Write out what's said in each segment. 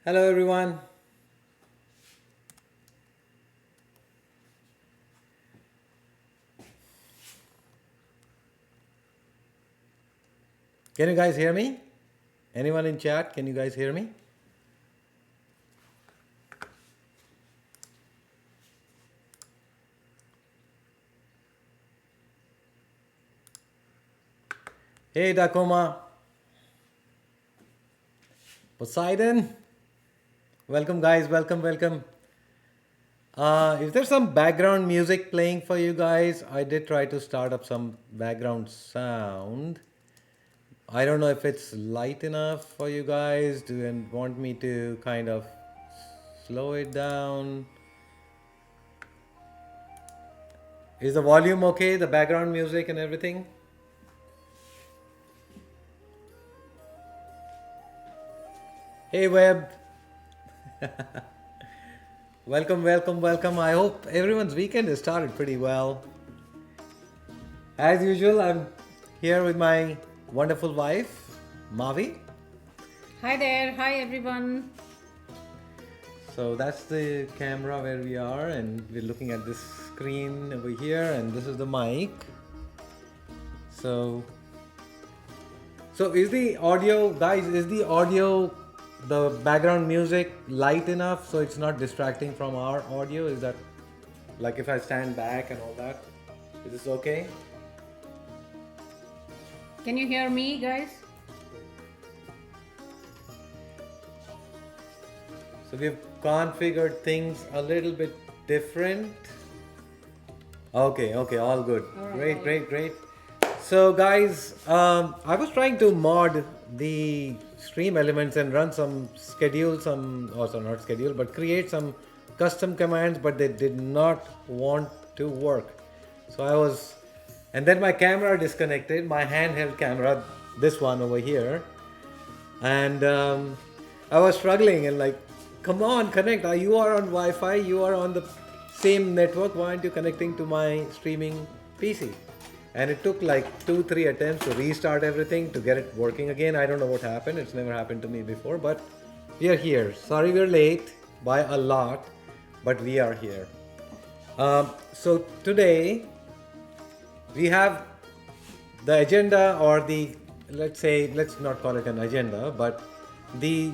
Hello everyone. Can you guys hear me? Anyone in chat? Can you guys hear me? Hey Tacoma, Poseidon. Welcome guys, welcome. Is there some background music playing for you guys? I did try to start up some background sound. I don't know if it's light enough for you guys. Do you want me to kind of slow it down? Is the volume okay? The background music and everything? Hey Web, welcome. I hope everyone's weekend has started pretty well. As usual, I'm here with my wonderful wife, Mavi. Hi there, hi everyone. So that's the camera where we are, and we're looking at this screen over here, and this is the mic. So, so is the audio, guys? Is the audio, the background music light enough so it's not distracting from our audio? Is that like if I stand back and all that? Is this okay? Can you hear me, guys? So we've configured things a little bit different. Okay, all good. All right, Great. So guys, I was trying to mod the stream elements and run some schedule, also not schedule, but create some custom commands, but they did not want to work. So and then my camera disconnected, my handheld camera, this one over here, and I was struggling and like, come on, connect. You are on Wi-Fi. You are on the same network. Why aren't you connecting to my streaming PC? And it took like 2-3 attempts to restart everything to get it working again. I don't know what happened. It's never happened to me before, but we are here. Sorry we're late by a lot, but we are here. So today we have the agenda, or the, let's not call it an agenda, but the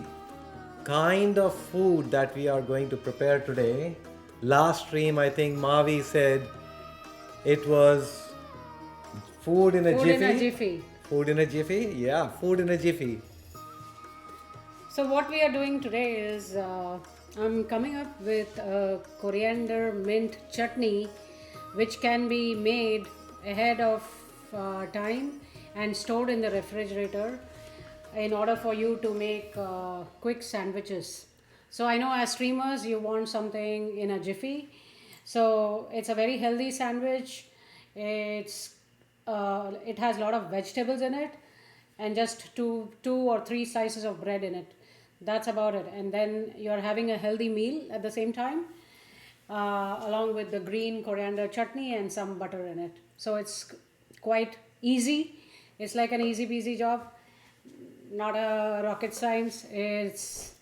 kind of food that we are going to prepare today. Last stream, I think Mavi said it was food in a Food jiffy. in a jiffy. Food in a jiffy? Yeah, food in a jiffy. So, what we are doing today is I'm coming up with a coriander mint chutney, which can be made ahead of time and stored in the refrigerator in order for you to make quick sandwiches. So, I know as streamers, you want something in a jiffy. So, it's a very healthy sandwich. It has a lot of vegetables in it and just two or three slices of bread in it. That's about it. And then you're having a healthy meal at the same time, along with the green coriander chutney and some butter in it. So it's quite easy. It's like an easy peasy job, not a rocket science. It's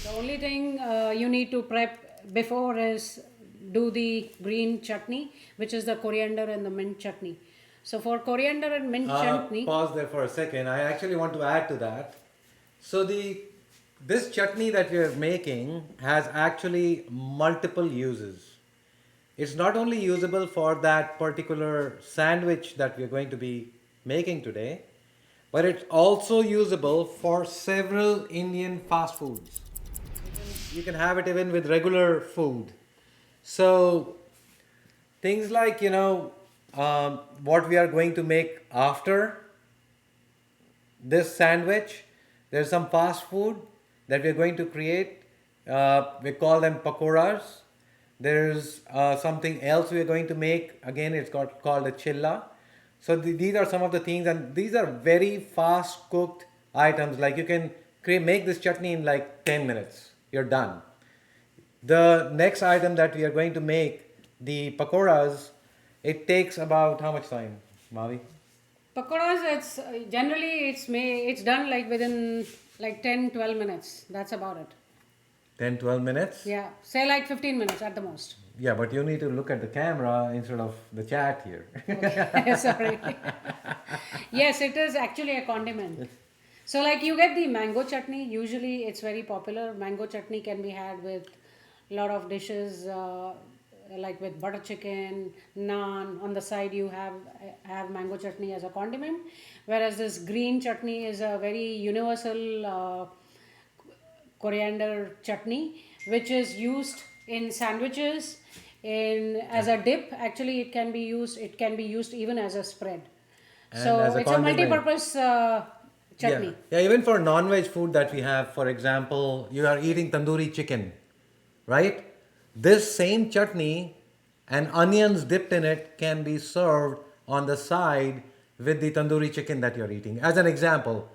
the only thing you need to prep before is do the green chutney, which is the coriander and the mint chutney. So for coriander and mint chutney, Pause there for a second. I actually want to add to that. So this chutney that we are making has actually multiple uses. It's not only usable for that particular sandwich that we are going to be making today, but it's also usable for several Indian fast foods. You can have it even with regular food. So things like, what we are going to make after this sandwich, there's some fast food that we're going to create. We call them pakoras. There's something else we're going to make. Again, it's called a chilla. So these are some of the things, and these are very fast cooked items. Like you can make this chutney in like 10 minutes. You're done. The next item that we are going to make, the pakoras, it takes about how much time, Mavi? pakoras, it's generally it's done like within like 10, 12 minutes. That's about it. 10, 12 minutes? Yeah, say like 15 minutes at the most. Yeah, but you need to look at the camera instead of the chat here. Okay. Sorry. Yes, it is actually a condiment. So, like you get the mango chutney. Usually, it's very popular. Mango chutney can be had with a lot of dishes, like with butter chicken, naan. On the side, you have mango chutney as a condiment. Whereas this green chutney is a very universal coriander chutney, which is used in sandwiches, in as a dip. Actually, it can be used. It can be used even as a spread. And So as a it's a condiment. multi-purpose chutney. Yeah, even for non-veg food that we have, for example, you are eating tandoori chicken, right? This same chutney and onions dipped in it can be served on the side with the tandoori chicken that you're eating. As an example,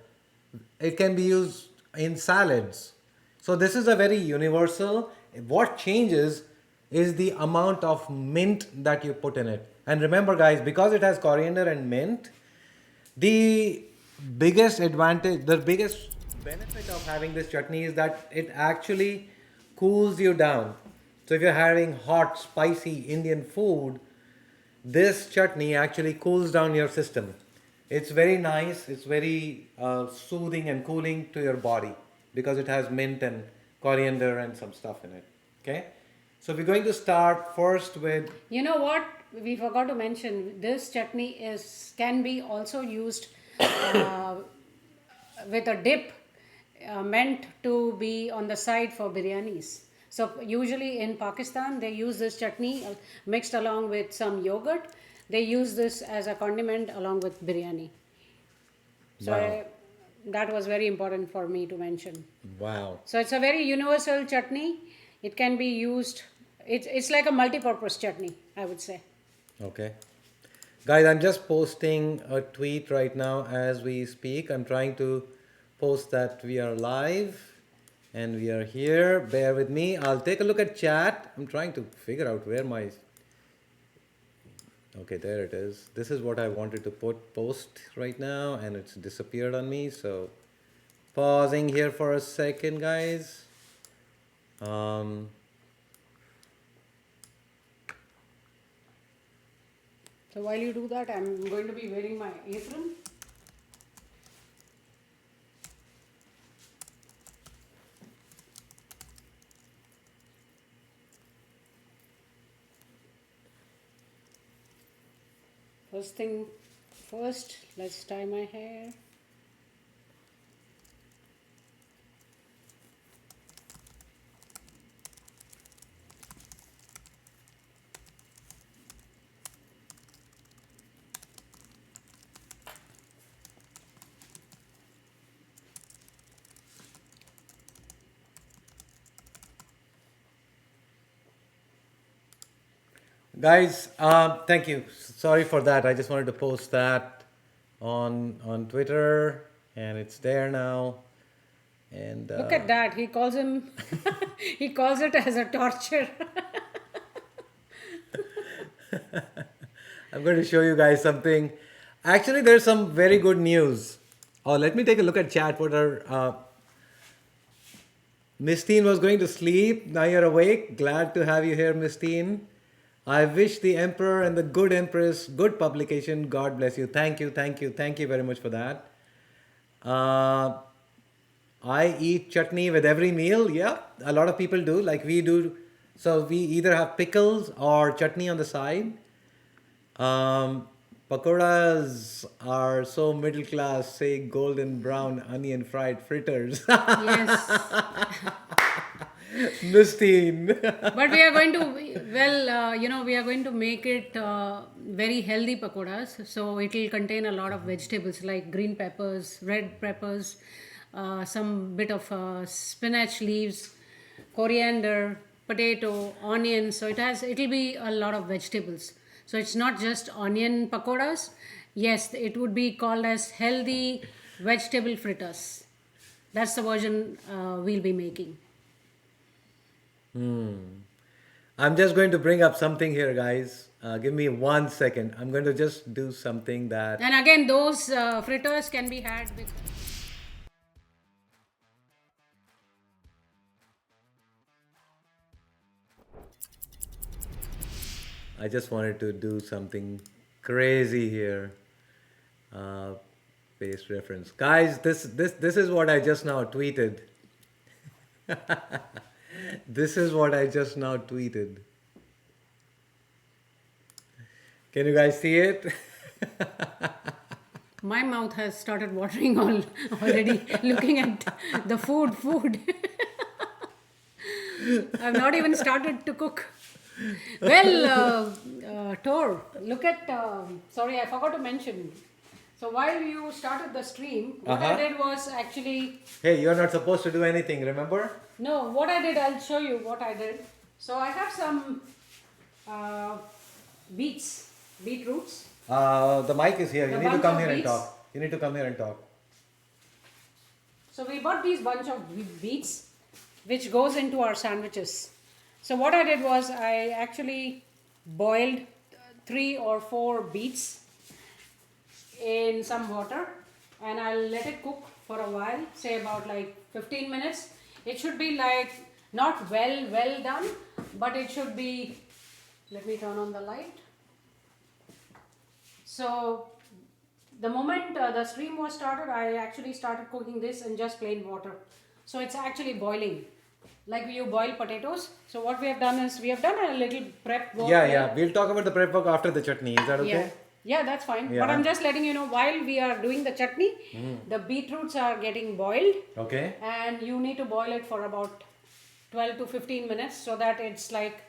it can be used in salads. So this is a very universal. What changes is the amount of mint that you put in it. And remember guys, because it has coriander and mint, the biggest advantage, the biggest benefit of having this chutney is that it actually cools you down. So if you're having hot, spicy Indian food, this chutney actually cools down your system. It's very nice, it's very soothing and cooling to your body because it has mint and coriander and some stuff in it. Okay? So we're going to start first with. You know what? We forgot to mention this chutney can be also used uh, with a dip meant to be on the side for biryanis. So usually in Pakistan they use this chutney mixed along with some yogurt. They use this as a condiment along with biryani. So Wow. that was very important for me to mention. Wow. So it's a very universal chutney. It can be used. It's like a multi-purpose chutney, I would say. Okay. Guys, I'm just posting a tweet right now as we speak. I'm trying to post that we are live and we are here. Bear with me. I'll take a look at chat. I'm trying to figure out where my. Okay, there it is. This is what I wanted to post right now and it's disappeared on me. So pausing here for a second, guys. So while you do that, I'm going to be wearing my apron. First thing first, let's tie my hair. Guys, thank you. Sorry for that. I just wanted to post that on Twitter, and it's there now. And Look at that. He calls him. He calls it as a torture. I'm going to show you guys something. Actually, there's some very good news. Oh, let me take a look at chat. What are Miss Teen was going to sleep. Now you're awake. Glad to have you here, Miss Teen. I wish the Emperor and the good Empress good publication. God bless you. Thank you, thank you, thank you very much for that. I eat chutney with every meal. Yeah, a lot of people do, like we do. So we either have pickles or chutney on the side. Pakoras are so middle class, say golden brown onion fried fritters. Yes. Mistine. But we are going to, we are going to make it very healthy pakoras. So it will contain a lot of vegetables like green peppers, red peppers, some bit of spinach leaves, coriander, potato, onion. So it will be a lot of vegetables. So it's not just onion pakoras. Yes, it would be called as healthy vegetable fritters. That's the version we'll be making. I'm just going to bring up something here, guys. Give me 1 second. I'm going to just do something that. And again, those fritters can be had with. I just wanted to do something crazy here. Uh, Paste reference, guys. This is what I just now tweeted. This is what I just now tweeted. Can you guys see it? My mouth has started watering already looking at the food. I've not even started to cook. Well, Tor, look at. Sorry, I forgot to mention. So while you started the stream, what I did was actually. Hey, you're not supposed to do anything, remember? No, what I did, I'll show you what I did. So I have some beetroots. The mic is here. The You need to bunch come of here and beets. talk. You need to come here and talk. So we bought these bunch of beets, which goes into our sandwiches. So what I did was I actually boiled 3 or 4 beets in some water, and I'll let it cook for a while, say about like 15 minutes. It should be like not well done, but it should be. Let me turn on the light. So the moment the stream was started, I actually started cooking this in just plain water. So it's actually boiling, like you boil potatoes. So what we have done is we have done a little prep work. Yeah. We'll talk about the prep work after the chutney. Is that okay? Yeah, that's fine. Yeah. But I'm just letting you know, while we are doing the chutney, the beetroots are getting boiled. Okay. And you need to boil it for about 12 to 15 minutes so that it's like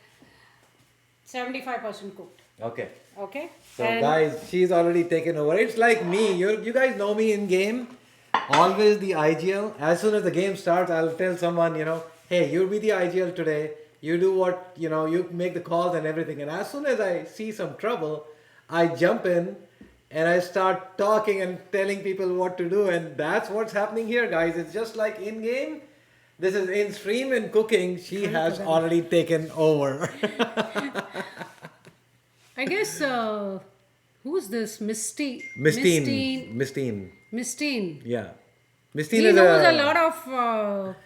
75% cooked. Okay. Okay. So and guys, she's already taken over. It's like me. You guys know me in game. Always the IGL. As soon as the game starts, I'll tell someone, hey, you'll be the IGL today. You do what, you make the calls and everything. And as soon as I see some trouble, I jump in and I start talking and telling people what to do. And that's what's happening here, guys. It's just like in game. This is in stream and cooking. She has already taken over. I guess, who's this? Mistine. Mistine. Yeah. Mistine He is knows a lot of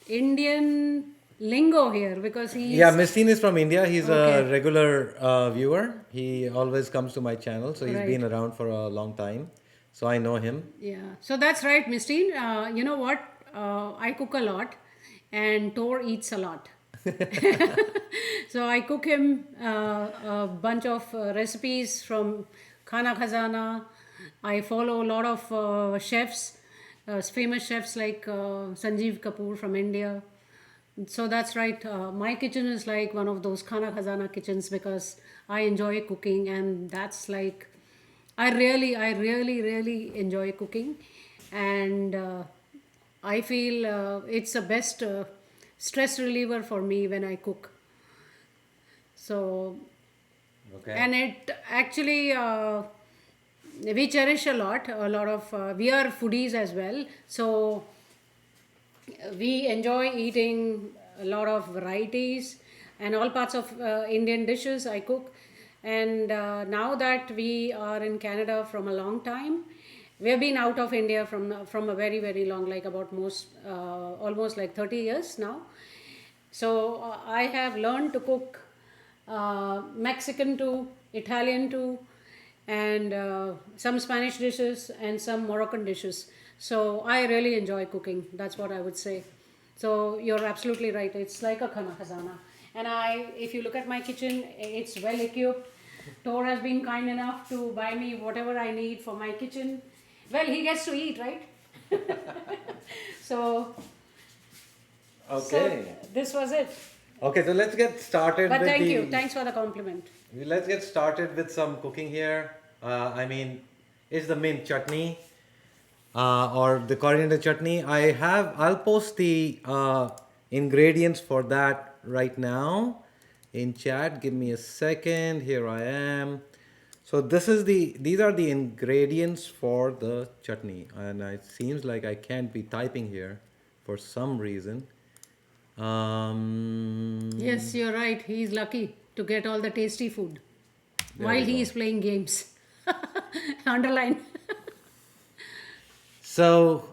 Indian lingo here because he's... Yeah, Mistine is from India. He's Okay. a regular viewer. He always comes to my channel. So he's Right. been around for a long time. So I know him. Yeah, so that's right, Mistine. You know what? I cook a lot and Tor eats a lot. So I cook him a bunch of recipes from Khana Khazana. I follow a lot of chefs, famous chefs like Sanjeev Kapoor from India. So that's right. My kitchen is like one of those Khana Khazana kitchens because I enjoy cooking, and that's like I really enjoy cooking, and I feel it's the best stress reliever for me when I cook. So, Okay. and it actually we cherish a lot of we are foodies as well, so we enjoy eating a lot of varieties and all parts of Indian dishes I cook. And now that we are in Canada from a long time, we have been out of India from a very long, like about almost like 30 years now. So I have learned to cook Mexican too, Italian too, and some Spanish dishes and some Moroccan dishes. So I really enjoy cooking. That's what I would say. So you're absolutely right. It's like a khana khazana. And if you look at my kitchen, it's well equipped. Tor has been kind enough to buy me whatever I need for my kitchen. Well, he gets to eat, right? So, Okay. so this was it. Okay, so let's get started But with thank the... you. Thanks for the compliment. Let's get started with some cooking here. It's the mint chutney or the coriander chutney. I'll post the ingredients for that right now in chat. Give me a second. Here I am. So these are the ingredients for the chutney, and it seems like I can't be typing here for some reason. Yes, you're right. He's lucky to get all the tasty food There while we he go. is playing games. Underline. So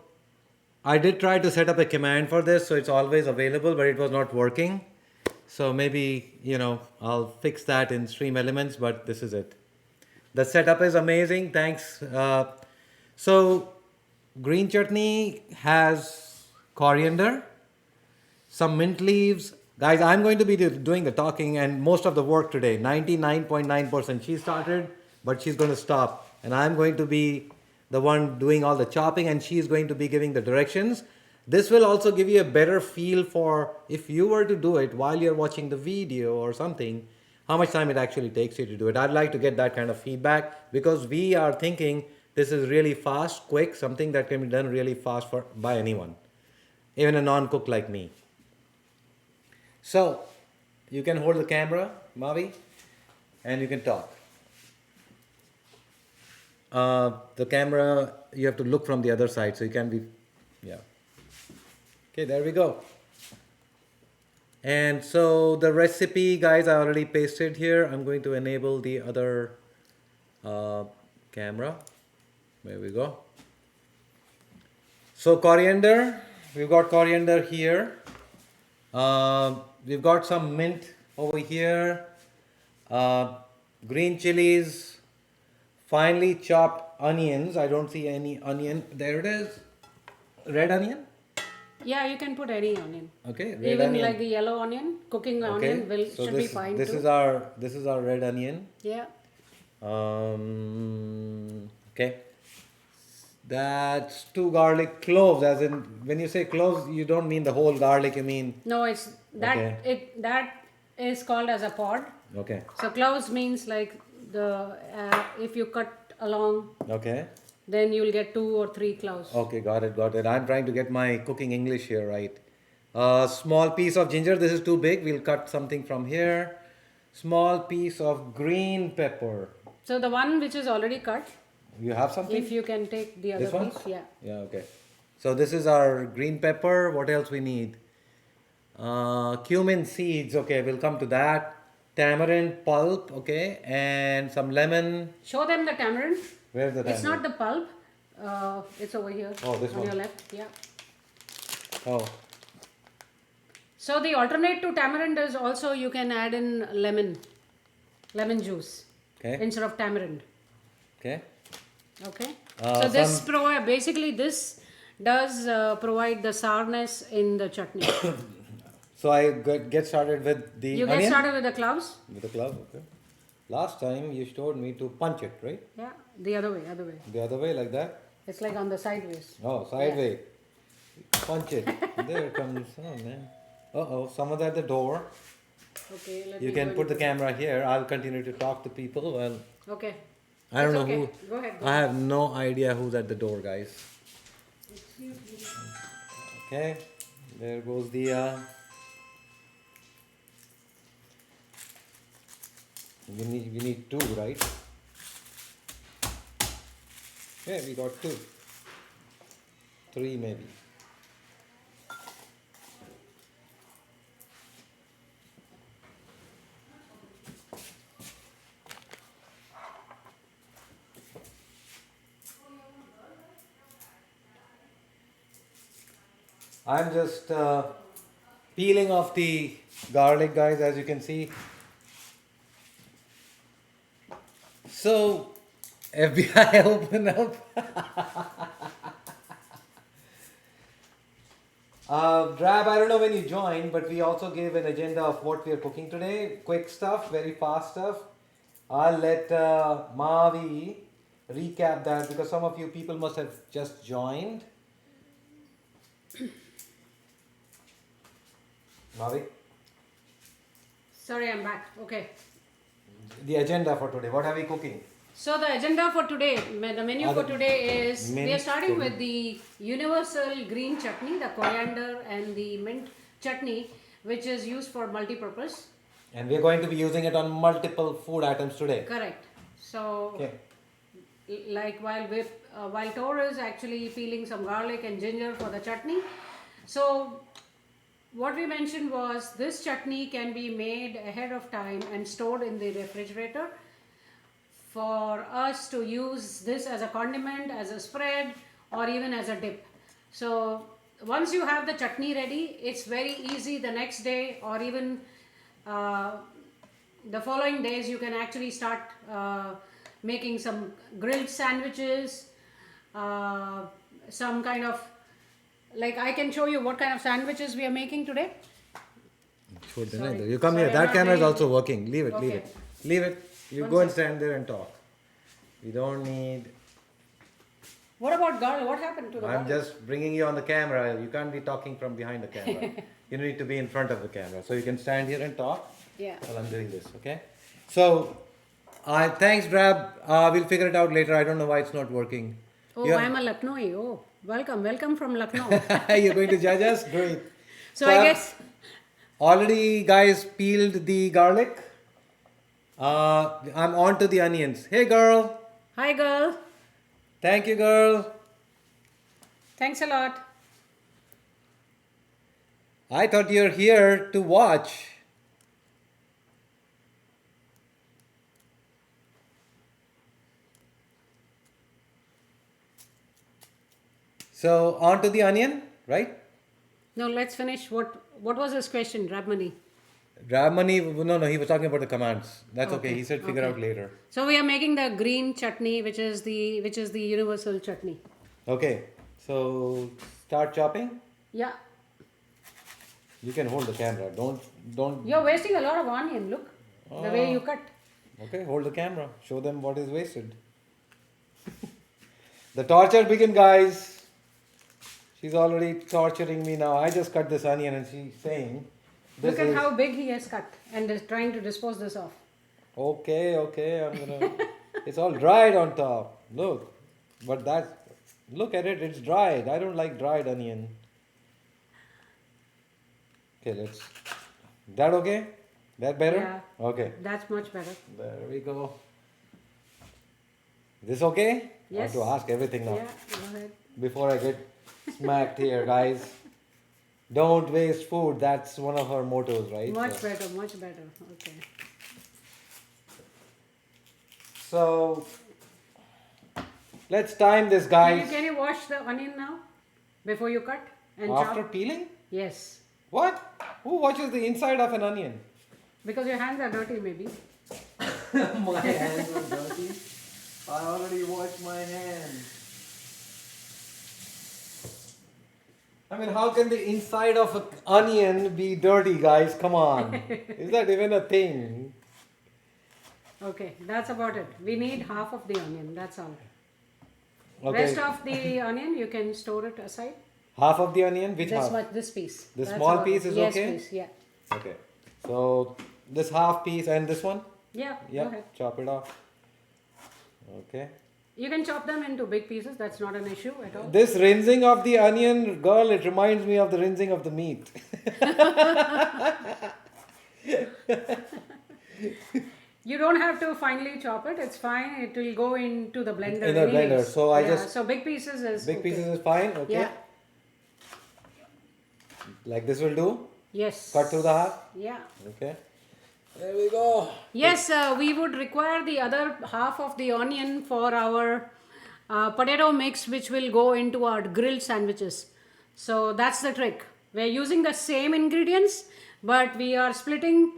I did try to set up a command for this, so it's always available, but it was not working. So maybe, I'll fix that in Stream Elements, but this is it. The setup is amazing. Thanks. So, green chutney has coriander, some mint leaves. Guys, I'm going to be doing the talking and most of the work today. 99.9%. She started, but she's going to stop. And I'm going to be the one doing all the chopping, and she's going to be giving the directions. This will also give you a better feel for if you were to do it while you're watching the video or something, how much time it actually takes you to do it. I'd like to get that kind of feedback because we are thinking this is really fast, quick, something that can be done really fast by anyone, even a non-cook like me. So, you can hold the camera, Mavi, and you can talk. The camera, you have to look from the other side, so you can be, yeah. Okay, there we go. And so the recipe, guys, I already pasted here. I'm going to enable the other camera. There we go. So coriander, we've got coriander here. We've got some mint over here. Green chilies, finely chopped onions. I don't see any onion. There it is. Red onion? Yeah, you can put any onion. Okay, red Even onion. like the yellow onion, cooking onion should be fine this too. This is our red onion. Yeah. Okay. That's 2 garlic cloves. As in, when you say cloves, you don't mean the whole garlic. You mean No, it's that okay. that is called as a pod. Okay. So cloves means like the if you cut along, Okay. then you will get 2 or 3 cloves. Okay, got it, got it. I'm trying to get my cooking English here right. Small piece of ginger. This is too big. We'll cut something from here. Small piece of green pepper. So the one which is already cut, You have something? if you can take the other This one? piece, yeah. Yeah, okay. So this is our green pepper. What else we need? Cumin seeds. Okay, we'll come to that. Tamarind pulp. Okay, and some lemon. Show them the tamarind. Where's the tamarind? It's not the pulp. It's over here. Oh, this on one. your left. Yeah. Oh, So the alternate to tamarind is also you can add in lemon juice okay. instead of tamarind. Okay. Okay. So this some- basically this does provide the sourness in the chutney. So I get started with the You onion? get started with the cloves. With the clove, okay. Last time you showed me to punch it, right? Yeah, the other way. The other way, like that? It's like on the sideways. Oh, sideways. Punch it. There it comes. Oh, man. Uh-oh, someone's at the door. Okay, let You me can go put the into- camera here. I'll continue to talk to people. Well, Okay. I don't It's know okay. who. Go ahead. I have no idea who's at the door, guys. Okay, there goes the. We need 2, right? Yeah, we got 2. 3 maybe. I'm just peeling off the garlic, guys, as you can see. So, FBI, open up. Drab, I don't know when you joined, but we also gave an agenda of what we are cooking today. Quick stuff, very fast stuff. I'll let Mavi recap that because some of you people must have just joined. Mavi? Sorry, I'm back. Okay. The agenda for today. What are we cooking? So the agenda for today, the menu for today is we are starting with the universal green chutney, the coriander and the mint chutney, which is used for multi-purpose. And we're going to be using it on multiple food items today. Correct. So, Okay. like while Tor is actually peeling some garlic and ginger for the chutney. So, what we mentioned was this chutney can be made ahead of time and stored in the refrigerator for us to use this as a condiment, as a spread, or even as a dip. So once you have the chutney ready, it's very easy the next day or even the following days you can actually start making some grilled sandwiches, some kind of, like I can show you what kind of sandwiches we are making today. Sorry. You come Sorry, here. I'm That not camera is really- also working. Leave it. Leave Okay. it. Leave it. You One go and sec. stand there and talk. We don't need. What about garlic? What happened to the I'm garlic? just bringing you on the camera. You can't be talking from behind the camera. You need to be in front of the camera. So you can stand here and talk Yeah. while I'm doing this, okay? So, thanks, Drab. We'll figure it out later. I don't know why it's not working. Oh, You're- I'm a Lucknowi. Oh, welcome from Lucknow. You're going to judge us? Great. So I guess Already, guys, peeled the garlic. I'm on to the onions. Hey, girl. hi girl. Thank you, girl. Thanks a lot. I thought you're here to watch. So, on to the onion, right? No, let's finish. What was his question, Rabmani? Ramani, no, he was talking about the commands. That's okay. He said figure okay. out later. So we are making the green chutney, which is the universal chutney. Okay, so start chopping. Yeah. You can hold the camera. Don't. You're wasting a lot of onion, look. The way you cut. Okay, hold the camera. Show them what is wasted. The torture begin, guys. She's already torturing me now. I just cut this onion and she's saying. Look at how big he has cut and is trying to dispose this off. Okay, I'm gonna. It's all dried on top. Look, but look at it. It's dried. I don't like dried onion. Okay, That okay? That better? Yeah. Okay. That's much better. There we go. This okay? Yes. I have to ask everything now Yeah, go ahead. before I get smacked here, guys. Don't waste food. That's one of our mottos, right? Much better, much better. Okay. So let's time this, guys. Can you wash the onion now before you cut and After chop? peeling? Yes. What? Who watches the inside of an onion? Because your hands are dirty, maybe. My hands are dirty. I already washed my hands. I mean, how can the inside of an onion be dirty, guys? Come on. Is that even a thing? Okay, that's about it. We need half of the onion. That's all. Okay. Rest of the onion, you can store it aside. Half of the onion? Which This half? much, this piece. The That's small about piece it. is yes, okay? Please, yeah. Okay. So, this half piece and this one? Yeah, Yeah. go ahead. Chop it off. Okay. You can chop them into big pieces. That's not an issue at all. This rinsing of the onion, girl, it reminds me of the rinsing of the meat. You don't have to finely chop it. It's fine. It will go into the blender. In the blender. anyways. So I Yeah, just- So big pieces is Big okay. pieces is fine? Okay. Yeah. Like this will do? Yes. Cut through the half? Yeah. Okay. There we go. Yes, we would require the other half of the onion for our potato mix, which will go into our grilled sandwiches. So that's the trick. We're using the same ingredients, but we are splitting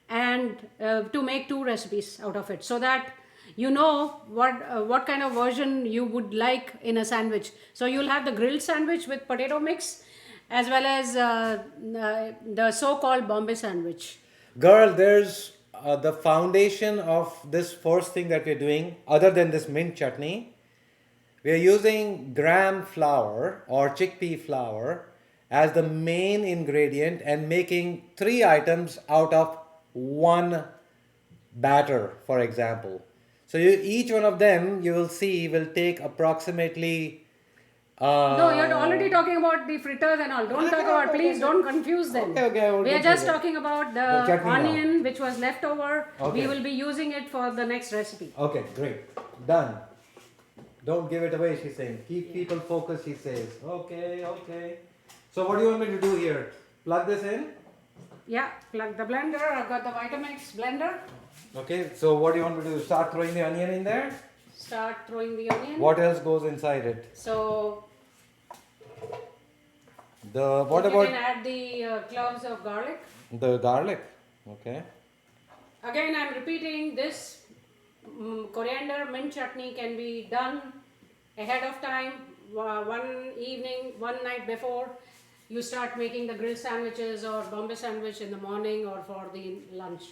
and to make two recipes out of it, so that you know what kind of version you would like in a sandwich. So you'll have the grilled sandwich with potato mix, as well as the so-called Bombay sandwich. Girl, there's the foundation of this first thing that we're doing, other than this mint chutney. We're using gram flour or chickpea flour as the main ingredient and making 3 items out of one batter, for example. So each one of them, you will see, will take approximately... No, you're already talking about the fritters and all. Don't talk about, please don't confuse them. Okay, I won't We are confuse just them. talking about The the chutney now. onion which was left over. Okay. We will be using it for the next recipe. Okay, great. Done. Don't give it away, she's saying. Keep people focused, she says. Okay. So what do you want me to do here? Plug this in? Yeah, plug the blender. I've got the Vitamix blender. Okay, so what do you want me to do? Start throwing the onion in there? Start throwing the onion. What else goes inside it? So What you about... can add the cloves of garlic. The garlic. Okay. Again, I'm repeating this coriander mint chutney can be done ahead of time, one evening, one night before you start making the grilled sandwiches or Bombay sandwich in the morning or for the lunch.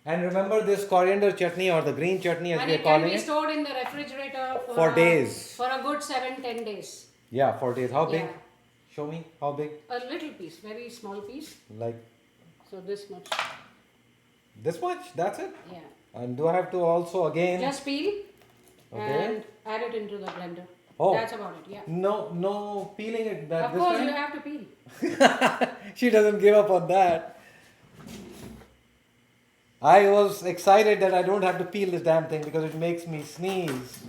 And remember this coriander chutney or the green chutney as And we are it can calling be it? stored in the refrigerator For days. for a good 7-10 days. Yeah, for days. How big? Yeah. Show me. How big? A little piece, very small piece. Like So this much. this much? That's it? Yeah. And do I have to also again? Just peel Okay. and add it into the blender. Oh. That's about it. Yeah. No peeling it that Of this course, time? you have to peel. She doesn't give up on that. I was excited that I don't have to peel this damn thing because it makes me sneeze.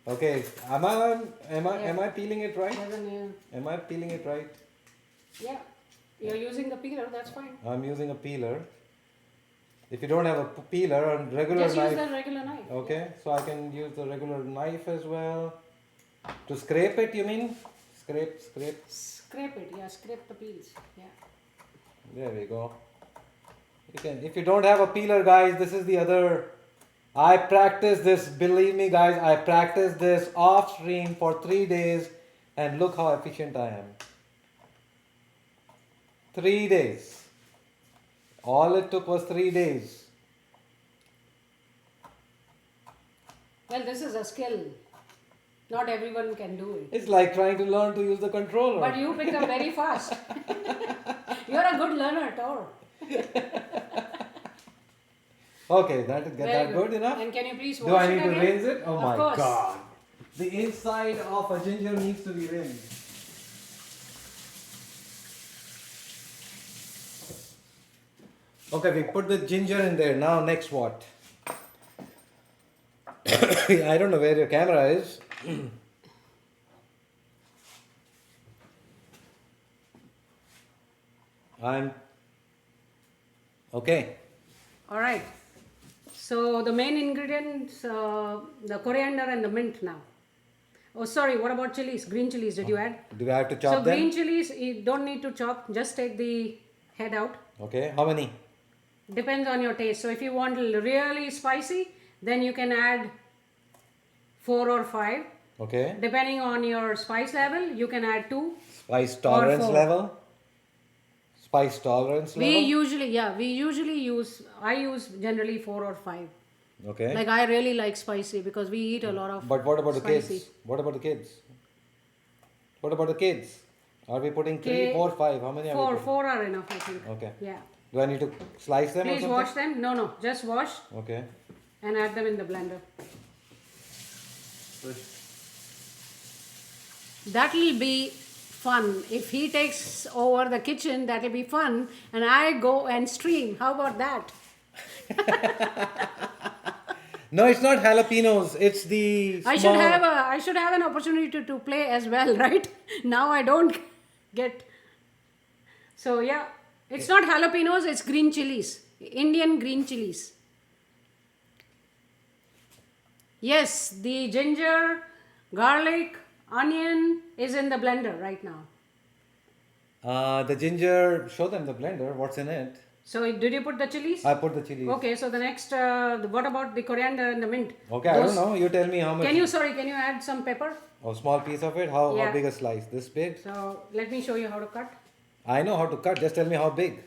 Okay, am I peeling it right? Am I peeling it right? Yeah. You're using the peeler, that's fine. I'm using a peeler. If you don't have a peeler, a regular Just knife. use the regular knife. Okay, so I can use the regular knife as well. To scrape it, you mean? Scrape. Scrape it, yeah, scrape the peels. Yeah. There we go. You can, if you don't have a peeler, guys, this is the other. I practiced this, believe me, guys, I practiced this off stream for 3 days and look how efficient I am. 3 days. All it took was 3 days. Well, this is a skill. Not everyone can do it. It's like trying to learn to use the controller. But you pick up very fast. You're a good learner, Tor. Okay, that Very good enough? And can you please wash Do I it need to again? rinse it? Oh Of my course. god. The inside of a ginger needs to be rinsed. Okay, we put the ginger in there. Now next what? I don't know where your camera is. I'm okay. All right. So the main ingredients, the coriander and the mint now. Oh, sorry. What about chilies? Green chilies, did you add? Do I have to So chop them? green chilies, you don't need to chop. Just take the head out. Okay, how many? Depends on your taste. So if you want really spicy, then you can add 4 or 5. Okay. Depending on your spice level, you can add 2. Spice tolerance four. level? Spice tolerance level? We usually use, I use generally 4 or 5. Okay. Like I really like spicy because we eat a lot of But what about the spicy. kids? What about the kids? What about the kids? Are we putting 3, Okay. 4, 5? How many are we putting? 4 are enough, I think. Okay. Yeah. Do I need to slice them or Please something? wash them. No, just wash Okay. and add them in the blender. That will be fun. If he takes over the kitchen, that will be fun. And I go and stream. How about that? No, it's not jalapenos. It's the I should have an opportunity to play as well, right? Now I don't get. So yeah, it's not jalapenos. It's green chilies, Indian green chilies. Yes, the ginger, garlic, onion is in the blender right now. The ginger. Show them the blender. What's in it? So did you put the chilies? I put the chilies. Okay, so the next, what about the coriander and the mint? Okay, I don't know. You tell me how much. Can you add some pepper? A small piece of it? How Yeah. big a slice? This big? So let me show you how to cut. I know how to cut. Just tell me how big.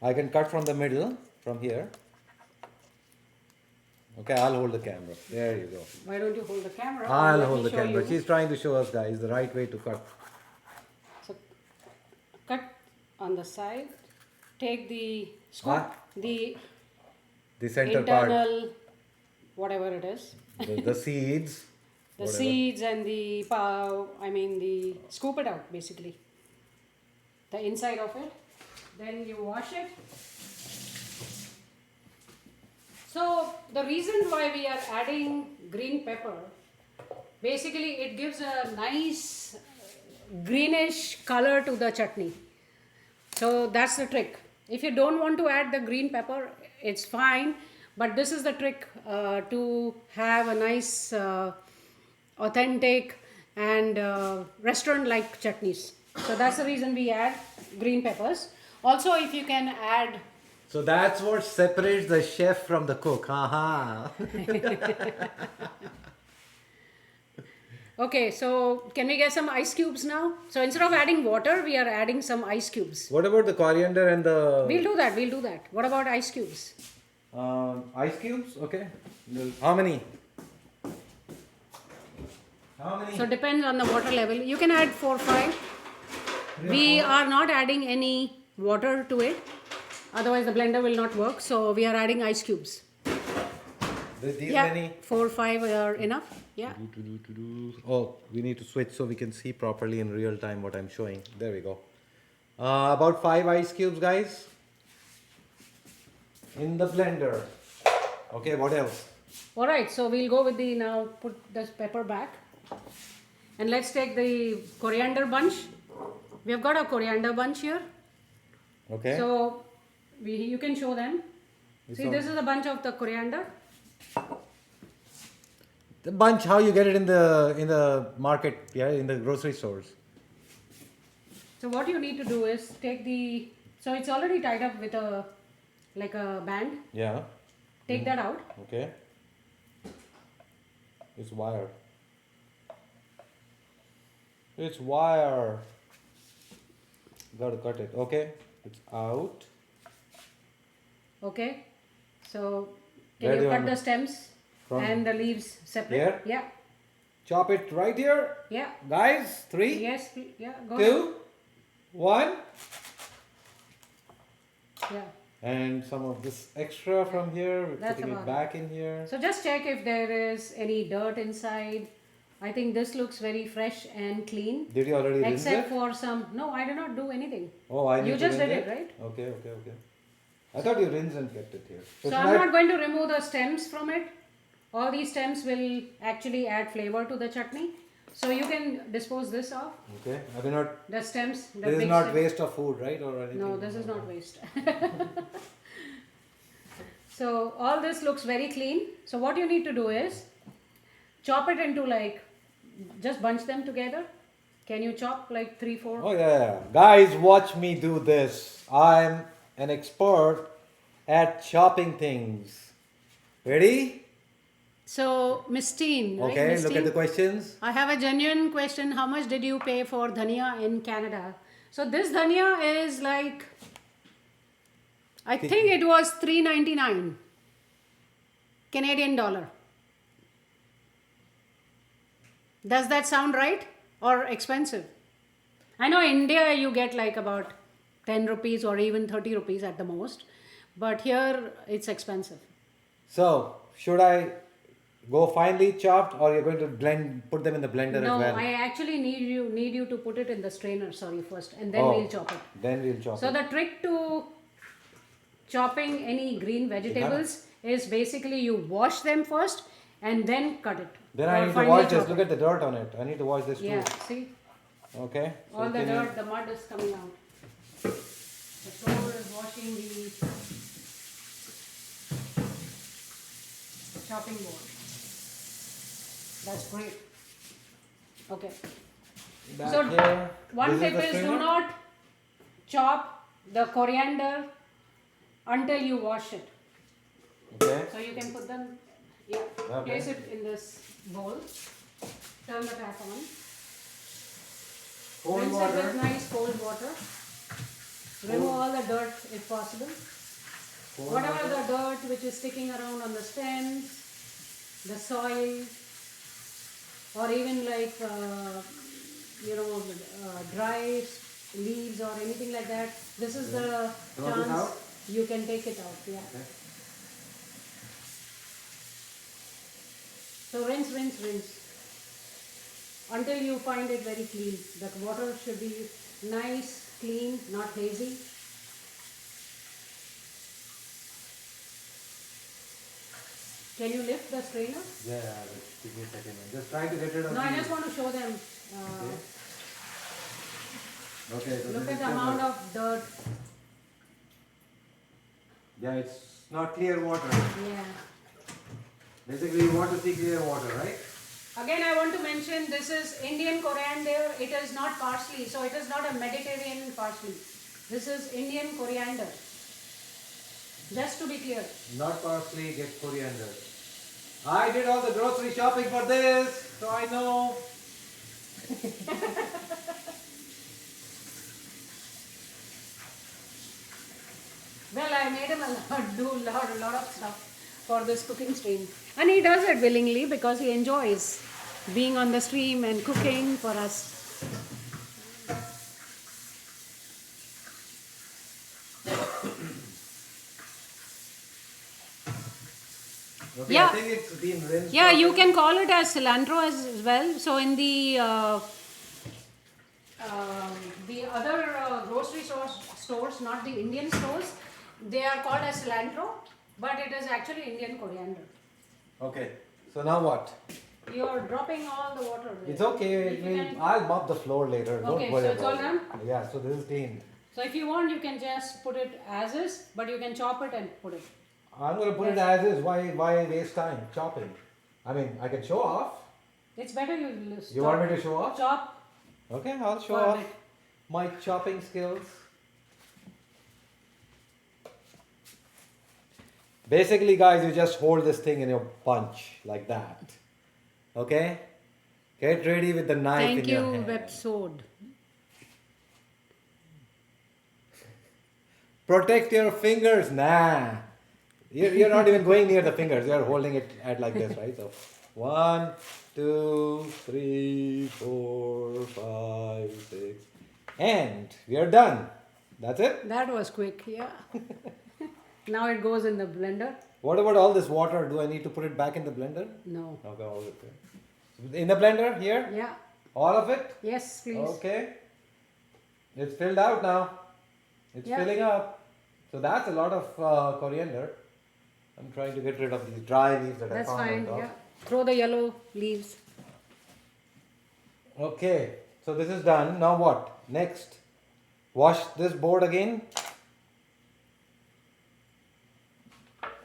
I can cut from the middle, from here. Okay, I'll hold the camera. There you go. Why don't you hold the camera? I'll Let hold me the show camera. you. She's trying to show us, guys, the right way to cut. So cut on the side. Take the scoop, the center internal, whatever it is, part, the seeds. the whatever. seeds and the the scoop it out basically. The inside of it. Then you wash it. So the reason why we are adding green pepper, basically it gives a nice greenish color to the chutney. So that's the trick. If you don't want to add the green pepper, it's fine. But this is the trick to have a nice, authentic and restaurant-like chutneys. So that's the reason we add green peppers. Also, if you can add, So that's what separates the chef from the cook. Haha. okay, so can we get some ice cubes now? So instead of adding water, we are adding some ice cubes. What about the coriander and the We'll do that. We'll do that. What about ice cubes? ice cubes? Okay. How many? How many? So depends on the water level. You can add 4 or 5. We are not adding any water to it. Otherwise the blender will not work. So we are adding ice cubes. These Yeah, many? 4 or 5 are enough. Yeah. Oh, we need to switch so we can see properly in real time what I'm showing. There we go. About 5 ice cubes, guys. In the blender. Okay, what else? Alright, so we'll go with the, now put this pepper back. And let's take the coriander bunch. We have got a coriander bunch here. Okay. So you can show them. See, this is a bunch of the coriander. The bunch, how you get it in the market, yeah, in the grocery stores. So what you need to do is take the, so it's already tied up with a, like a band. Yeah. Take that out. Okay. It's wire. It's wire. Gotta cut it. Okay. It's out. Okay. So Where can do you you cut want the stems from? and the leaves separate? Here? Yeah. Chop it right here. Yeah. Guys, 3, Yes. Yeah. Go ahead. 2, 1. Yeah. And some of this extra from here, we're That's putting it about back in here. So just check if there is any dirt inside. I think this looks very fresh and clean. Did you already rinse Except it? for some, no, I did not do anything. Oh, I need You to just rinse did it, right? Okay, okay, okay. I thought you rinsed and kept it here. So should I'm I- not going to remove the stems from it. All these stems will actually add flavor to the chutney. So you can dispose this off. Okay. I will not. The stems. The This is big not stems. waste of food, right, or anything? No, this is not waste. So all this looks very clean. So what you need to do is chop it into like, just bunch them together. Can you chop like 3, 4? Oh yeah, guys, watch me do this. I'm an expert at chopping things. Ready? So Miss Teen, right? Okay. Miss Look at Teen? the questions. I have a genuine question. How much did you pay for dhania in Canada? So this dhania is like, I think it was $3.99 Canadian dollar. Does that sound right or expensive? I know India you get like about 10 rupees or even 30 rupees at the most, but here it's expensive. So, should I go finely chopped, or you're going to put them in the blender No, as well? I actually need you to put it in the strainer, sorry, first, and then Oh, we'll chop it. Then we'll chop So it. the trick to chopping any green vegetables is basically you wash them first and then cut it. Then Or I need to finely wash chop this. Look it. at the dirt on it. I need to wash this Yeah, too. see, Okay. So all the can you- dirt, the mud is coming out. The floor is washing the chopping board. That's great. Okay. Back So here. one This tip the is do strainer? not chop the coriander until you wash it. Okay. So you can put them, yeah, Okay. place it in this bowl, turn the tap on, Cold rinse it water. with nice cold water, remove all the dirt if possible. Cold Whatever water. the dirt which is sticking around on the stems, the soil, or even like, dry leaves or anything like that, this is the You want this chance out? you can take it out, yeah. Okay. So rinse until you find it very clean. The water should be nice, clean, not hazy. Can you lift the strainer? Yeah, give me a second. I'm just trying to get rid of No, I the- just want to show them. Okay, so Look this at is the amount of dirt. Yeah, it's not clear water. Yeah. Basically, you want to see clear water, right? Again, I want to mention this is Indian coriander. It is not parsley, so it is not a Mediterranean parsley. This is Indian coriander. Just to be clear. Not parsley, get coriander. I did all the grocery shopping for this, so I know. Well, I made him do a lot of stuff for this cooking stream, and he does it willingly because he enjoys being on the stream and cooking for us. Okay, Yeah. I think it's been rinsed. Yeah, you can call it as cilantro as well. So in the other grocery stores, not the Indian stores, they are called as cilantro, but it is actually Indian coriander. Okay, so now what? You're dropping all the water there. It's okay. If you can- I'll mop the floor later. Okay, Don't worry so it's all about it. done? Yeah, so this is clean. So if you want, you can just put it as is, but you can chop it and put it. I'm gonna put it as is. Why waste time chopping? I mean, I can show off. It's better you stop. You want me to show off? Chop. Okay, I'll show For a off bit. my chopping skills. Basically, guys, you just hold this thing in your punch like that. Okay? Get ready with the knife Thank in your you, hand. web sword. Protect your fingers. Nah. You're not even going near the fingers. You're holding it at like this, right? So 1, 2, 3, 4, 5, 6. And we are done. That's it. That was quick, yeah. Now it goes in the blender. What about all this water? Do I need to put it back in the blender? No. Okay, all of it. In the blender here? Yeah. All of it? Yes, please. Okay. It's filled out now. It's Yeah. filling up. So that's a lot of coriander. I'm trying to get rid of these dry leaves that That's I found fine. on top. Yeah. Throw the yellow leaves. Okay, so this is done. Now what? Next, wash this board again.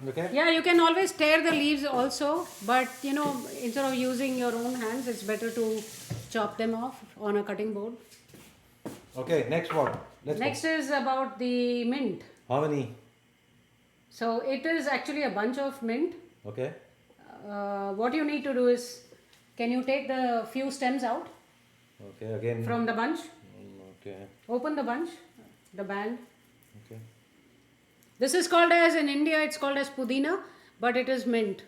Okay. Yeah, you can always tear the leaves also, but you know, instead of using your own hands, it's better to chop them off on a cutting board. Okay, next what? Let's Next is about the mint. go. How many? So it is actually a bunch of mint. Okay. What you need to do is, can you take the few stems out Okay, again. from the bunch? Okay. Open the bunch, the band. Okay. This is called as, in India, it's called as pudina, but it is mint.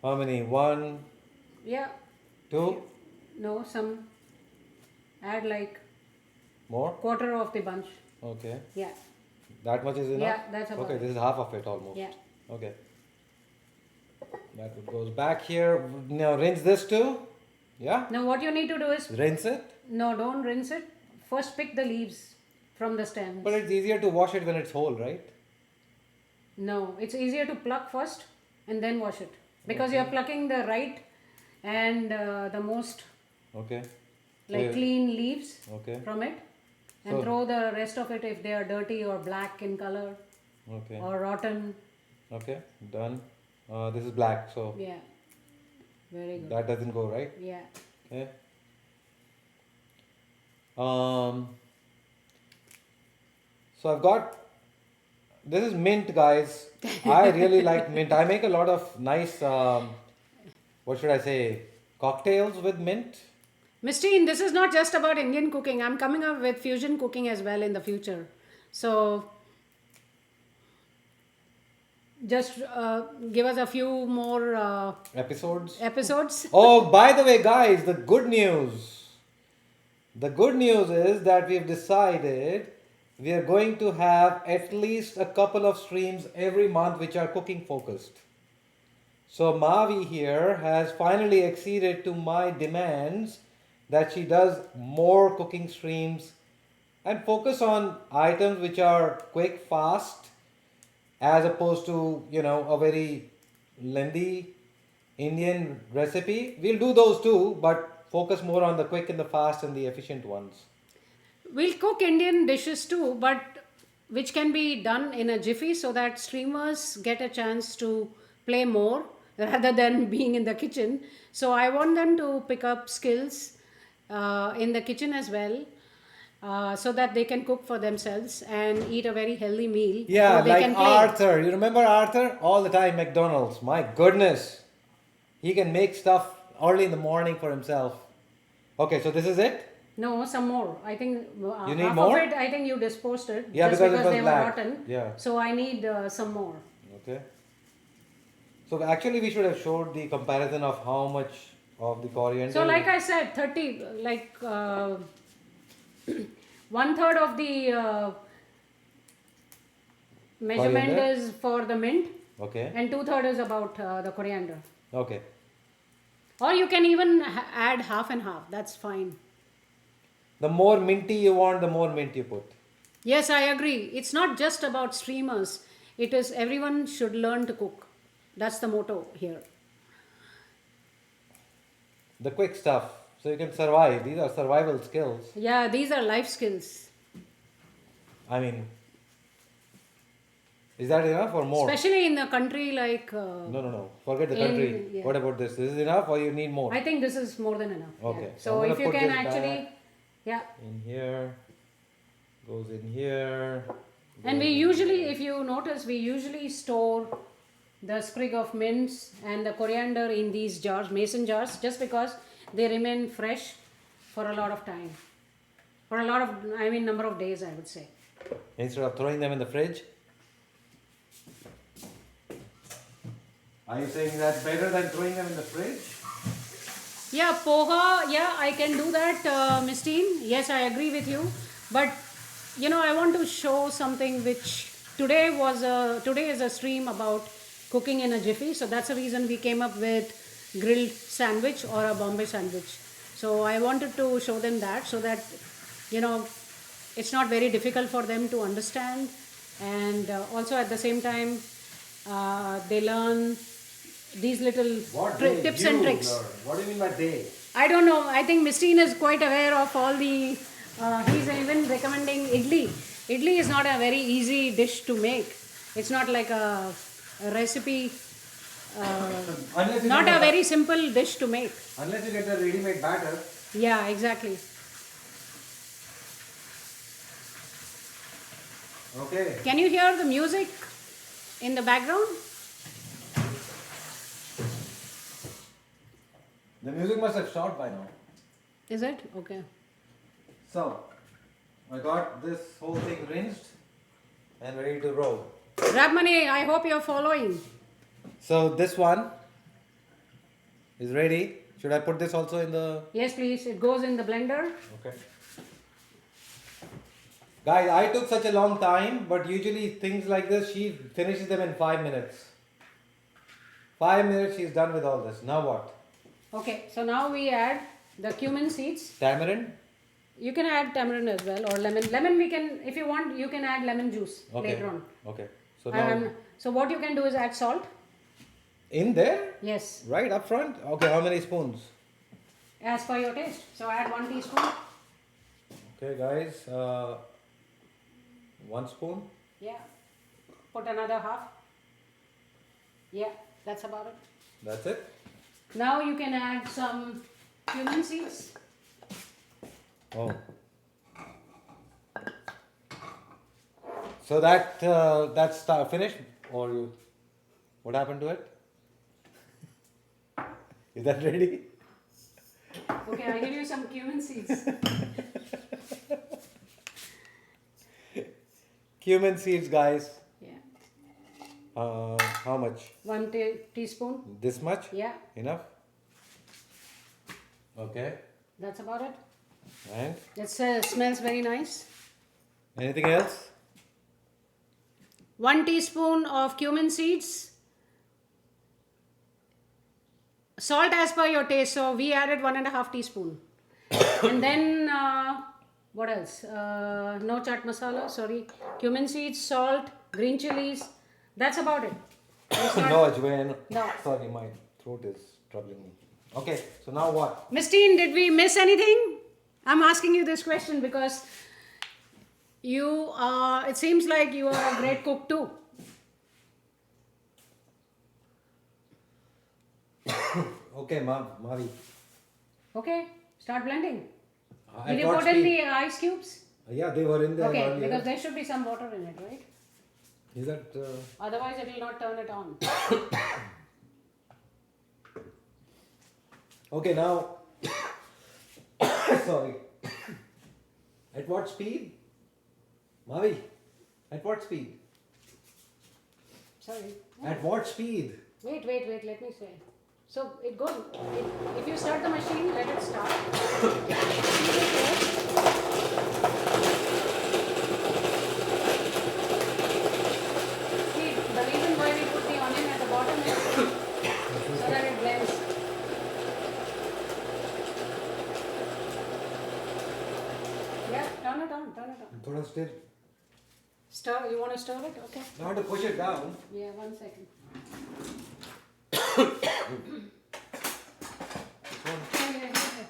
How many? 1, Yeah. 2, No, some. Add like more? quarter of the bunch. Okay. Yeah. That much is enough? Yeah, that's about Okay, it. this is half of it almost. Yeah. Okay. That goes back here. Now rinse this too. Yeah? Now what you need to do is, Rinse it. no, don't rinse it. First pick the leaves from the stems. But it's easier to wash it when it's whole, right? No, it's easier to pluck first and then wash it. Because you're plucking the right and the most Okay. like So- clean leaves Okay. from it. And So- throw the rest of it if they are dirty or black in color Okay. or rotten. Okay. Done. This is black, so Yeah. Very good. that doesn't go, right? Yeah. Okay. So I've got, this is mint, guys. I really like mint. I make a lot of nice, what should I say, cocktails with mint. Mistine, this is not just about Indian cooking. I'm coming up with fusion cooking as well in the future. So just give us a few more Episodes. episodes. Oh, by the way, guys, the good news. The good news is that we've decided we are going to have at least a couple of streams every month which are cooking focused. So Mavi here has finally acceded to my demands that she does more cooking streams and focus on items which are quick, fast, as opposed to, you know, a very lengthy Indian recipe. We'll do those too, but focus more on the quick and the fast and the efficient ones. We'll cook Indian dishes too, but which can be done in a jiffy so that streamers get a chance to play more rather than being in the kitchen. So I want them to pick up skills in the kitchen as well, so that they can cook for themselves and eat a very healthy meal. Yeah, so they like can play. Arthur. You remember Arthur? All the time McDonald's. My goodness. He can make stuff early in the morning for himself. Okay, so this is it? No, some more. I think You need half more? of it, I think you disposed it Yeah, just because it because was they black. were rotten. Yeah. So I need some more. Okay. So actually we should have showed the comparison of how much of the coriander. So like I said, 30, like 1/3 of the measurement Coriander? is for the mint, Okay. and 2/3 is about the coriander. Okay. Or you can even add half and half. That's fine. The more minty you want, the more mint you put. Yes, I agree. It's not just about streamers. It is everyone should learn to cook. That's the motto here. The quick stuff, so you can survive. These are survival skills. Yeah, these are life skills. I mean, is that enough or more? Especially in a country like... No. Forget the in- country. yeah. What about this? This is enough or you need more? I think this is more than enough. Okay, Yeah. so So I'm if gonna you put can this actually... back. Yeah. In here, goes in here. And we usually, if you notice, we usually store the sprig of mints and the coriander in these jars, mason jars, just because they remain fresh for a lot of time. For a lot of, number of days, I would say. Instead of throwing them in the fridge. Are you saying that's better than throwing them in the fridge? Yeah, poha, yeah, I can do that, Miss Teen. Yes, I agree with you. But, I want to show something which today is a stream about cooking in a jiffy. So that's the reason we came up with grilled sandwich or a Bombay sandwich. So I wanted to show them that so that, it's not very difficult for them to understand. And also at the same time, they learn these little tips and tricks. What do you mean by they? I don't know. I think Mistine is quite aware of all the... he's even recommending idli. Idli is not a very easy dish to make. It's not like a recipe... not a very simple dish to make. Unless you get the ready-made batter. Yeah, exactly. Okay. Can you hear the music in the background? The music must have stopped by now. Is it? Okay. So, I got this whole thing rinsed and ready to roll. Rabmani, I hope you're following. So this one is ready. Should I put this also in the... Yes, please. It goes in the blender. Okay. Guys, I took such a long time, but usually things like this, she finishes them in 5 minutes. 5 minutes, she's done with all this. Now what? Okay, so now we add the cumin seeds. Tamarind? You can add tamarind as well, or lemon. Lemon we can, if you want, you can add lemon juice later on. Okay. So now... So what you can do is add salt. In there? Yes. Right up front? Okay, how many spoons? As per your taste. So add 1 teaspoon. Okay guys, 1 spoon. Yeah. Put another half. Yeah, that's about it. That's it. Now you can add some cumin seeds. Oh. So that's finished, or you, what happened to it? Is that ready? Okay, I'll give you some cumin seeds. Cumin seeds, guys. Yeah. How much? 1 teaspoon. This much? Yeah, Enough? Okay. that's about it. And It smells very nice. anything else? 1 teaspoon of cumin seeds. Salt as per your taste. So we added 1.5 teaspoon. And then what else? No chaat masala. Sorry, cumin seeds, salt, green chilies. That's about it. It's not- No, Ajwain. No. Sorry, my throat is troubling me. Okay, so now what? Miss Teen, did we miss anything? I'm asking you this question because you it seems like you are a great cook too. Okay, Mavi. Okay, start blending. At Did you what put in speed? the ice cubes? Yeah, they were in there Okay, earlier. because there should be some water in it, right? Is that? Otherwise, it will not turn it on. Okay, now. Sorry. At what speed? Mavi, at what speed? Sorry. At what speed? Wait, let me say. So it goes, if you start the machine, let it start. See, the reason why we put the onion at the bottom is so that it blends. Yeah, turn it on. Thoda stir. Stir, you want to stir it? Okay. I want to push it down. Yeah, 1 second. Here.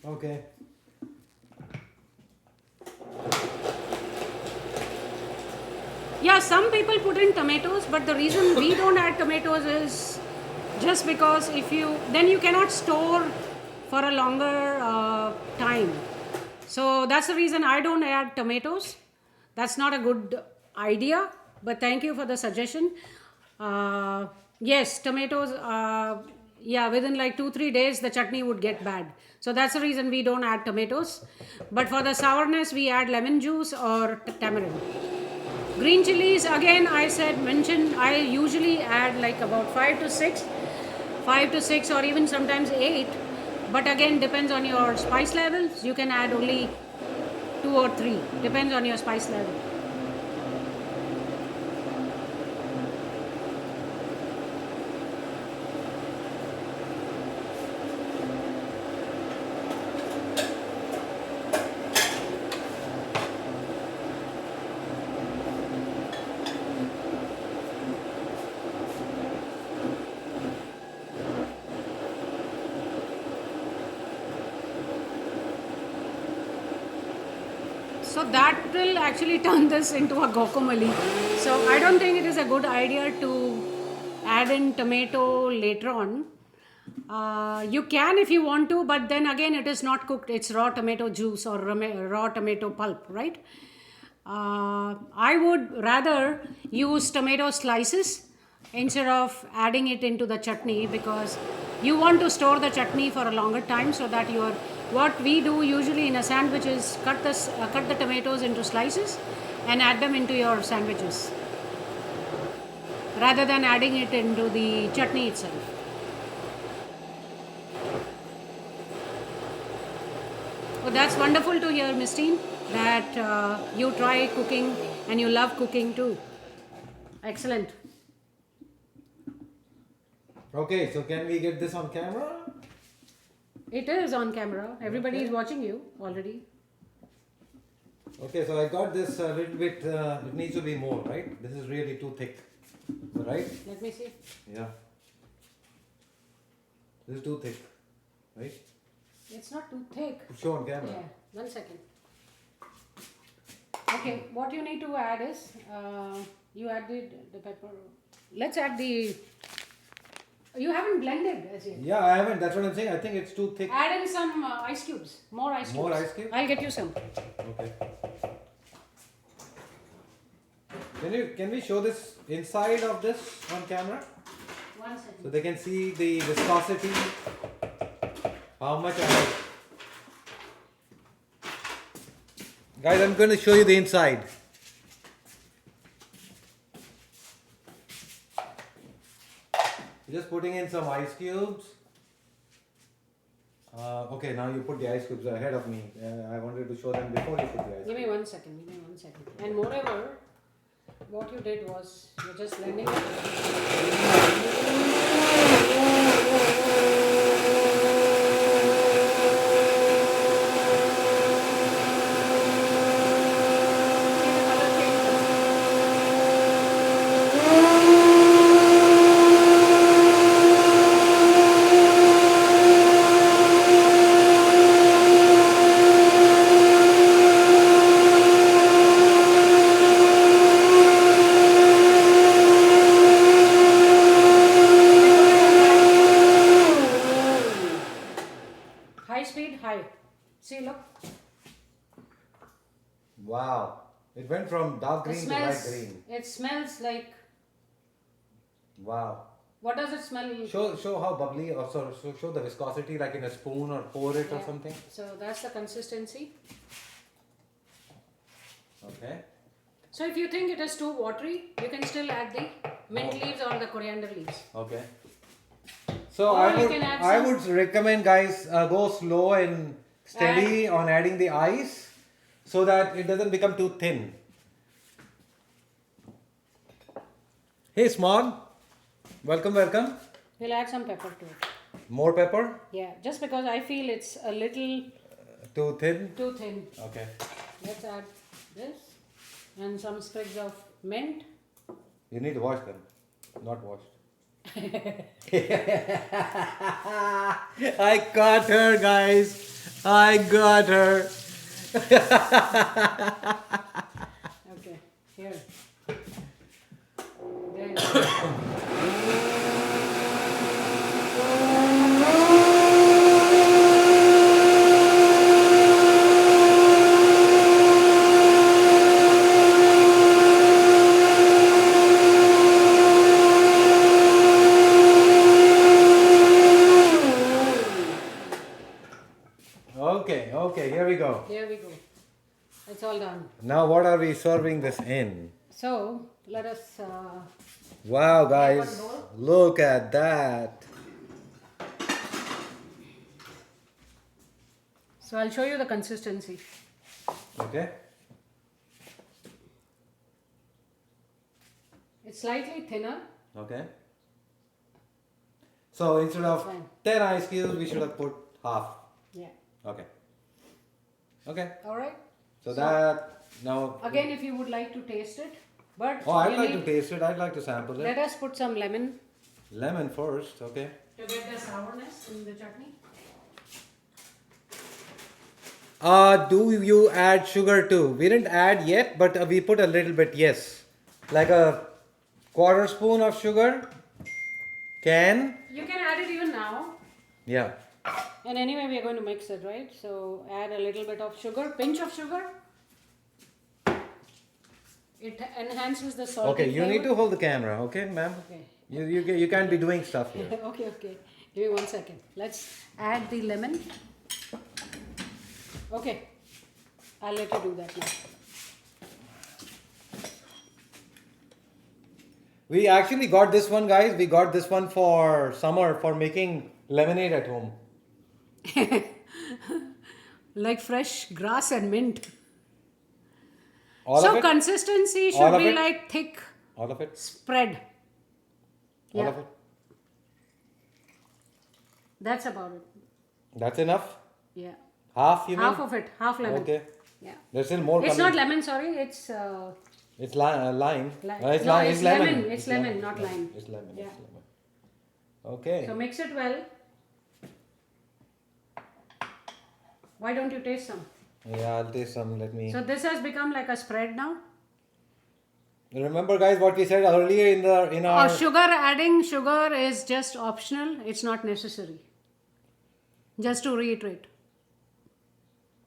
Okay. Yeah, some people put in tomatoes, but the reason we don't add tomatoes is just because then you cannot store for a longer time. So that's the reason I don't add tomatoes. That's not a good idea, but thank you for the suggestion. Yes, tomatoes, within like 2-3 days the chutney would get bad. So that's the reason we don't add tomatoes. But for the sourness, we add lemon juice or tamarind. Green chilies, again, I usually add like about 5 to 6 or even sometimes 8. But again, depends on your spice levels. You can add only 2 or 3, depends on your spice level. So that will actually turn this into a guacamole. So I don't think it is a good idea to add in tomato later on. You can if you want to, but then again it is not cooked. It's raw tomato juice or raw tomato pulp, right? I would rather use tomato slices instead of adding it into the chutney, because you want to store the chutney for a longer time, so that what we do usually in a sandwich is cut the tomatoes into slices and add them into your sandwiches rather than adding it into the chutney itself. Well, that's wonderful to hear, Mistine, that you try cooking and you love cooking too. Excellent. Okay, so can we get this on camera? It is on camera. Everybody is watching you already. Okay, so I got this a little bit, it needs to be more, right? This is really too thick, right? Let me see. Yeah. This is too thick, right? It's not too thick. Show on camera. Yeah, 1 second. Okay, what you need to add is, you added the pepper. Let's add the... You haven't blended as yet. Yeah, I haven't. That's what I'm saying. I think it's too thick. Add in some ice cubes. More ice cubes. More ice cubes? I'll get you some. Okay. Can we show this inside of this on camera? 1 second. So they can see the viscosity, how much I have. Guys, I'm going to show you the inside. Just putting in some ice cubes. Okay, now you put the ice cubes ahead of me. I wanted to show them before you put the ice Give me 1 second. And moreover, what you did was you're just blending went from dark It green to light smells. green. It smells like. Wow. What does it smell? Show how bubbly, or show the viscosity, like in a spoon, or pour it or something. So that's the consistency. Okay. So if you think it is too watery, you can still add the mint leaves or the coriander leaves. Okay. So Or you can add I some- would recommend, guys, go slow and steady on adding the ice, so that it doesn't become too thin. Hey Smog, welcome. We'll add some pepper to it. More pepper? Yeah, just because I feel it's a little Too thin? too thin. Okay. Let's add this and some sprigs of mint. You need to wash them, not washed. I got her, guys. I got her. Okay, here. There you go. Okay, here we go. Here we go. It's all done. Now what are we serving this in? So let us. Wow, one guys, bowl. look at that. So I'll show you the consistency. Okay. It's slightly thinner. Okay. So instead of Fine. 10 ice cubes, we should have put half. Yeah. Okay. Okay. All right. So that now. Again, if you would like to taste it, but Oh, I'd you like to need- taste it. I'd like to sample Let it. us put some lemon Lemon first. Okay. to get the sourness in the chutney. Do you add sugar too? We didn't add yet, but we put a little bit. Yes, like a quarter spoon of sugar. Can. You can add it even now. Yeah. And anyway, we are going to mix it, right? So add a little bit of sugar, pinch of sugar. It enhances the salt. Okay, you need to hold the camera, okay, ma'am? Okay. You can't be doing stuff here. Okay. Give me 1 second. Let's add the lemon. Okay. I'll let you do that now. We actually got this one, guys. We got this one for summer for making lemonade at home. Like fresh grass and mint. All So of it? consistency All should of be it? like thick All of it? spread. All Yeah. of it? That's about it. That's enough? Yeah. Half, you mean? Half of it. Half lemon. Okay. Yeah. There's still more It's coming. not lemon, sorry. It's It's lime. lime. It's No, lime. it's lemon. lemon. It's lemon, not lime. It's lemon. Yeah. It's lemon. Okay. So mix it well. Why don't you taste some? Yeah, I'll taste some. Let me. So this has become like a spread now. Remember, guys, what we said earlier in our. Adding sugar is just optional. It's not necessary. Just to reiterate.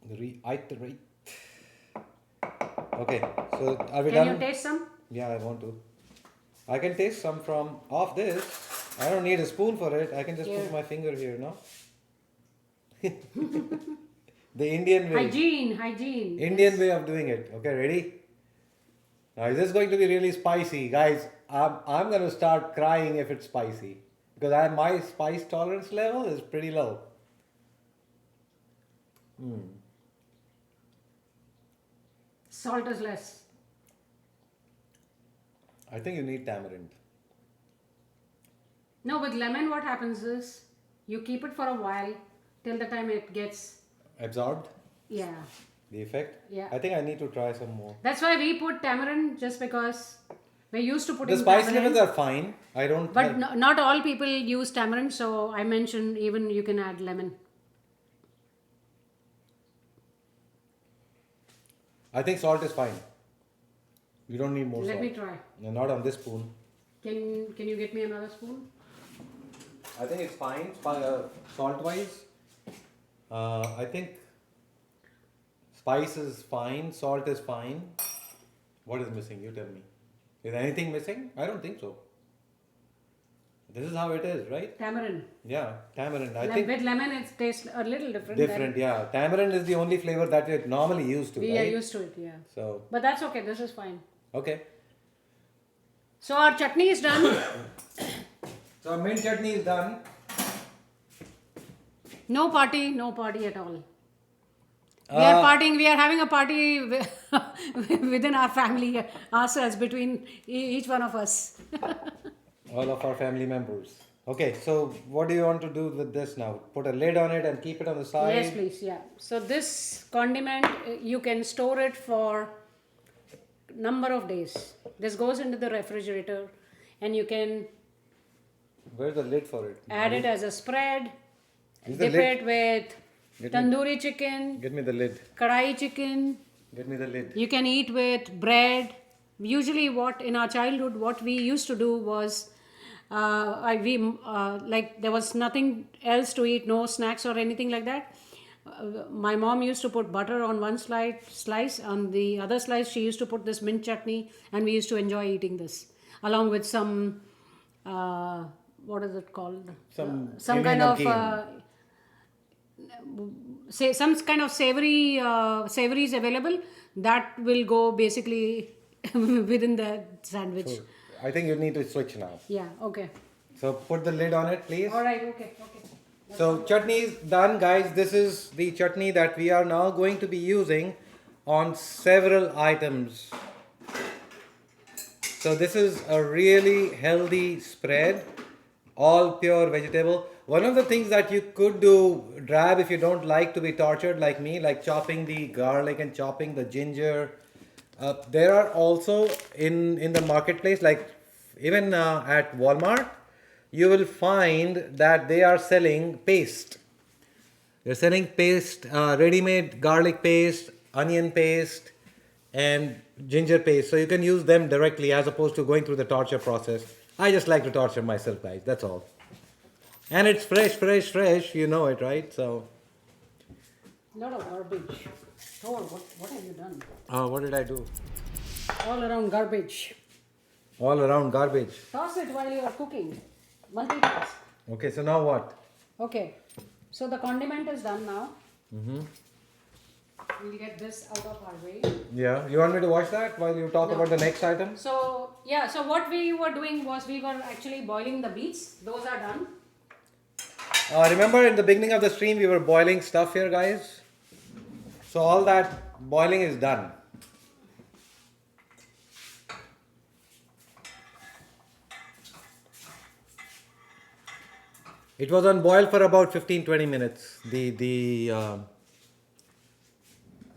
Reiterate. Okay, so are we Can done? you taste some? Yeah, I want to. I can taste some from off this. I don't need a spoon for it. I can just Here. put my finger here, no? The Indian way. Hygiene. Indian way of doing it. Okay, ready? Now, is this going to be really spicy? Guys, I'm going to start crying if it's spicy. Because my spice tolerance level is pretty low. Salt is less. I think you need tamarind. No, with lemon what happens is you keep it for a while till the time it gets, Absorbed? yeah. The effect? Yeah. I think I need to try some more. That's why we put tamarind, just because we're used to putting The spice tamarind. levels are fine. I don't. But not all people use tamarind, so I mentioned even you can add lemon. I think salt is fine. You don't need more Let salt. me try. No, not on this spoon. Can you get me another spoon? I think it's fine. Salt wise, I think spice is fine. Salt is fine. What is missing? You tell me. Is anything missing? I don't think so. This is how it is, right? Tamarind. Yeah, tamarind. I think With lemon, it tastes a little different. different. Yeah, tamarind is the only flavor that we're normally used to, We are right? used to it, yeah. So But that's okay. This is fine. okay. So our chutney is done. So our mint chutney is done. No party at all. We are partying. We are having a party within our family, ourselves, between each one of us. All of our family members. Okay, so what do you want to do with this now? Put a lid on it and keep it on the side? Yes, please. Yeah. So this condiment, you can store it for number of days. This goes into the refrigerator, and you can Where's the lid for it? add it as a spread. Is the Dip lid- it with Get me- tandoori chicken, Get me the lid. kadai chicken. Get me the lid. You can eat with bread. Usually, what in our childhood, what we used to do was, like there was nothing else to eat, no snacks or anything like that. My mom used to put butter on one slice, on the other slice she used to put this mint chutney, and we used to enjoy eating this along with some, what is it called? Some Some Indian kind of. namkeen. Say some kind of savory is available that will go basically within the sandwich. So I think you need to switch now. Yeah, okay. So put the lid on it, please. All right, okay. So chutney is done, guys. This is the chutney that we are now going to be using on several items. So this is a really healthy spread, all pure vegetable. One of the things that you could do, Drab, if you don't like to be tortured like me, like chopping the garlic and chopping the ginger. There are also in the marketplace, like even at Walmart, you will find that they are selling paste. They're selling paste, ready-made garlic paste, onion paste, and ginger paste. So you can use them directly as opposed to going through the torture process. I just like to torture myself, guys. That's all. And it's fresh. You know it, right? So. Lot of garbage. Oh, what have you done? What did I do? All around garbage. All around garbage. Toss it while you are cooking. Multitask. Okay, so now what? Okay. So the condiment is done now. We'll get this out of our way. Yeah, you want me to watch that while you talk No. about the next item? So yeah, so what we were doing was we were actually boiling the beets. Those are done. Remember in the beginning of the stream we were boiling stuff here, guys? So all that boiling is done. It was on boil for about 15-20 minutes.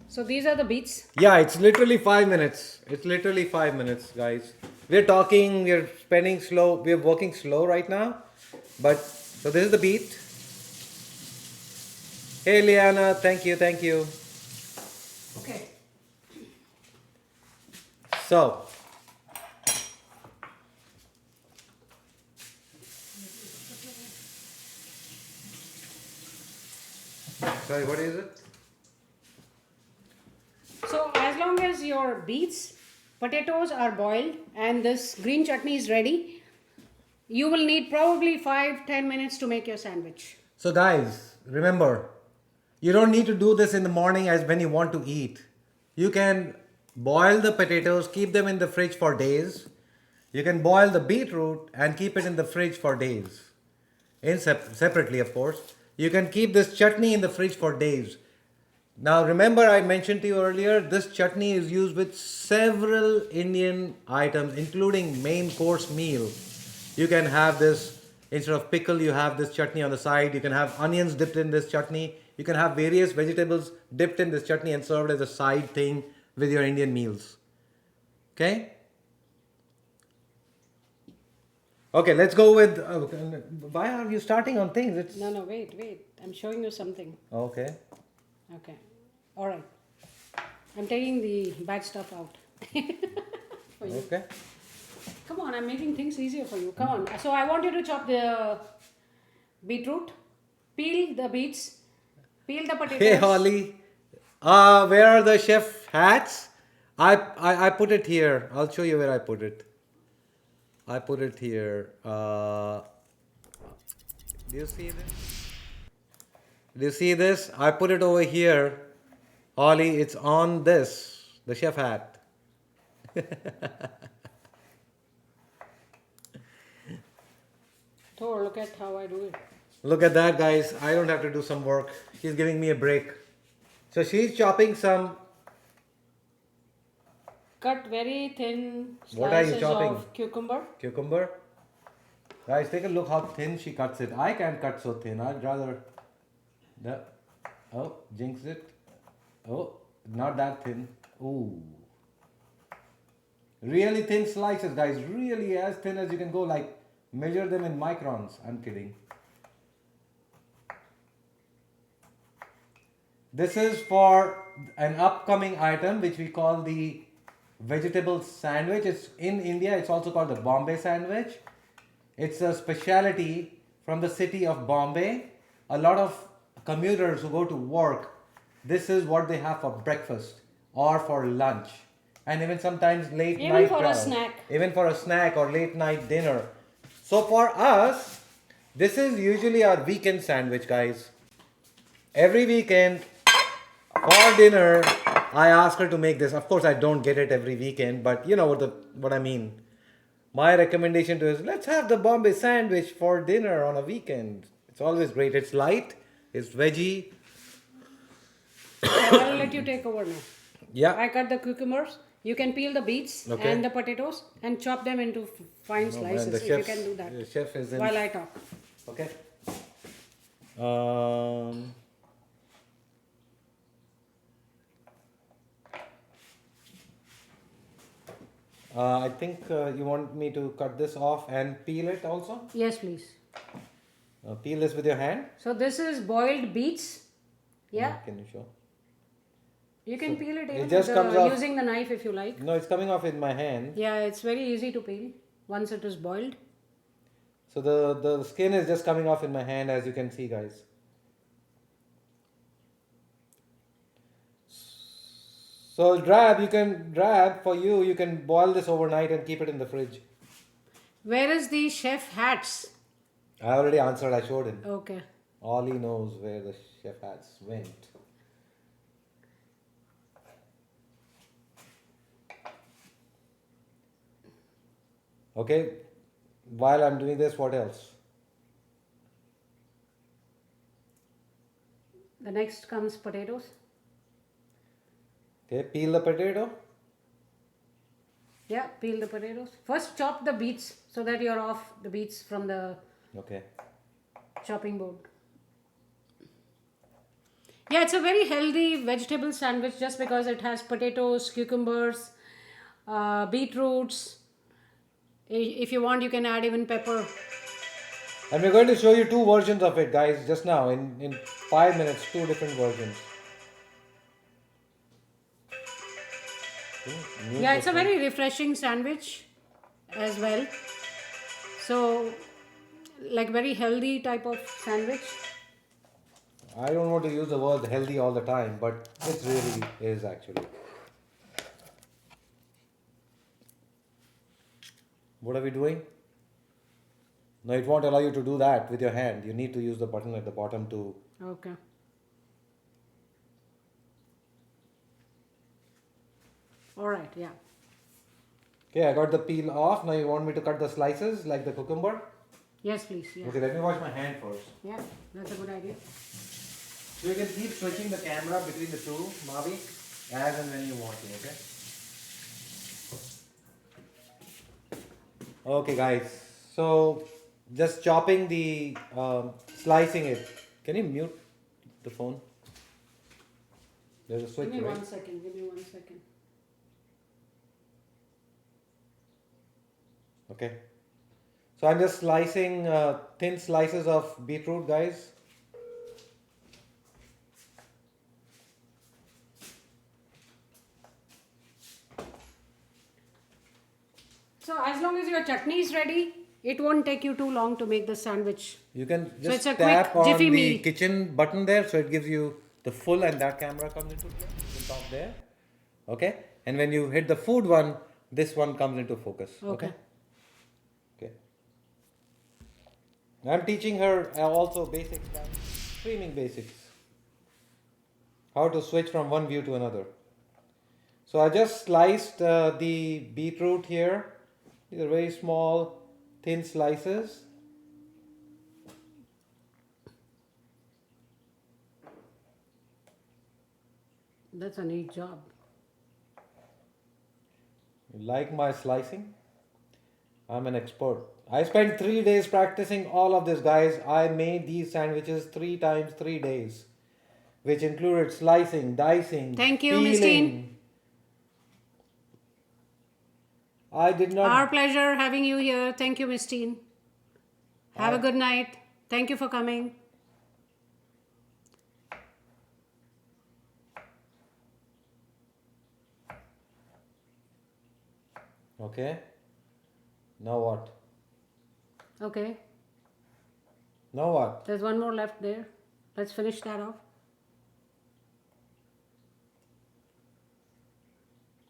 So these are the beets. Yeah, it's literally 5 minutes. It's literally 5 minutes, guys. We're talking, we're spending slow, we're working slow right now. But, so this is the beet. Hey Liana, thank you. Okay. So, sorry, what is it? So as long as your beets, potatoes are boiled and this green chutney is ready, you will need probably 5-10 minutes to make your sandwich. So guys, remember, you don't need to do this in the morning as when you want to eat. You can boil the potatoes, keep them in the fridge for days. You can boil the beetroot and keep it in the fridge for days. Separately, of course. You can keep this chutney in the fridge for days. Now remember I mentioned to you earlier, this chutney is used with several Indian items, including main course meal. You can have this, instead of pickle, you have this chutney on the side. You can have onions dipped in this chutney. You can have various vegetables dipped in this chutney and served as a side thing with your Indian meals. Okay? Okay, let's go with, why are you starting on things? It's No, wait. I'm showing you something. okay. Okay. All right. I'm taking the bad stuff out. For you. Okay. Come on, I'm making things easier for you. Come on. So I want you to chop the beetroot, peel the beets, peel the potatoes. Hey Holly, where are the chef hats? I put it here. I'll show you where I put it. I put it here. Do you see this? Do you see this? I put it over here. Ollie, it's on this, the chef hat. Thor, look at how I do it. Look at that, guys. I don't have to do some work. She's giving me a break. So she's chopping some. Cut very thin What are you slices chopping? of cucumber. Cucumber. Guys, take a look how thin she cuts it. I can't cut so thin. I'd rather. Oh, jinx it. Oh, not that thin. Ooh. Really thin slices, guys. Really as thin as you can go. Like, measure them in microns. I'm kidding. This is for an upcoming item which we call the vegetable sandwich. It's in India. It's also called the Bombay Sandwich. It's a specialty from the city of Bombay. A lot of commuters who go to work, this is what they have for breakfast or for lunch, and even sometimes late Even night for a travel. snack. Even for a snack or late night dinner. So for us, this is usually our weekend sandwich, guys. Every weekend for dinner, I ask her to make this. Of course, I don't get it every weekend, but you know what I mean. My recommendation to her is, let's have the Bombay sandwich for dinner on a weekend. It's always great. It's light, it's veggie. I'll let you take over now. Yeah. I cut the cucumbers. You can peel the beets Okay. and the potatoes and chop them into fine Oh, man, slices the if you chef's- can do that the chef is in. while I talk. Okay. I think you want me to cut this off and peel it also? Yes, please. Peel this with your hand? So this is boiled beets. Yeah. Can you show? You can peel it it even just with comes off- using the knife if you like. No, it's coming off in my hand. Yeah, it's very easy to peel once it is boiled. So the skin is just coming off in my hand, as you can see, guys. So you can boil this overnight and keep it in the fridge. Where is the chef hats? I already answered, I showed him. Okay. All he knows where the chef hats went. Okay, while I'm doing this, what else? The next comes potatoes. Okay, peel the potato. Yeah, peel the potatoes. First chop the beets so that you're off the beets from the Okay. chopping board. Yeah, it's a very healthy vegetable sandwich just because it has potatoes, cucumbers, beetroots. If you want, you can add even pepper. And we're going to show you two versions of it, guys, just now. In 5 minutes, two different versions. Yeah, it's a very refreshing sandwich as well. So, like very healthy type of sandwich. I don't want to use the word healthy all the time, but it really is actually. What are we doing? No, it won't allow you to do that with your hand. You need to use the button at the bottom to... Okay. Alright, yeah. Okay, I got the peel off. Now you want me to cut the slices like the cucumber? Yes, please. Yeah. Okay, let me wash my hand first. Yeah, that's a good idea. So you can keep switching the camera between the two, Mavi, as and when you want to, okay? Okay guys, so just chopping the, slicing it. Can you mute the phone? There's a switch, Give me right? 1 second. Give me 1 second. Okay. So I'm just slicing thin slices of beetroot, guys. So as long as your chutney is ready, it won't take you too long to make the sandwich. You can So just it's a tap quick on Jiffy the meal. kitchen button there, so it gives you the full, and that camera comes into play, the top there. Okay, and when you hit the food one, this one comes into focus. Okay. Okay. I'm teaching her also basics, streaming basics. How to switch from one view to another. So I just sliced the beetroot here. These are very small, thin slices. That's a neat job. You like my slicing? I'm an expert. I spent 3 days practicing all of this, guys. I made these sandwiches 3 times 3 days, which included slicing, dicing, Thank you, peeling. Miss Teen. I did not. Our pleasure having you here. Thank you, Miss Teen. Have a good night. Thank you for coming. Okay. Now what? Okay. Now what? There's one more left there. Let's finish that off.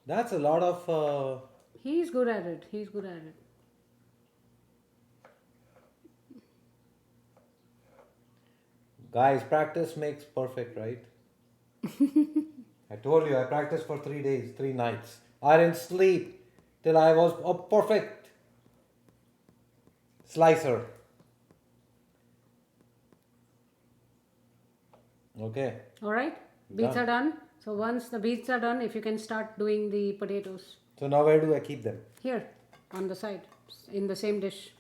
That's a lot of. He's good at it. He's good at it. Guys, practice makes perfect, right? I told you I practiced for 3 days, 3 nights. I didn't sleep till I was a perfect slicer. Okay. All right. Beets are done. So once the beets are done, if you can start doing the potatoes. So now where do I keep them? Here, on the side, in the same dish.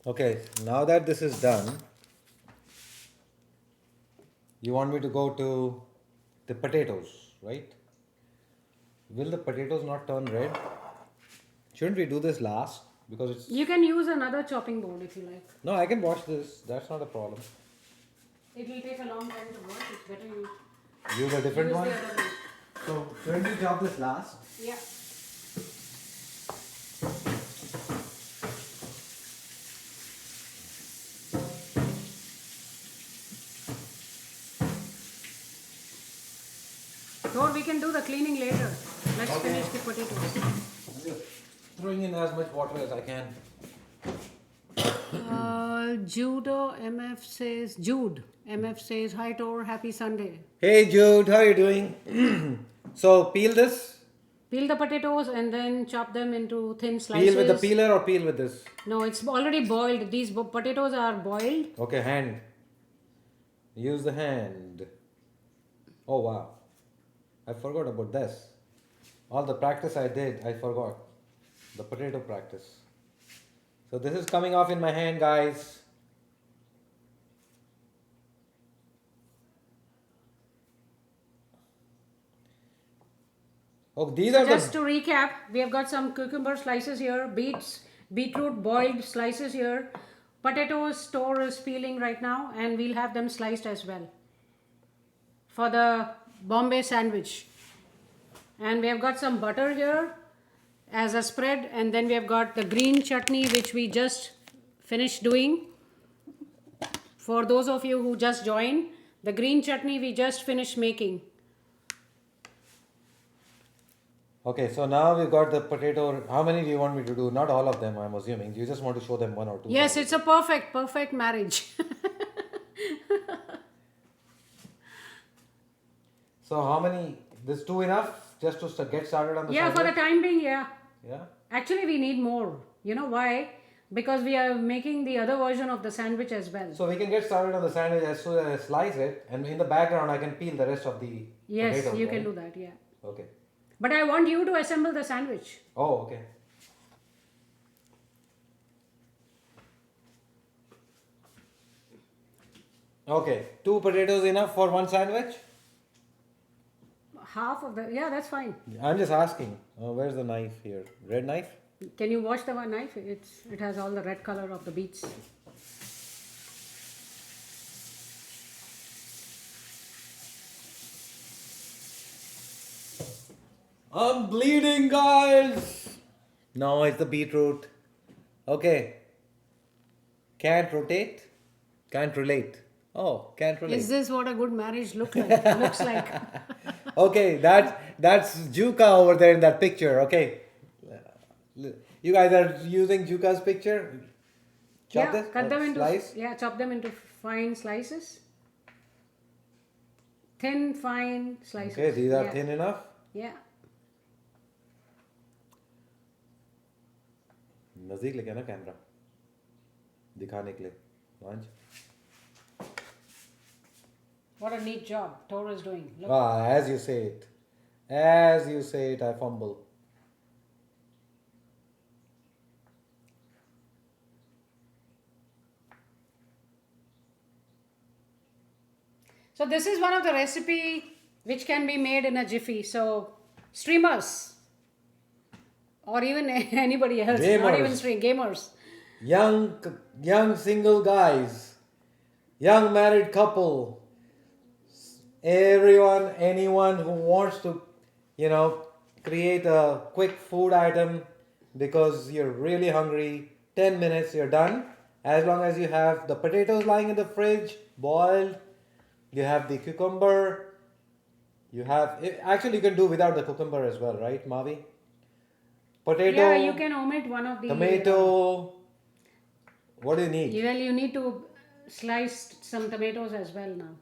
Okay, now that this is done, you want me to go to the potatoes, right? Will the potatoes not turn red? Shouldn't we do this last? Because it's... You can use another chopping board if you like. No, I can wash this. That's not a problem. It will take a long time to wash. It's better you Use a different use one? the other one. So, shouldn't we chop this last? Yeah. Or we can do the cleaning later. Let's Okay. finish the potatoes. I'm just throwing in as much water as I can. Jude MF says, hi Tor, happy Sunday. Hey Jude, how are you doing? So, peel this. Peel the potatoes and then chop them into thin slices. Peel with the peeler or peel with this? No, it's already boiled. These potatoes are boiled. Okay, hand. Use the hand. Oh wow. I forgot about this. All the practice I did, I forgot. The potato practice. So this is coming off in my hand, guys. Oh, these are Just the... to recap, we have got some cucumber slices here, beetroot boiled slices here, potatoes Tor is peeling right now, and we'll have them sliced as well for the Bombay sandwich. And we have got some butter here as a spread, and then we have got the green chutney which we just finished doing. For those of you who just joined, the green chutney we just finished making. Okay, so now we've got the potato. How many do you want me to do? Not all of them, I'm assuming. You just want to show them one or two. Yes, it's a perfect marriage. So how many? This 2 enough just to get started on the Yeah, for the sandwich? time being, yeah. Yeah. Actually, we need more. You know why? Because we are making the other version of the sandwich as well. So we can get started on the sandwich as soon as I slice it, and in the background I can peel the rest of the Yes, potatoes, you right? can do that, yeah. Okay. But I want you to assemble the sandwich. Oh, okay. Okay, 2 potatoes enough for one sandwich? Half of the, yeah, that's fine. I'm just asking. Where's the knife here? Red knife? Can you wash the one knife? It has all the red color of the beets. I'm bleeding, guys. No, it's the beetroot. Okay. Can't rotate. Can't relate. Oh, can't relate. Is this what a good marriage looks like? Okay, that's Juka over there in that picture. Okay. You guys are using Juka's picture? Chop this? cut them into slice? chop them into fine slices. Thin, fine slices. Okay, these are thin enough. Yeah. नजदीक लेके ना camera दिखाने के लिए वांच What a neat job Tor is doing. Look. as you say it I fumble. So this is one of the recipe which can be made in a jiffy. So streamers or even anybody else, not even gamers. Young single guys, young married couple, anyone who wants to, create a quick food item because you're really hungry. 10 minutes, you're done. As long as you have the potatoes lying in the fridge, boiled, you have the cucumber, you can do without the cucumber as well, right, Mavi? Potato. Yeah, you can omit one of the tomato. What do you need? Well, you need to slice some tomatoes as well now.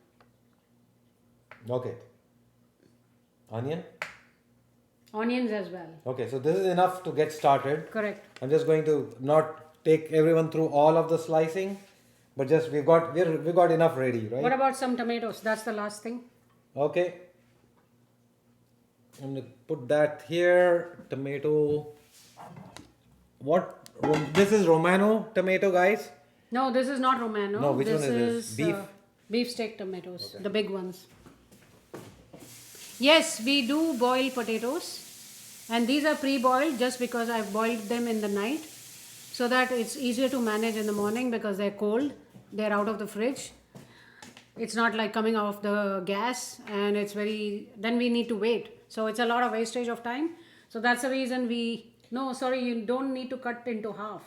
Okay. Onions as well. Okay, so this is enough to get started. Correct. I'm just going to not take everyone through all of the slicing, but just we've got enough ready, right? What about some tomatoes? That's the last thing. Okay. I'm going to put that here. Tomato. This is Romano tomato, guys? No, this is not Romano. No, which one is this? Beef? Beefsteak tomatoes, okay. The big ones. Yes, we do boil potatoes, and these are pre-boiled just because I've boiled them in the night so that it's easier to manage in the morning because they're cold, they're out of the fridge. It's not like coming off the gas, and then we need to wait. So it's a lot of wastage of time. So that's the reason you don't need to cut into half.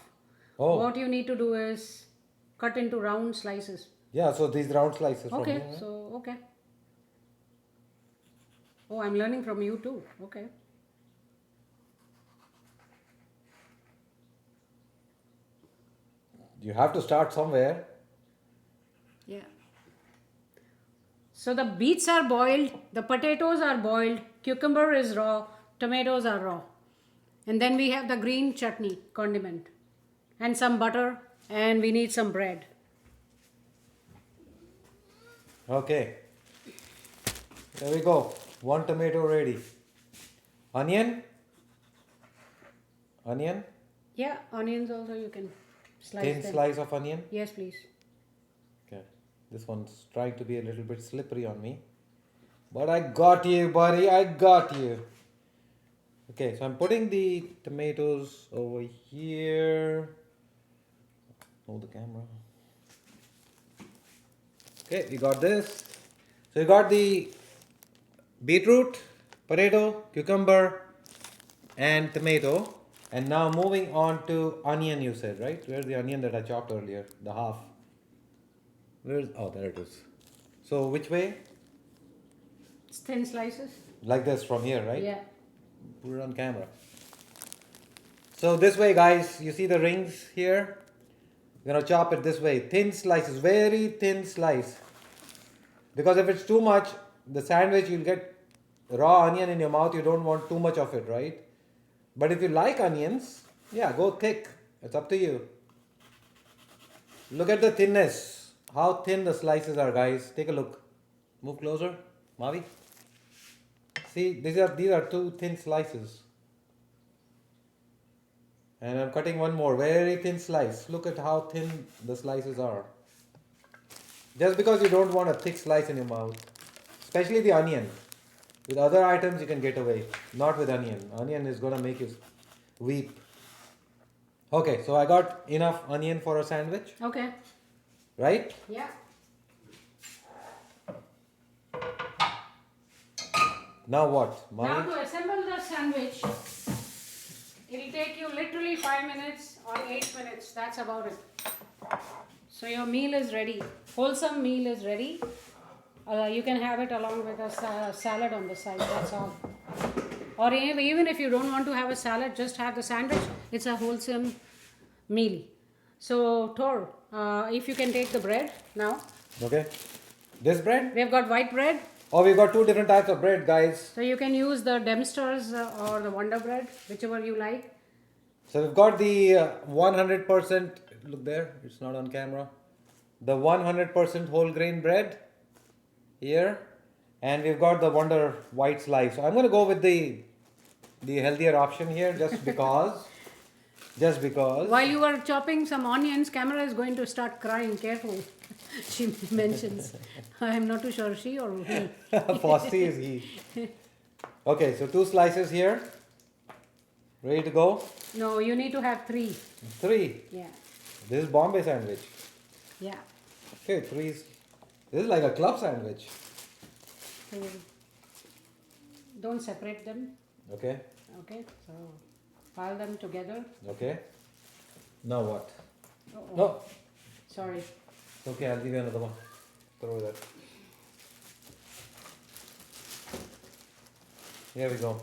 Oh. What you need to do is cut into round slices. Yeah, so these round slices. Okay, okay. Oh, I'm learning from you too. Okay. You have to start somewhere. Yeah. So the beets are boiled, the potatoes are boiled, cucumber is raw, tomatoes are raw. And then we have the green chutney condiment and some butter, and we need some bread. Okay. There we go. One tomato ready. Onion? Yeah, onions also you can slice Thin them. slice of onion? Yes, please. Okay. This one's trying to be a little bit slippery on me. But I got you, buddy. I got you. Okay, so I'm putting the tomatoes over here. Hold the camera. Okay, we got this. So we got the beetroot, potato, cucumber, and tomato. And now moving on to onion, you said, right? Where's the onion that I chopped earlier? The half. There it is. So which way? It's thin slices. Like this from here, right? Yeah. Put it on camera. So this way, guys, you see the rings here? We're gonna chop it this way. Thin slices, very thin slice. Because if it's too much, the sandwich, you'll get raw onion in your mouth. You don't want too much of it, right? But if you like onions, yeah, go thick. It's up to you. Look at the thinness. How thin the slices are, guys. Take a look. Move closer. Mavi. See, these are two thin slices. And I'm cutting one more. Very thin slice. Look at how thin the slices are. Just because you don't want a thick slice in your mouth. Especially the onion. With other items you can get away. Not with onion. Onion is gonna make you weep. Okay, so I got enough onion for a sandwich. Okay. Right? Yeah. Now what? Now to assemble the sandwich, it'll take you literally 5 minutes or 8 minutes. That's about it. So your meal is ready. Wholesome meal is ready. You can have it along with a salad on the side. That's all. Or even if you don't want to have a salad, just have the sandwich. It's a wholesome meal. So Tor, if you can take the bread now. Okay. This bread? We have got white bread. Oh, we've got 2 different types of bread, guys. So you can use the Dempster's or the Wonder Bread, whichever you like. So we've got the 100%, look there, it's not on camera. The 100% whole grain bread here. And we've got the Wonder White Slice. So I'm going to go with the healthier option here just because. Just because. While you are chopping some onions, camera is going to start crying. Careful. She mentions. I am not too sure she or he. Fossey is he. Okay, so 2 slices here. Ready to go? No, you need to have 3. 3. Yeah. This is Bombay sandwich. Yeah. Okay, 3. This is like a club sandwich. So don't separate them. Okay. Okay. So pile them together. Okay. Now what? Uh-oh. No. Sorry. It's okay, I'll give you another one. Throw that. Here we go.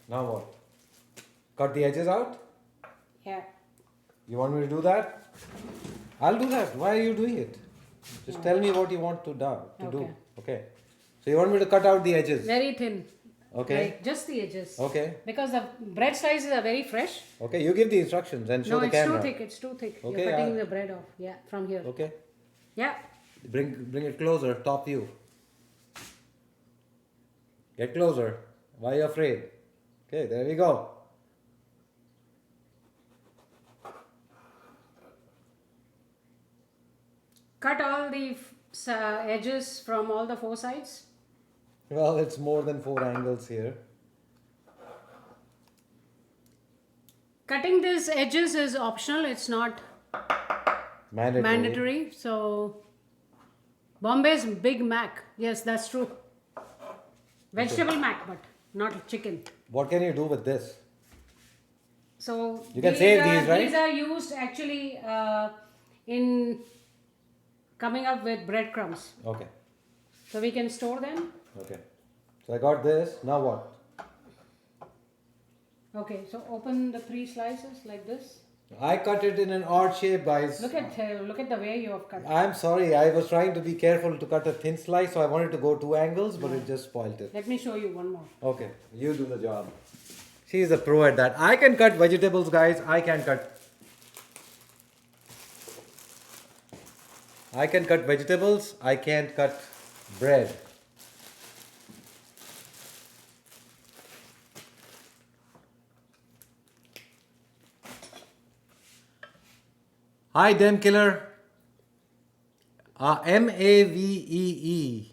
Now what? Cut the edges out? Yeah. You want me to do that? I'll do that. Why are you doing it? Just tell me what you want to do. Okay. So you want me to cut out the edges? Very thin. Okay. Like just the edges. Okay. Because the bread slices are very fresh. Okay, you give the instructions and show the camera. No, it's too thick. Okay, You're cutting the bread off. Yeah, from here. Okay. Yeah. Bring it closer, top view. Get closer. Why are you afraid? Okay, there we go. Cut all the edges from all the 4 sides. Well, it's more than 4 angles here. Cutting these edges is optional. It's not mandatory. So, Bombay's Big Mac. Yes, that's true. Vegetable mac, but not chicken. What can you do with this? So you can save these, right? These are used actually in coming up with breadcrumbs. Okay. So we can store them. Okay. So I got this. Now what? Okay. So open the 3 slices like this. I cut it in an odd shape, guys. Look at the way you have cut. I'm sorry. I was trying to be careful to cut a thin slice, so I wanted to go 2 angles, but it just spoiled it. Let me show you one more. Okay. You do the job. She is a pro at that. I can cut vegetables, guys. I can cut vegetables. I can't cut bread. Hi, Dem Killer. Mavee.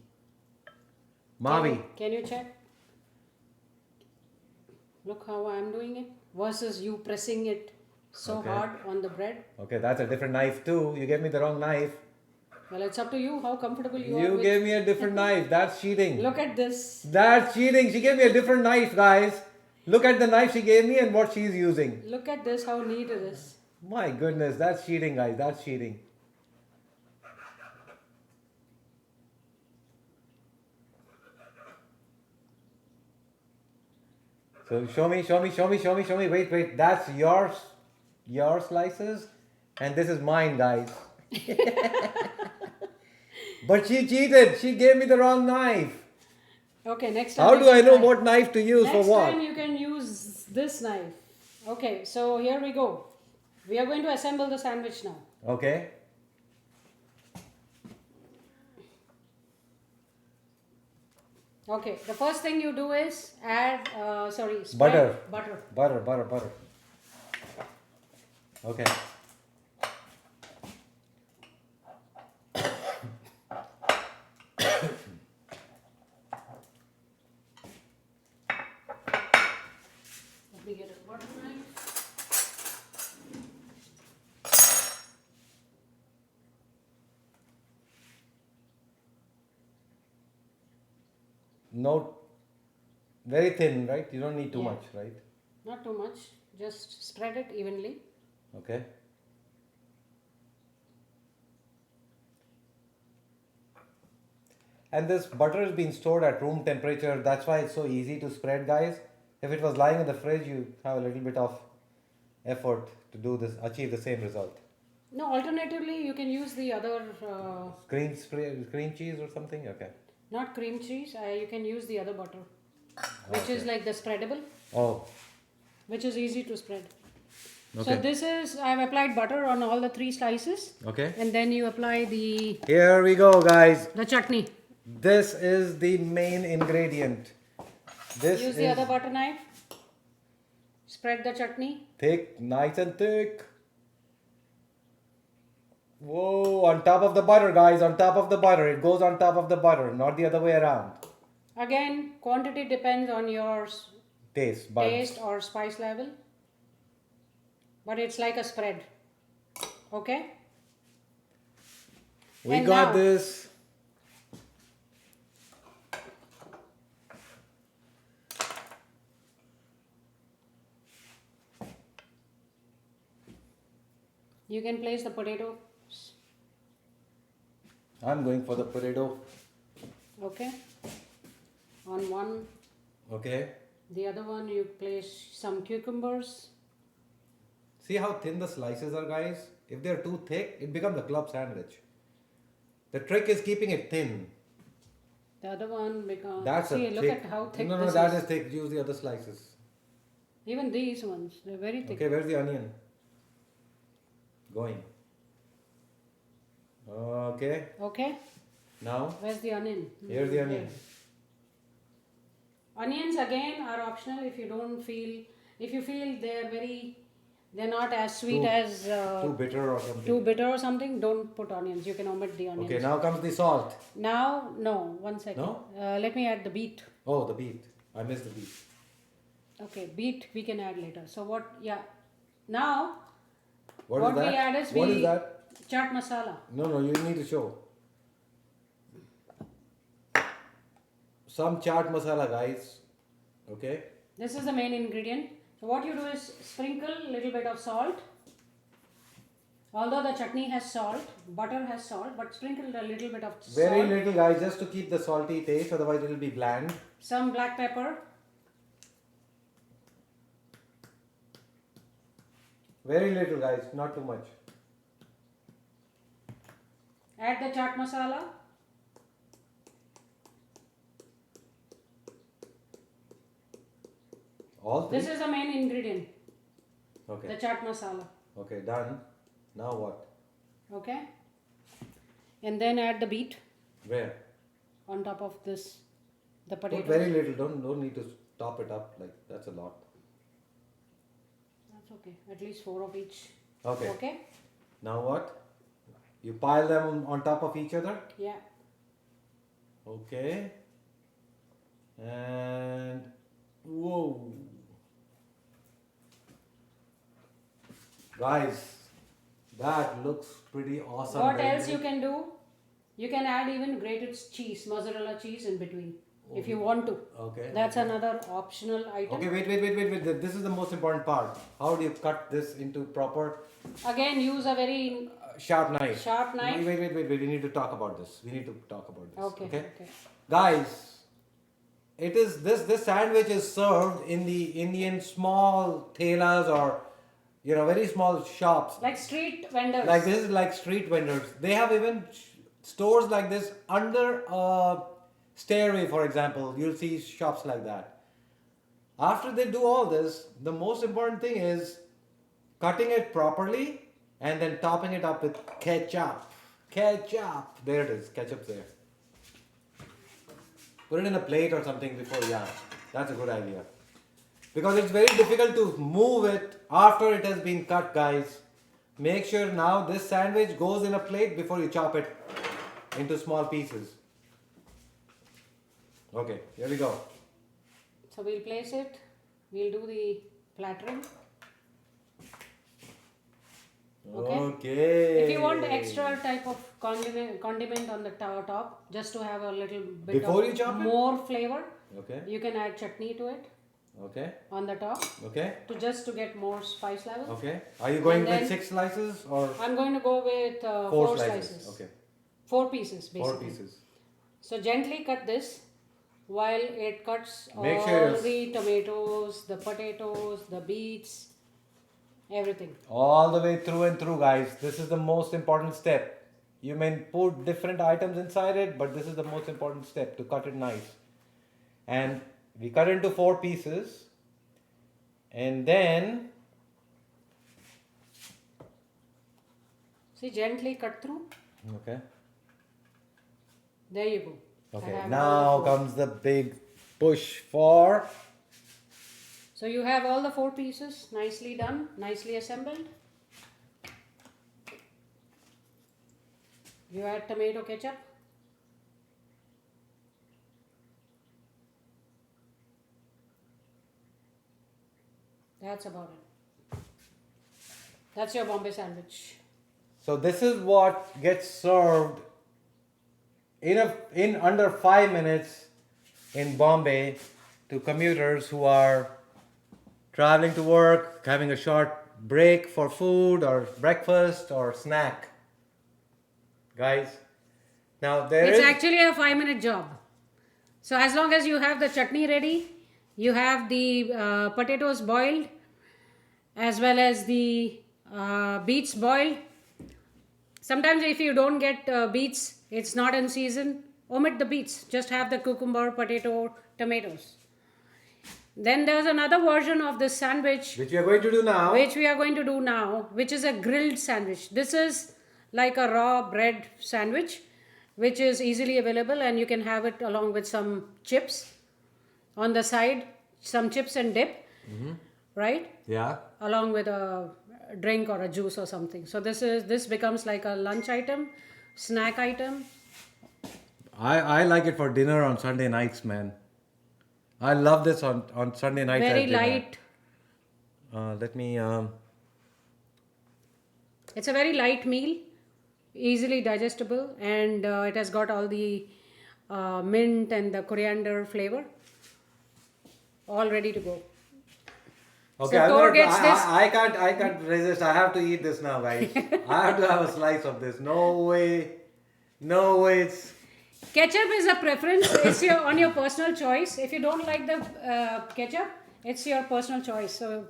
Mavi. Can you check? Look how I'm doing it versus you pressing it so hard on the bread. Okay, that's a different knife too. You gave me the wrong knife. Well, it's up to you how comfortable you are. You gave me a different knife. That's cheating. Look at this. That's cheating. She gave me a different knife, guys. Look at the knife she gave me and what she's using. Look at this, how neat it is. My goodness, that's cheating, guys. That's cheating. So show me. Wait. That's your slices, and this is mine, guys. But she cheated. She gave me the wrong knife. Okay, next time. How do I know what knife to use for what? Next time you can use this knife. Okay, so here we go. We are going to assemble the sandwich now. Okay. Okay, the first thing you do is add, spread Butter. Butter. Okay. Let me get a butter knife. no, very thin, right? You don't need too much, right? Not too much. Just spread it evenly. Okay. And this butter has been stored at room temperature. That's why it's so easy to spread, guys. If it was lying in the fridge, you have a little bit of effort to do this, achieve the same result. No, alternatively, you can use the other, Cream cheese or something? Okay. not cream cheese, you can use the other butter, which is Okay. like the spreadable, Oh, which is easy to spread. okay. So this is, I've applied butter on all the 3 slices. Okay. And then you apply Here we go, guys. the chutney. This is the main ingredient. This Use the is other butter knife. Spread the chutney. thick, nice and thick. Whoa, on top of the butter, guys, on top of the butter. It goes on top of the butter, not the other way around. Again, quantity depends on your Taste, buds. taste or spice level. But it's like a spread. Okay? We And got now- this. You can place the potatoes. I'm going for the potato. Okay? On one. Okay. The other one you place some cucumbers. See how thin the slices are, guys? If they're too thick, it becomes a club sandwich. The trick is keeping it thin. The other one becomes. That's See, a look thick. at how thick No, this that is. is thick. Use the other slices. Even these ones, they're very thick. Okay, where's the onion? Going. Okay. Okay? Now, Where's the onion? here's the onion. Onions again are optional if you don't feel, if you feel they're not as sweet Too- as Too bitter or something. too bitter or something, don't put onions. You can omit the onions. Okay, now comes the salt. Now, no, one second. No? Let me add the beet. Oh, the beet. I missed the beet. Okay, beet we can add later. So what, yeah. Now, What what is that? we add is What is that? chaat masala. No, you need to show. Some chaat masala, guys. Okay. This is the main ingredient. So what you do is sprinkle a little bit of salt. Although the chutney has salt, butter has salt, but sprinkle a little bit of Very salt. little, guys, just to keep the salty taste, otherwise it will be bland. Some black pepper. Very little, guys, not too much. Add the chaat masala. All three? This is the main ingredient, the Okay. chaat masala. Okay, done. Now what? Okay? And then add the beet Where? on top of this, the Put potatoes. very little. Don't need to top it up. Like, that's a lot. That's okay. At least 4 of each. Okay. Okay? Now what? You pile them on top of each other? Yeah. Okay. And whoa. Guys, that looks pretty awesome. What right else there. you can do? You can add even grated cheese, mozzarella cheese in between, if you want to. Okay. That's another optional item. Okay, wait. This is the most important part. How do you cut this into proper Again, use a very sharp knife? sharp knife. Wait. We need to talk about this. Okay. Guys, it is this sandwich is served in the Indian small thelas or very small shops. Like street vendors. Like this is like street vendors. They have even stores like this under a stairway, for example. You'll see shops like that. After they do all this, the most important thing is cutting it properly and then topping it up with ketchup. Ketchup. There it is. Ketchup's there. Put it in a plate or something before. Yeah, that's a good idea. Because it's very difficult to move it after it has been cut, guys. Make sure now this sandwich goes in a plate before you chop it into small pieces. Okay, here we go. So we'll place it. We'll do the plattering. Okay. If you want extra type of condiment on the top, just to have a little bit Before of you chop it? more flavor, Okay. you can add chutney to it Okay. on the top Okay. to get more spice level. Okay. Are you going And with then 6 slices or I'm going to go with 4 slices. Okay. 4 pieces 4 basically. pieces. So gently cut this while it cuts Make all sure the tomatoes, the potatoes, the beets, everything. all the way through and through, guys. This is the most important step. You may put different items inside it, but this is the most important step to cut it nice. And we cut into 4 pieces, and then See, gently cut through. okay. There you go. I Okay. have all Now the 4. comes the big push for. So you have all the 4 pieces nicely done, nicely assembled. You add tomato ketchup. That's about it. That's your Bombay sandwich. So this is what gets served in under 5 minutes in Bombay to commuters who are traveling to work, having a short break for food or breakfast or snack. Guys, now It's actually a 5-minute job. So as long as you have the chutney ready, you have the potatoes boiled, as well as the beets boiled. Sometimes if you don't get beets, it's not in season, omit the beets. Just have the cucumber, potato, tomatoes. Then there's another version of this sandwich which we are going to do now. which we are going to do now, which is a grilled sandwich. This is like a raw bread sandwich, which is easily available, and you can have it along with some chips on the side, some chips and dip, right? Yeah. Along with a drink or a juice or something. So this becomes like a lunch item, snack item. I like it for dinner on Sunday nights, man. I love this on Sunday nights. Very as dinner. light. Let me. It's a very light meal, easily digestible, and it has got all the mint and the coriander flavor all ready to go. Okay, So Tor gets this. I can't resist. I have to eat this now, guys. I have to have a slice of this. No way. It's Ketchup is a preference. It's on your personal choice. If you don't like the ketchup, it's your personal choice. So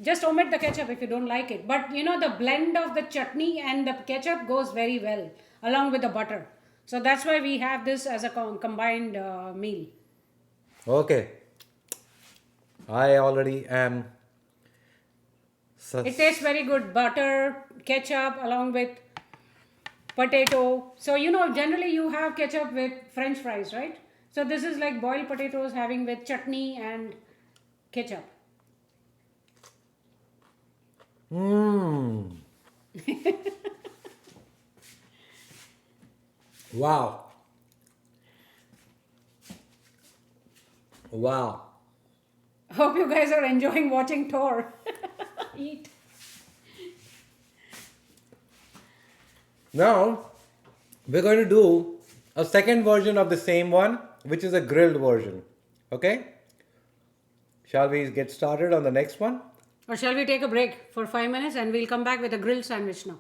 just omit the ketchup if you don't like it. But the blend of the chutney and the ketchup goes very well along with the butter. So that's why we have this as a combined meal. okay. I already am. It tastes very good. Butter, ketchup along with potato. So generally you have ketchup with French fries, right? So this is like boiled potatoes having with chutney and ketchup. Mmm. Wow. Wow. Hope you guys are enjoying watching Tor eat. Now, we're going to do a second version of the same one, which is a grilled version. Okay? Shall we get started on the next one? Or shall we take a break for 5 minutes and we'll come back with a grilled sandwich now?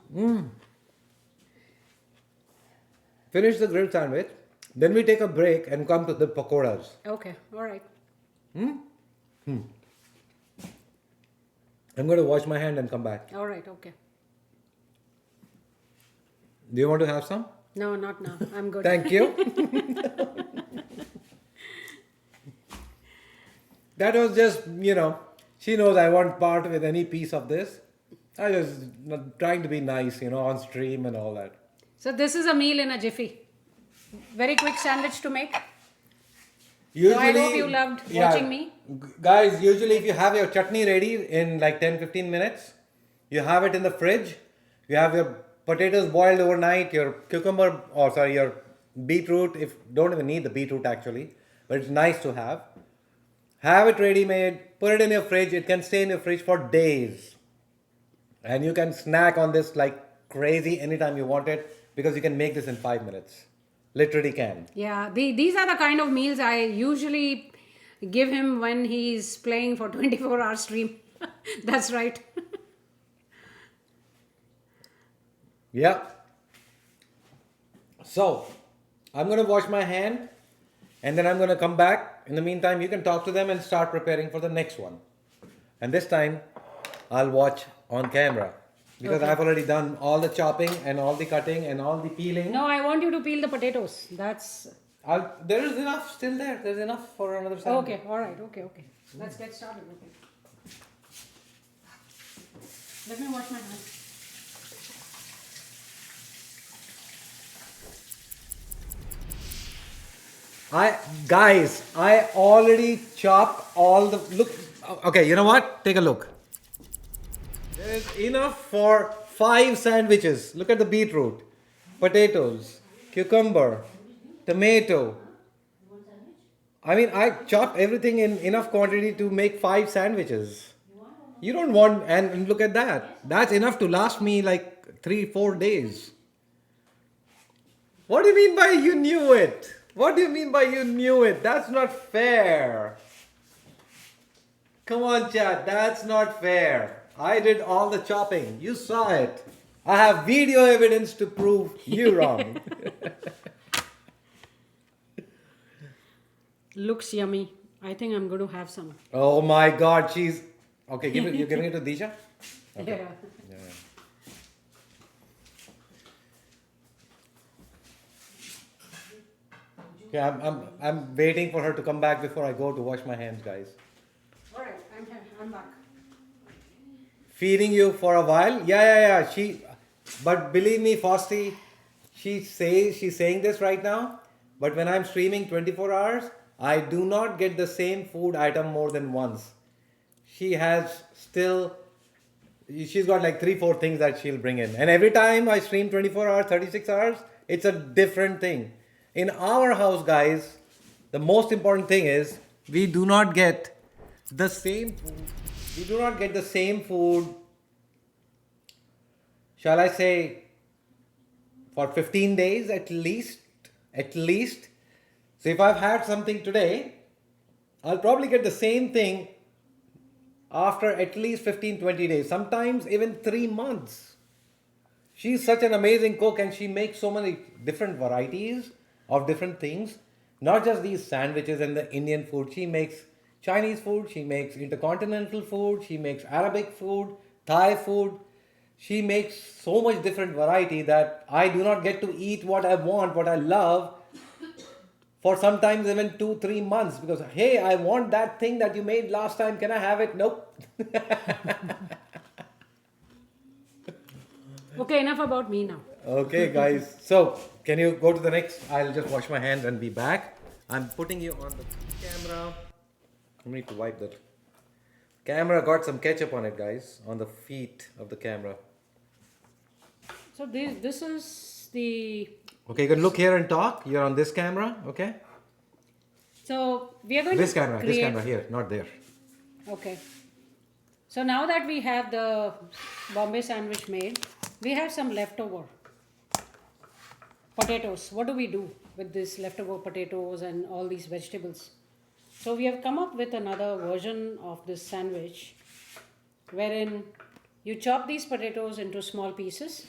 Finish the grilled sandwich. Then we take a break and come to the pakoras. Okay, all right. I'm going to wash my hand and come back. All right, okay. Do you want to have some? No, not now. I'm good. Thank you. That was just, she knows I won't part with any piece of this. I was trying to be nice, on stream and all that. So this is a meal in a jiffy. Very quick sandwich to make. Usually, So I hope you loved watching me. Guys, usually if you have your chutney ready in like 10-15 minutes, you have it in the fridge, you have your potatoes boiled overnight, your your beetroot, don't even need the beetroot actually, but it's nice to have. Have it ready made, put it in your fridge, it can stay in your fridge for days. And you can snack on this like crazy anytime you want it because you can make this in 5 minutes. Literally can. Yeah, these are the kind of meals I usually give him when he's playing for 24-hour stream. That's right. Yeah. So, I'm going to wash my hand and then I'm going to come back. In the meantime, you can talk to them and start preparing for the next one. And this time, I'll watch on camera because Okay. I've already done all the chopping and all the cutting and all the peeling. No, I want you to peel the potatoes. That's There is enough still there. There's enough for another sandwich. okay. All right. Okay. Let's get started. Okay. Let me wash my hands. I already chopped all the look. Okay, you know what? Take a look. There is enough for 5 sandwiches. Look at the beetroot, potatoes, cucumber, tomato. I mean, I chopped everything in enough quantity to make 5 sandwiches. You don't want, and look at that. That's enough to last me like 3, 4 days. What do you mean by you knew it? What do you mean by you knew it? That's not fair. Come on, chat. That's not fair. I did all the chopping. You saw it. I have video evidence to prove you wrong. Looks yummy. I think I'm going to have some. Oh my God, she's okay. Give it. You're giving it to Disha. Okay. Yeah. Yeah. Okay, I'm waiting for her to come back before I go to wash my hands, guys. All right. I'm back. Feeding you for a while. Yeah. But believe me, Fausti, she's saying this right now. But when I'm streaming 24 hours, I do not get the same food item more than once. She has still, she's got like 3, 4 things that she'll bring in. And every time I stream 24 hours, 36 hours, it's a different thing. In our house, guys, the most important thing is we do not get the same food. We do not get the same food, shall I say, for 15 days at least. At least. So if I've had something today, I'll probably get the same thing after at least 15, 20 days, sometimes even 3 months. She's such an amazing cook and she makes so many different varieties of different things. Not just these sandwiches and the Indian food. She makes Chinese food, she makes intercontinental food, she makes Arabic food, Thai food. She makes so much different variety that I do not get to eat what I want, what I love for sometimes even 2, 3 months because hey, I want that thing that you made last time. Can I have it? Nope. Okay, enough about me now. Okay, guys. So, can you go to the next? I'll just wash my hands and be back. I'm putting you on the camera. I need to wipe that. Camera got some ketchup on it, guys, on the feet of the camera. So this is the. Okay, you can look here and talk. You're on this camera, okay? So we are going This to camera, create. this camera here, not there. Okay. So now that we have the Bombay sandwich made, we have some leftover potatoes. What do we do with this leftover potatoes and all these vegetables? So we have come up with another version of this sandwich wherein you chop these potatoes into small pieces.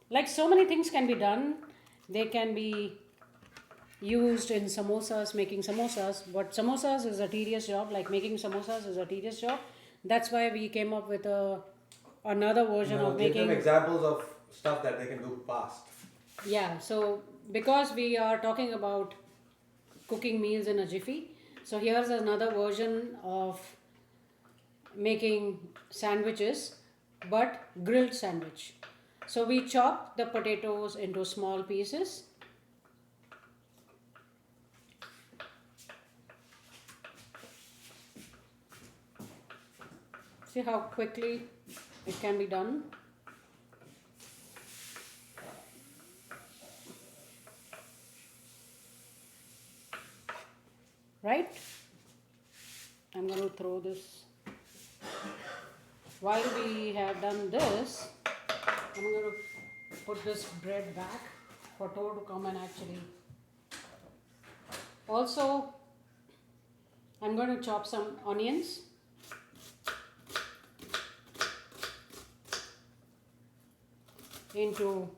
Like so many things can be done. They can be used in samosas, making samosas, but samosas is a tedious job, like making samosas is a tedious job. That's why we came up with another version of Give them making. examples of stuff that they can do fast. Yeah, so because we are talking about cooking meals in a jiffy, so here's another version of making sandwiches, but grilled sandwich. So we chop the potatoes into small pieces. See how quickly it can be done. Right? I'm going to throw this. while we have done this, I'm going to put this bread back for Tor to come and actually. Also, I'm going to chop some onions. Into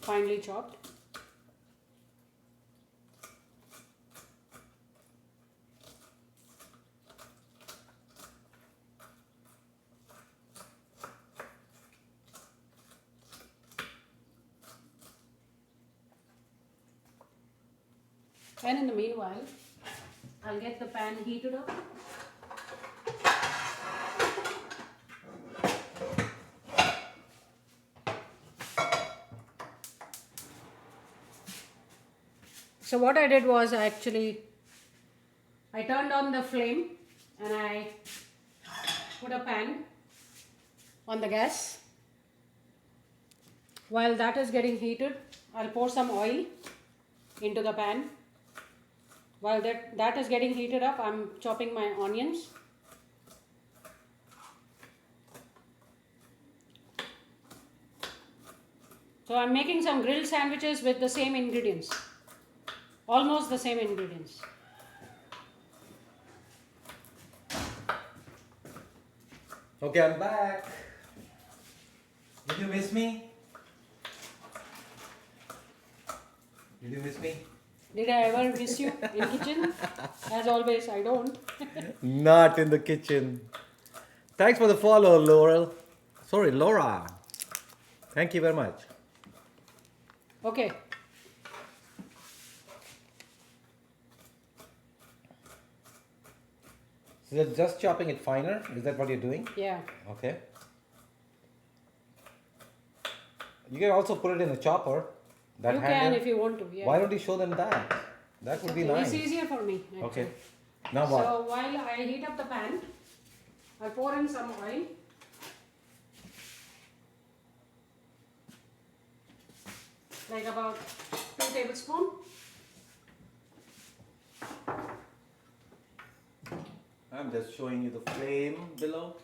finely chopped. And in the meanwhile, I'll get the pan heated up. So what I did was I turned on the flame and I put a pan on the gas. While that is getting heated, I'll pour some oil into the pan. While that is getting heated up, I'm chopping my onions. So I'm making some grilled sandwiches with the same ingredients. Almost the same ingredients. Okay, I'm back. Did you miss me? Did you miss me? Did I ever miss you in kitchen? As always, I don't. Not in the kitchen. Thanks for the follow, Laurel. Sorry, Laura. Thank you very much. Okay. So you're just chopping it finer? Is that what you're doing? Yeah. Okay. You can also put it in a chopper. That You handle. can if you want to. Yeah. Why don't you show them that? That would be Okay, nice. it's easier for me. Actually. Okay. Now what? So while I heat up the pan, I pour in some oil. Like about 2 tablespoons. I'm just showing you the flame below.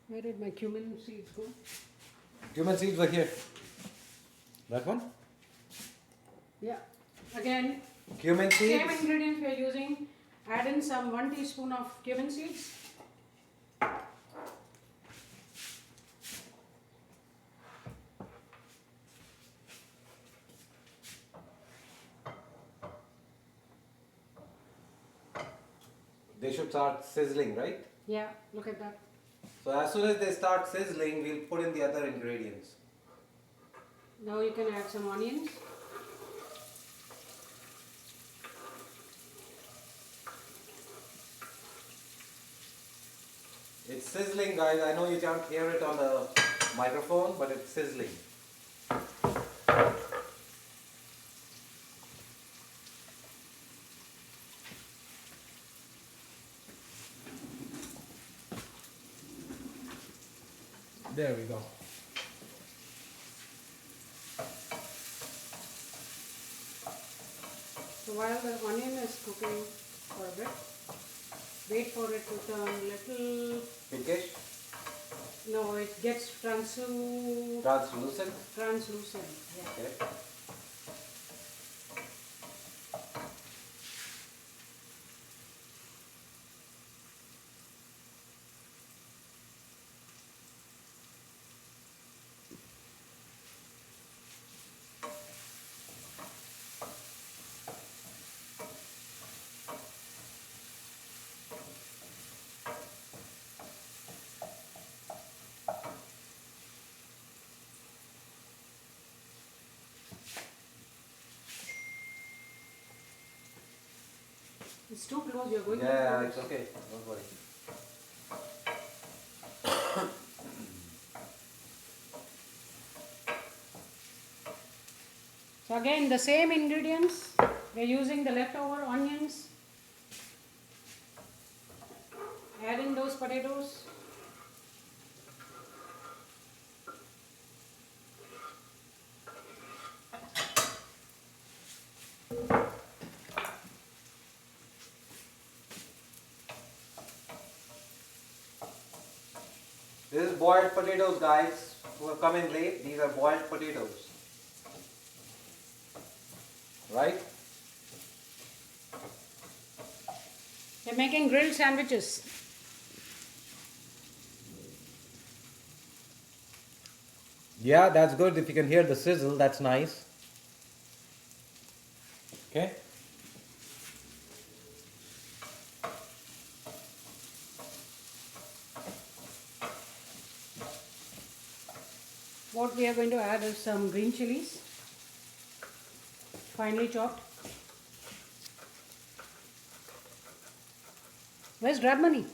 Where did my cumin seeds go? Cumin seeds are here. That one? Yeah. Again, Cumin seeds. same ingredients we are using. Add in some 1 teaspoon of cumin seeds. They should start sizzling, right? Yeah, look at that. So as soon as they start sizzling, we'll put in the other ingredients. Now you can add some onions. It's sizzling, guys. I know you can't hear it on the microphone, but it's sizzling. There we go. So while the onion is cooking for a bit, wait for it to turn little. Pinkish? No, it gets translucent. Translucent? Yeah. Okay. It's too close, you're going Yeah, too it's close. okay. Don't worry. So again, the same ingredients. We're using the leftover onions. Add in those potatoes. This is boiled potatoes, guys, who are coming late. These are boiled potatoes. Right? They're making grilled sandwiches. Yeah, that's good. If you can hear the sizzle, that's nice. Okay. What we are going to add is some green chilies, finely chopped. Where's Grab Money?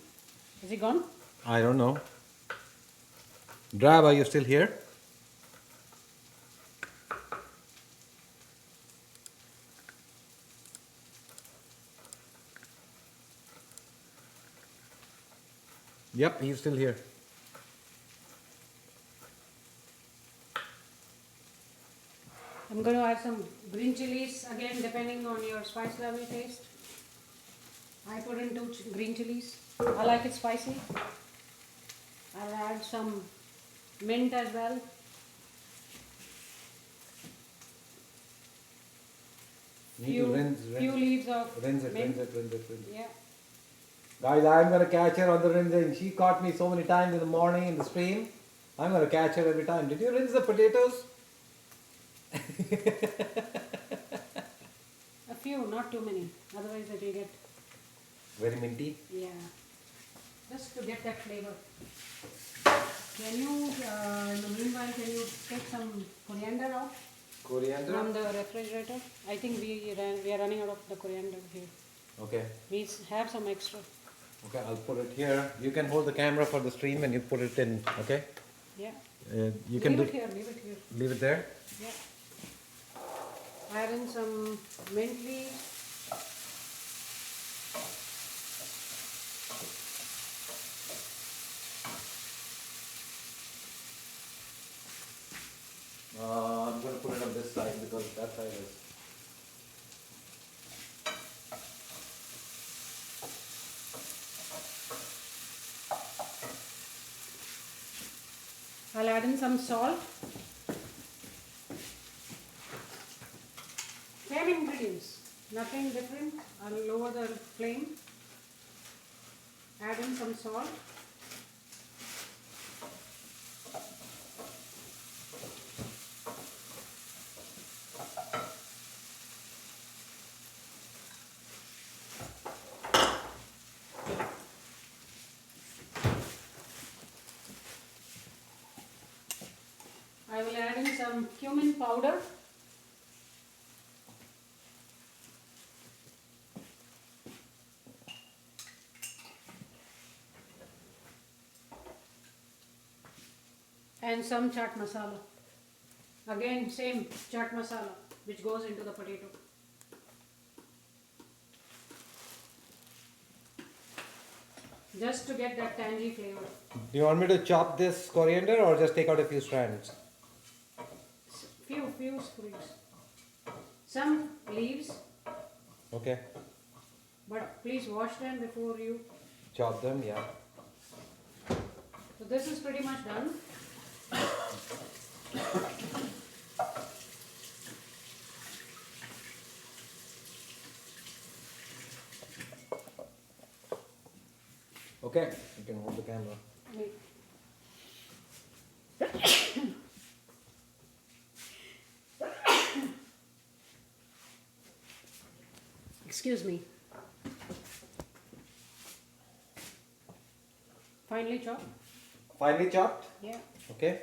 Is he gone? I don't know. Drab, are you still here? Yep, he's still here. I'm going to add some green chilies, again depending on your spice level taste. I put in two green chilies. I like it spicy. I'll add some mint as well. Few leaves of rinse mint. it. Yeah. Guys, I'm gonna catch her on the rinsing. She caught me so many times in the morning in the stream. I'm gonna catch her every time. Did you rinse the potatoes? A few, not too many. Otherwise it will get, Very minty. yeah. Just to get that flavor. Can you, in the meanwhile, can you take some coriander out Coriander? from the refrigerator? I think we are running out of the coriander here. Okay. We have some extra. Okay, I'll put it here. You can hold the camera for the stream and you put it in, okay? Yeah. You can Leave it here, leave it here. leave it there? Yeah. Add in some mint leaves. I'm going to put it on this side because that side is... I'll add in some salt. Same ingredients, nothing different. I'll lower the flame. Add in some salt. I will add in some cumin powder. And some chaat masala. Again, same chaat masala which goes into the potato. Just to get that tangy flavor. Do you want me to chop this coriander or just take out a few strands? Few sprigs. Some leaves, Okay. but please wash them before you. Chop them, yeah. So this is pretty much done. Okay, you can hold the camera. Wait. Excuse me. Finely chopped? Finely chopped? Yeah. Okay.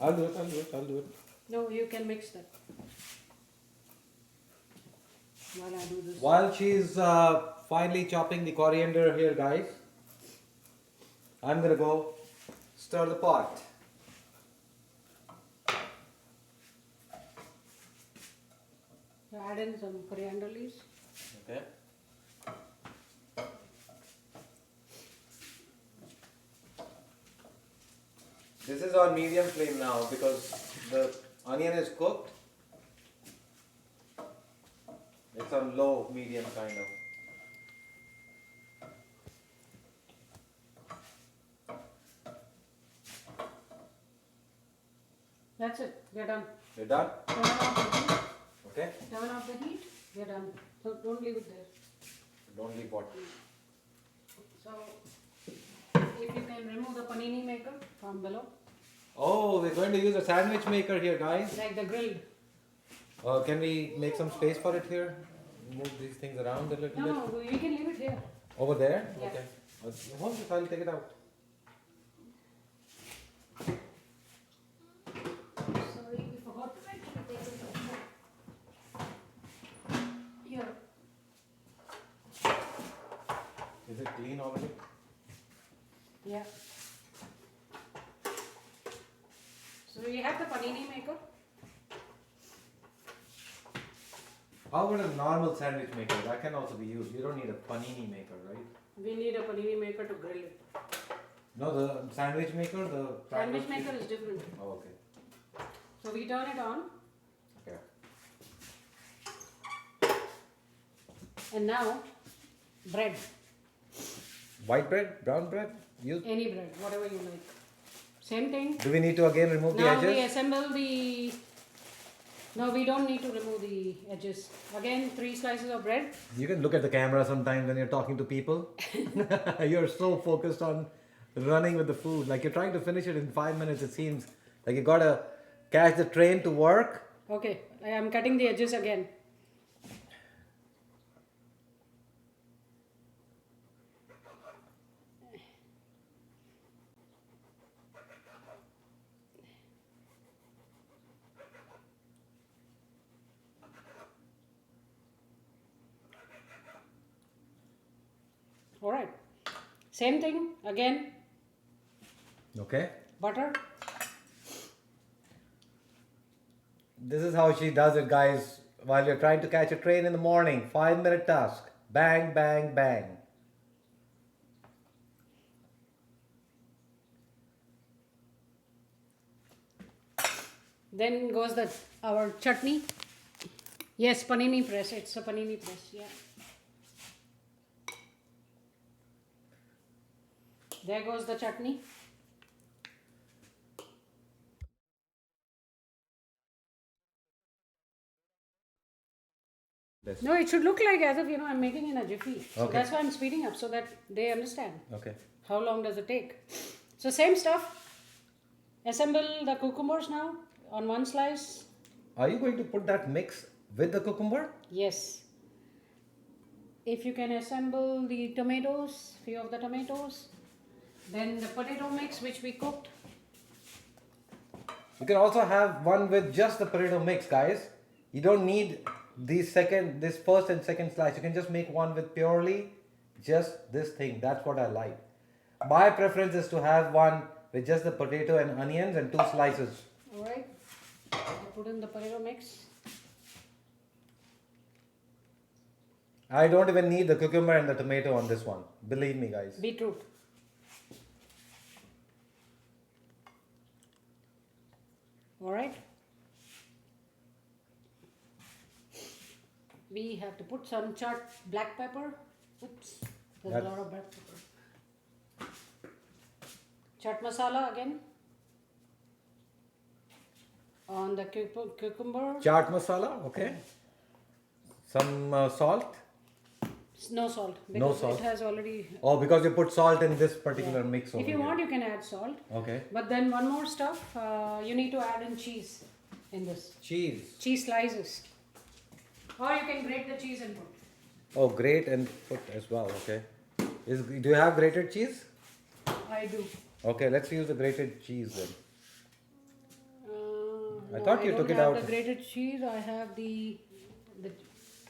I'll do it. No, you can mix that. While I do this. While she's finely chopping the coriander here, guys, I'm gonna go stir the pot. So add in some coriander leaves. Okay. This is on medium flame now because the onion is cooked. It's on low, medium kind of. we're done. You're done? Turn off the heat. Okay. Turn off the heat. We're done. So don't leave it there. Don't leave what? So if you can remove the panini maker from below. Oh, we're going to use a sandwich maker here, guys. Like the grilled. Can we make some space for it here? Move these things around a little No, bit. we can leave it here. Over there? Yeah. Okay. Hold this, I'll take it out. Sorry, we forgot to actually take it out. Here. Is it clean already? Yeah. So we have the panini maker. How about a normal sandwich maker? That can also be used. You don't need a panini maker, right? We need a panini maker to grill it. No, the sandwich maker, the Sandwich maker is different. Oh, okay. So we turn it on, Okay. and now bread. White bread, brown bread? Use. Any bread, whatever you like. Same thing. Do we need to again remove the Now we edges? assemble the. No, we don't need to remove the edges. Again, 3 slices of bread. You can look at the camera sometimes when you're talking to people. You're so focused on running with the food. Like you're trying to finish it in 5 minutes, it seems. Like you gotta catch the train to work. Okay, I am cutting the edges again. Alright, same thing again, Okay. butter. This is how she does it, guys. While you're trying to catch a train in the morning, 5-minute task. Bang, bang, bang. Then goes our chutney. Yes, panini press. It's a panini press. Yeah. There goes the chutney. This. No, it should look like as if I'm making in a Jiffy. So Okay. that's why I'm speeding up so that they understand. Okay. How long does it take? So same stuff. Assemble the cucumbers now on one slice. Are you going to put that mix with the cucumber? Yes. If you can assemble the tomatoes, few of the tomatoes, then the potato mix which we cooked. You can also have one with just the potato mix, guys. You don't need this first and second slice. You can just make one with purely just this thing. That's what I like. My preference is to have one with just the potato and onions and 2 slices. Alright. I put in the potato mix. I don't even need the cucumber and the tomato on this one. Believe me, guys. Beetroot. Alright. We have to put some black pepper. Oops. There's a lot of black pepper. Chaat masala again. On the cucumber. Chaat masala, okay. Some salt. No salt. No Because salt. it has already. Oh, because you put salt in this particular mix over If you here. want, you can add salt. Okay. But then one more stuff. You need to add in cheese in this. Cheese. Cheese slices. Or you can grate the cheese and put. Oh, grate and put as well, okay. Do you have grated cheese? I do. Okay, let's use the grated cheese then. I No, thought you took it I don't out. have the grated cheese. I have the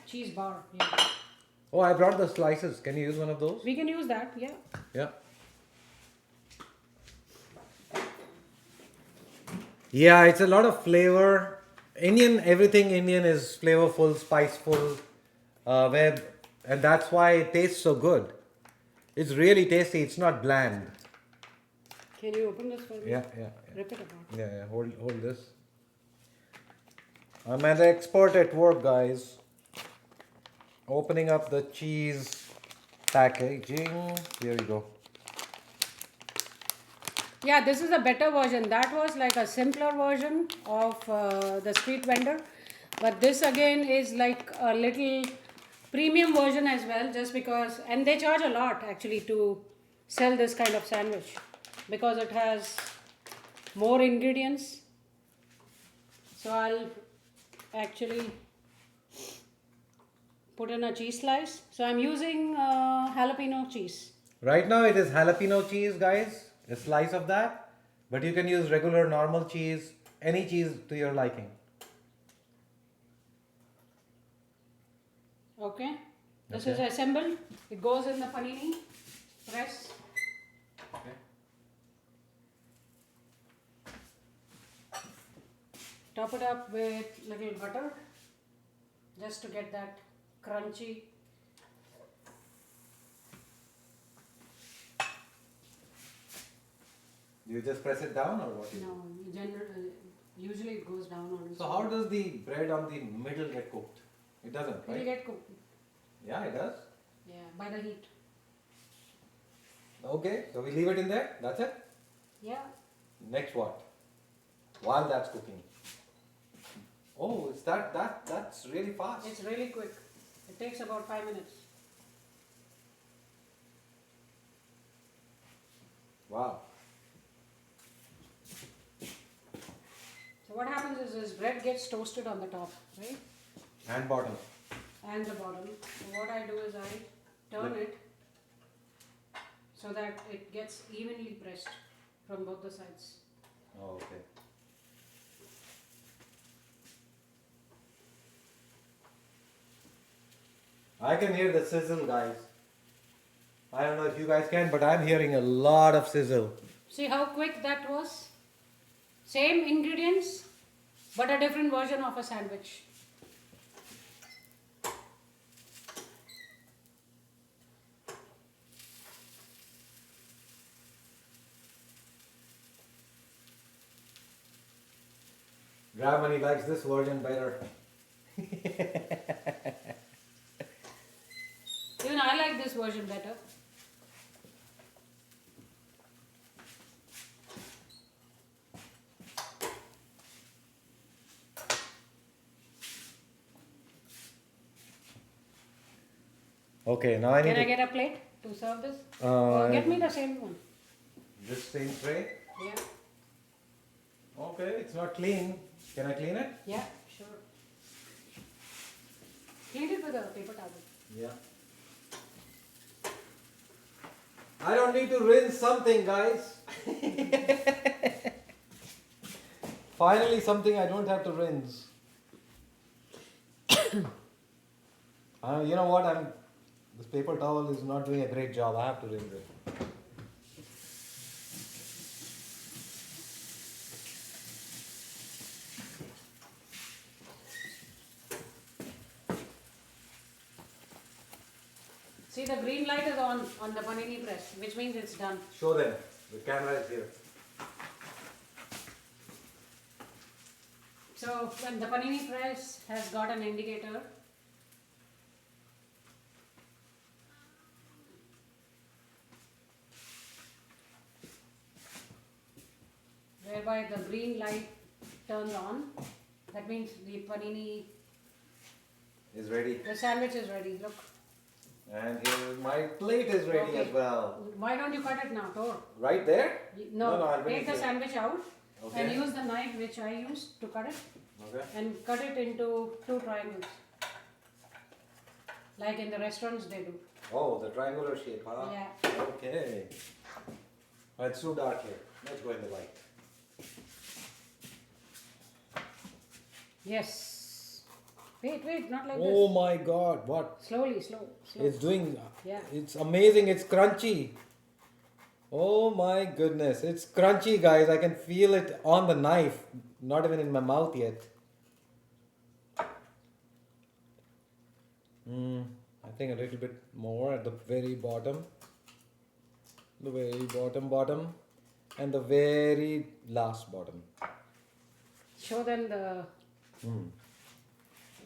cheese bar. Yeah. Oh, I brought the slices. Can you use one of those? We can use that. Yeah. Yeah. Yeah, it's a lot of flavor. Everything Indian is flavorful, spiceful, and that's why it tastes so good. It's really tasty. It's not bland. Can you open this for me? Yeah. Rip it apart. Yeah. Hold this. I'm an expert at work, guys. Opening up the cheese packaging. Here we go. Yeah, this is a better version. That was like a simpler version of the street vendor, but this again is like a little premium version as well, just because, and they charge a lot actually to sell this kind of sandwich because it has more ingredients. So I'll actually put in a cheese slice. So I'm using jalapeno cheese. Right now it is jalapeno cheese, guys. A slice of that. But you can use regular normal cheese, any cheese to your liking. Okay. This Okay. is assembled. It goes in the panini press. Okay. Top it up with little butter just to get that crunchy. You just press it down or what? No, usually it goes down on its So how does the bread on the middle get cooked? It doesn't, It'll right? get cooked. Yeah, it does. Yeah, by the heat. Okay, so we leave it in there. That's it. Yeah. Next what? While that's cooking. Oh, is that's really fast. It's really quick. It takes about 5 minutes. Wow. So what happens is this bread gets toasted on the top, right? And bottom. And the bottom. So what I do is I turn it so that it gets evenly pressed from both the sides. Oh, okay. I can hear the sizzle, guys. I don't know if you guys can, but I'm hearing a lot of sizzle. See how quick that was? Same ingredients, but a different version of a sandwich. Gravity likes this version better. Even I like this version better. Okay, now I need Can I to... get a plate to serve this? Get me the same one. This same tray? Yeah. Okay, it's not clean. Can I clean it? Yeah, sure. Clean it with a paper towel. Yeah. I don't need to rinse something, guys. Finally, something I don't have to rinse. You know what? This paper towel is not doing a great job. I have to rinse it. See, the green light is on the panini press, which means it's done. Show them. The camera is here. So when the panini press has got an indicator, whereby the green light turns on, that means the panini, Is ready. the sandwich is ready. Look. And here my plate is ready Okay. as well. Why don't you cut it now, Tor? Right there? No, I'll bring take it the here. sandwich out Okay. and use the knife which I used to cut it Okay. and cut it into 2 triangles. Like in the restaurants they do. Oh, the triangular shape, huh? Yeah. Okay. Oh, it's too dark here. Let's go in the light. Yes. Wait, not like Oh this. my god, what? Slowly, slow. It's doing, Yeah. it's amazing, it's crunchy. Oh my goodness, it's crunchy, guys. I can feel it on the knife, not even in my mouth yet. I think a little bit more at the very bottom. The very bottom, and the very last bottom. Show them the.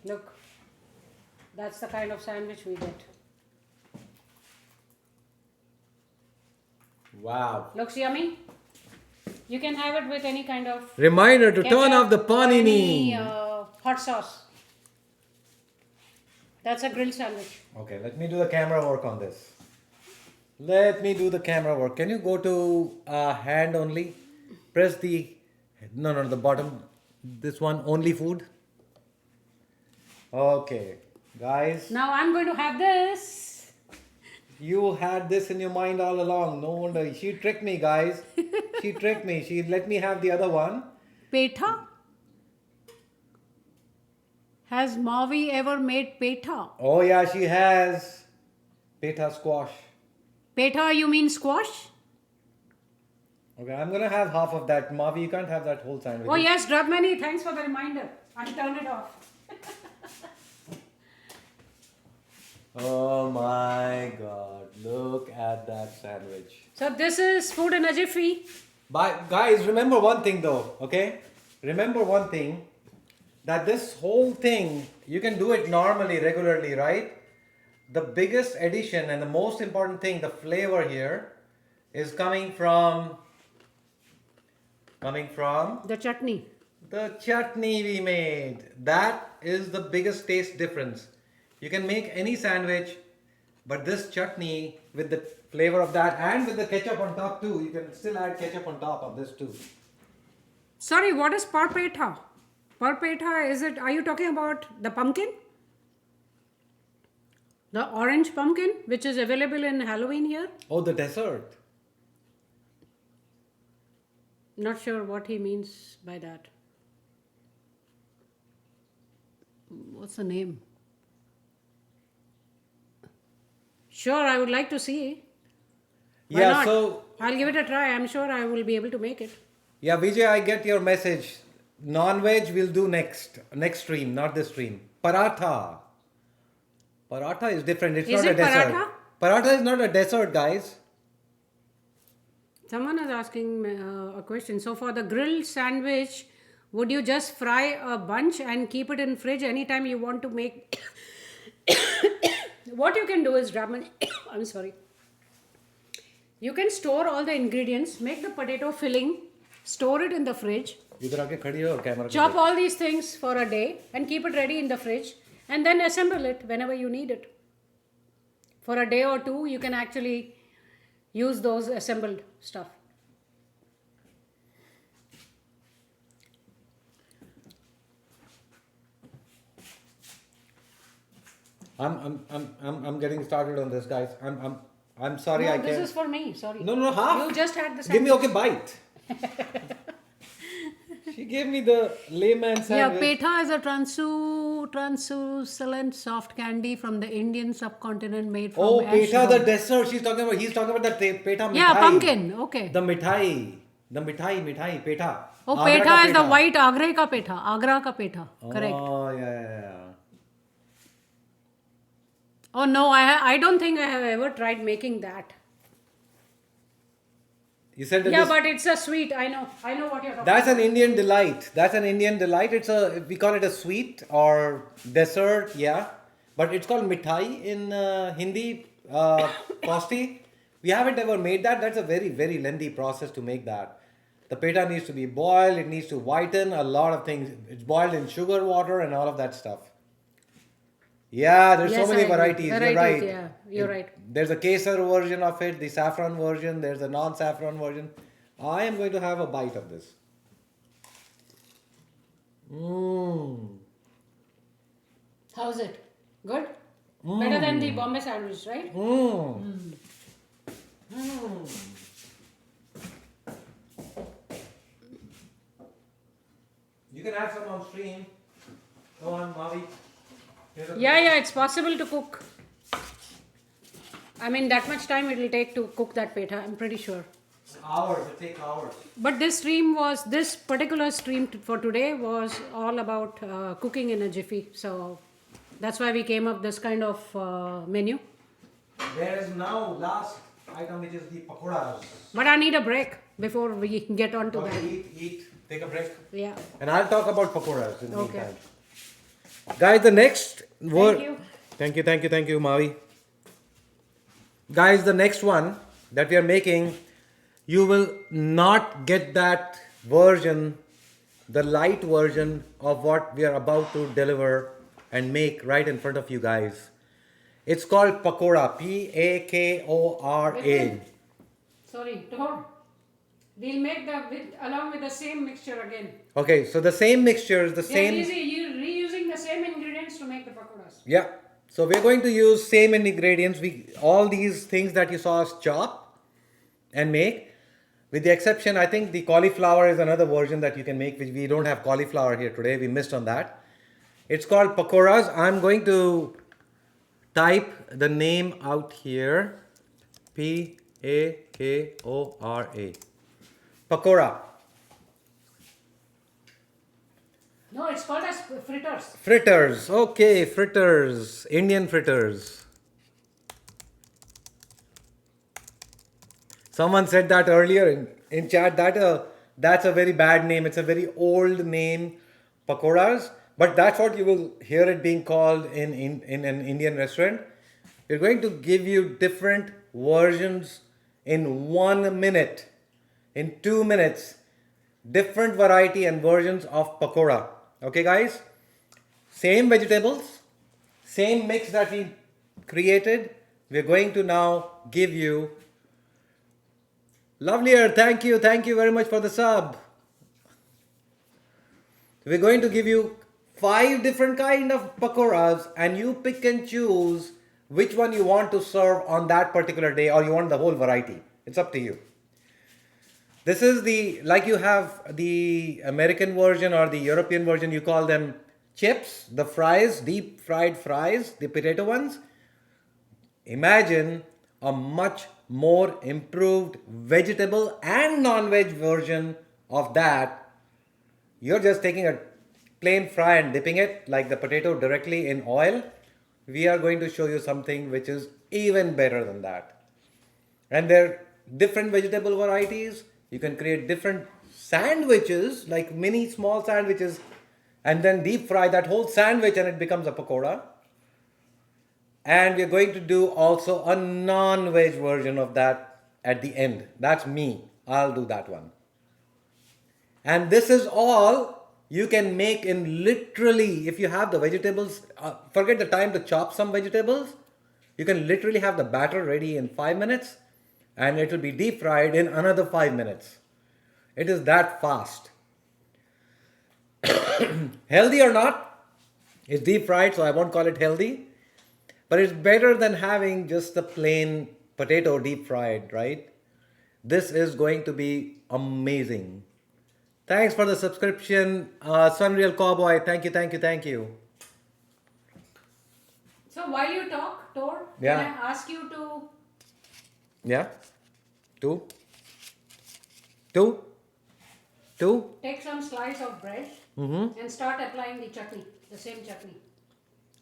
Look. That's the kind of sandwich we get. Wow. Looks yummy? You can have it with any kind of Reminder to turn ketchup off the or any, panini. hot sauce. That's a grilled sandwich. Okay, let me do the camera work on this. Let me do the camera work. Can you go to hand only? Press the, no, the bottom. This one, only food. Okay, guys. Now I'm going to have this. You had this in your mind all along. No wonder. She tricked me, guys. She tricked me. She let me have the other one. Petha? Has Mavi ever made petha? Oh, yeah, she has. Peta squash. Petha, you mean squash? Okay, I'm gonna have half of that. Mavi, you can't have that whole sandwich. Oh yes, Drabmani, thanks for the reminder. I'll turn it off. Oh my god, look at that sandwich. So this is food in a jiffy. But guys, remember one thing though, okay? Remember one thing, that this whole thing, you can do it normally, regularly, right? The biggest addition and the most important thing, the flavor here, is coming from The chutney. the chutney we made. That is the biggest taste difference. You can make any sandwich, but this chutney with the flavor of that and with the ketchup on top too, you can still add ketchup on top of this too. Sorry, what is parpetha? Parpetha, is it, are you talking about the pumpkin? The orange pumpkin, which is available in Halloween here? Oh, the dessert. Not sure what he means by that. What's the name? Sure, I would like to see. Why Yeah, not? so I'll give it a try. I'm sure I will be able to make it. yeah, Vijay, I get your message. Non-veg we'll do next stream, not this stream. Paratha. Paratha is different. It's Is not a it dessert. paratha? Paratha is not a dessert, guys. Someone is asking a question. So for the grilled sandwich, would you just fry a bunch and keep it in fridge anytime you want to make? What you can do is, I'm sorry. You can store all the ingredients, make the potato filling, store it in the fridge, इधर आके खड़ी हो और camera chop all these things for a day and keep it ready in the fridge and then assemble it whenever you need it. For a day or two, you can actually use those assembled stuff. I'm getting started on this, guys. I'm sorry, No, I this can't. is for me. Sorry. No, half. You just had the Give me sandwich. okay bite. She gave me the layman Yeah, sandwich. petha is a translucent soft candy from the Indian subcontinent made from Oh, ash peta, the root. dessert. He's talking about the peta mithai. Yeah, pumpkin. Okay. The mithai, peta. Oh, Agra petha ka is the white Agra ka petha. Agra ka petha. Correct. Oh, yeah. Oh no, I don't think I have ever tried making that. You said that Yeah, this- but it's a sweet. I know what you're talking that's about. an Indian delight. We call it a sweet or dessert, yeah. But it's called mithai in Hindi, Kosti. We haven't ever made that. That's a very, very lengthy process to make that. The peta needs to be boiled. It needs to whiten a lot of things. It's boiled in sugar water and all of that stuff. Yeah, there's Yes, so many I agree. varieties. You're Varieties, right. yeah, you're right. There's a kesar version of it, the saffron version, there's a non-saffron version. I am going to have a bite of this. How's it? Good? Better than the Bombay Sandwich, right? You can have some on stream. Go on, Mavi. Yeah, it's possible to cook. I mean, that much time it will take to cook that petha, I'm pretty sure. Hours, it takes hours. But this particular stream for today was all about cooking in a jiffy. So that's why we came up this kind of menu. There is now last item which is the pakoras. But I need a break before we get on to that. Okay, eat, take a break. Yeah. And I'll talk about pakoras in the Okay. meantime. Guys, the next word. you. Thank you, Mavi. Guys, the next one that we are making you will not get that version, the light version of what we are about to deliver and make right in front of you guys. It's called pakora, Pakora. Sorry, Tor. We'll make along with the same mixture again. Okay, so the same mixture is the same. You're reusing the same ingredients to make the pakoras. Yeah. So we're going to use same ingredients. All these things that you saw us chop and make, with the exception, I think the cauliflower is another version that you can make, which we don't have cauliflower here today. We missed on that. It's called pakoras. I'm going to type the name out here. Pakora. Pakora. No, it's called as fritters. Fritters. Okay, fritters. Indian fritters. Someone said that earlier in chat that that's a very bad name. It's a very old name, pakoras. But that's what you will hear it being called in an Indian restaurant. We're going to give you different versions in 1 minute, in 2 minutes, different variety and versions of pakora. Okay, guys? Same vegetables, same mix that we created. We're going to now give you. Lovelier, thank you very much for the sub. We're going to give you 5 different kind of pakoras, and you pick and choose which one you want to serve on that particular day, or you want the whole variety. It's up to you. This is like you have the American version or the European version, you call them chips, the fries, deep fried fries, the potato ones. Imagine a much more improved vegetable and non-veg version of that. You're just taking a plain fry and dipping it like the potato directly in oil. We are going to show you something which is even better than that. And there are different vegetable varieties. You can create different sandwiches, like mini small sandwiches, and then deep fry that whole sandwich and it becomes a pakora. And we're going to do also a non-veg version of that at the end. That's me. I'll do that one. And this is all you can make in literally, if you have the vegetables, forget the time to chop some vegetables. You can literally have the batter ready in 5 minutes and it will be deep fried in another 5 minutes. It is that fast. Healthy or not, it's deep fried, so I won't call it healthy. But it's better than having just the plain potato deep fried, right? This is going to be amazing. Thanks for the subscription, Sunreal Cowboy. Thank you. So while you talk, Tor, Yeah. can I ask you to... Yeah? Two? Take some slice of bread and start applying the chutney, the same chutney.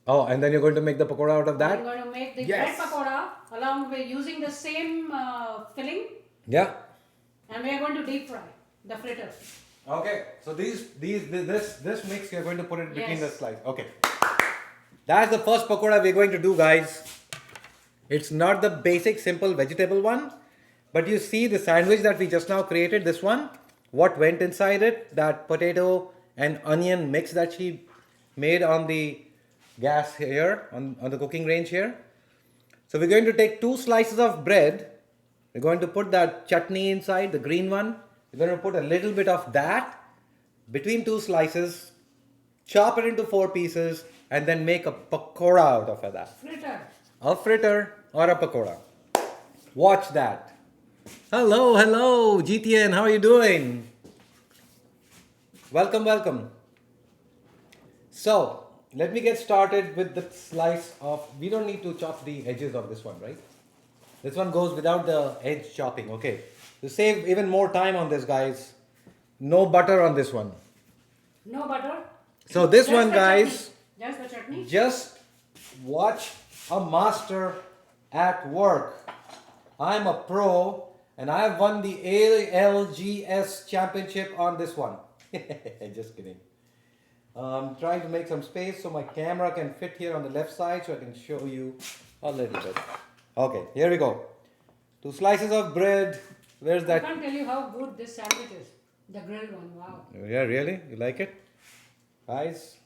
Oh, and then you're going to make the pakora out of that? I'm going to make the Yes. bread pakora along with using the same filling, Yeah. and we are going to deep fry the fritters. Okay, so this mix you're going to put it between the Yes. slice. Okay. That's the first pakora we're going to do, guys. It's not the basic simple vegetable one, but you see the sandwich that we just now created, this one, what went inside it, that potato and onion mix that she made on the gas here, on the cooking range here. So we're going to take 2 slices of bread. We're going to put that chutney inside, the green one. We're going to put a little bit of that between 2 slices, chop it into 4 pieces, and then make a pakora out of that. Fritter. A fritter or a pakora. Watch that. Hello, GTN, how are you doing? Welcome. So, let me get started with the slice of, we don't need to chop the edges of this one, right? This one goes without the edge chopping, okay. To save even more time on this, guys, no butter on this one. No butter. So this Just one, the guys, chutney. Just the chutney. just watch a master at work. I'm a pro and I've won the ALGS championship on this one. Just kidding. I'm trying to make some space so my camera can fit here on the left side so I can show you a little bit. Okay, here we go. 2 slices of bread, Where's I that? can't tell you how good this sandwich is. The grilled one, wow. Yeah, really? You like it? Guys,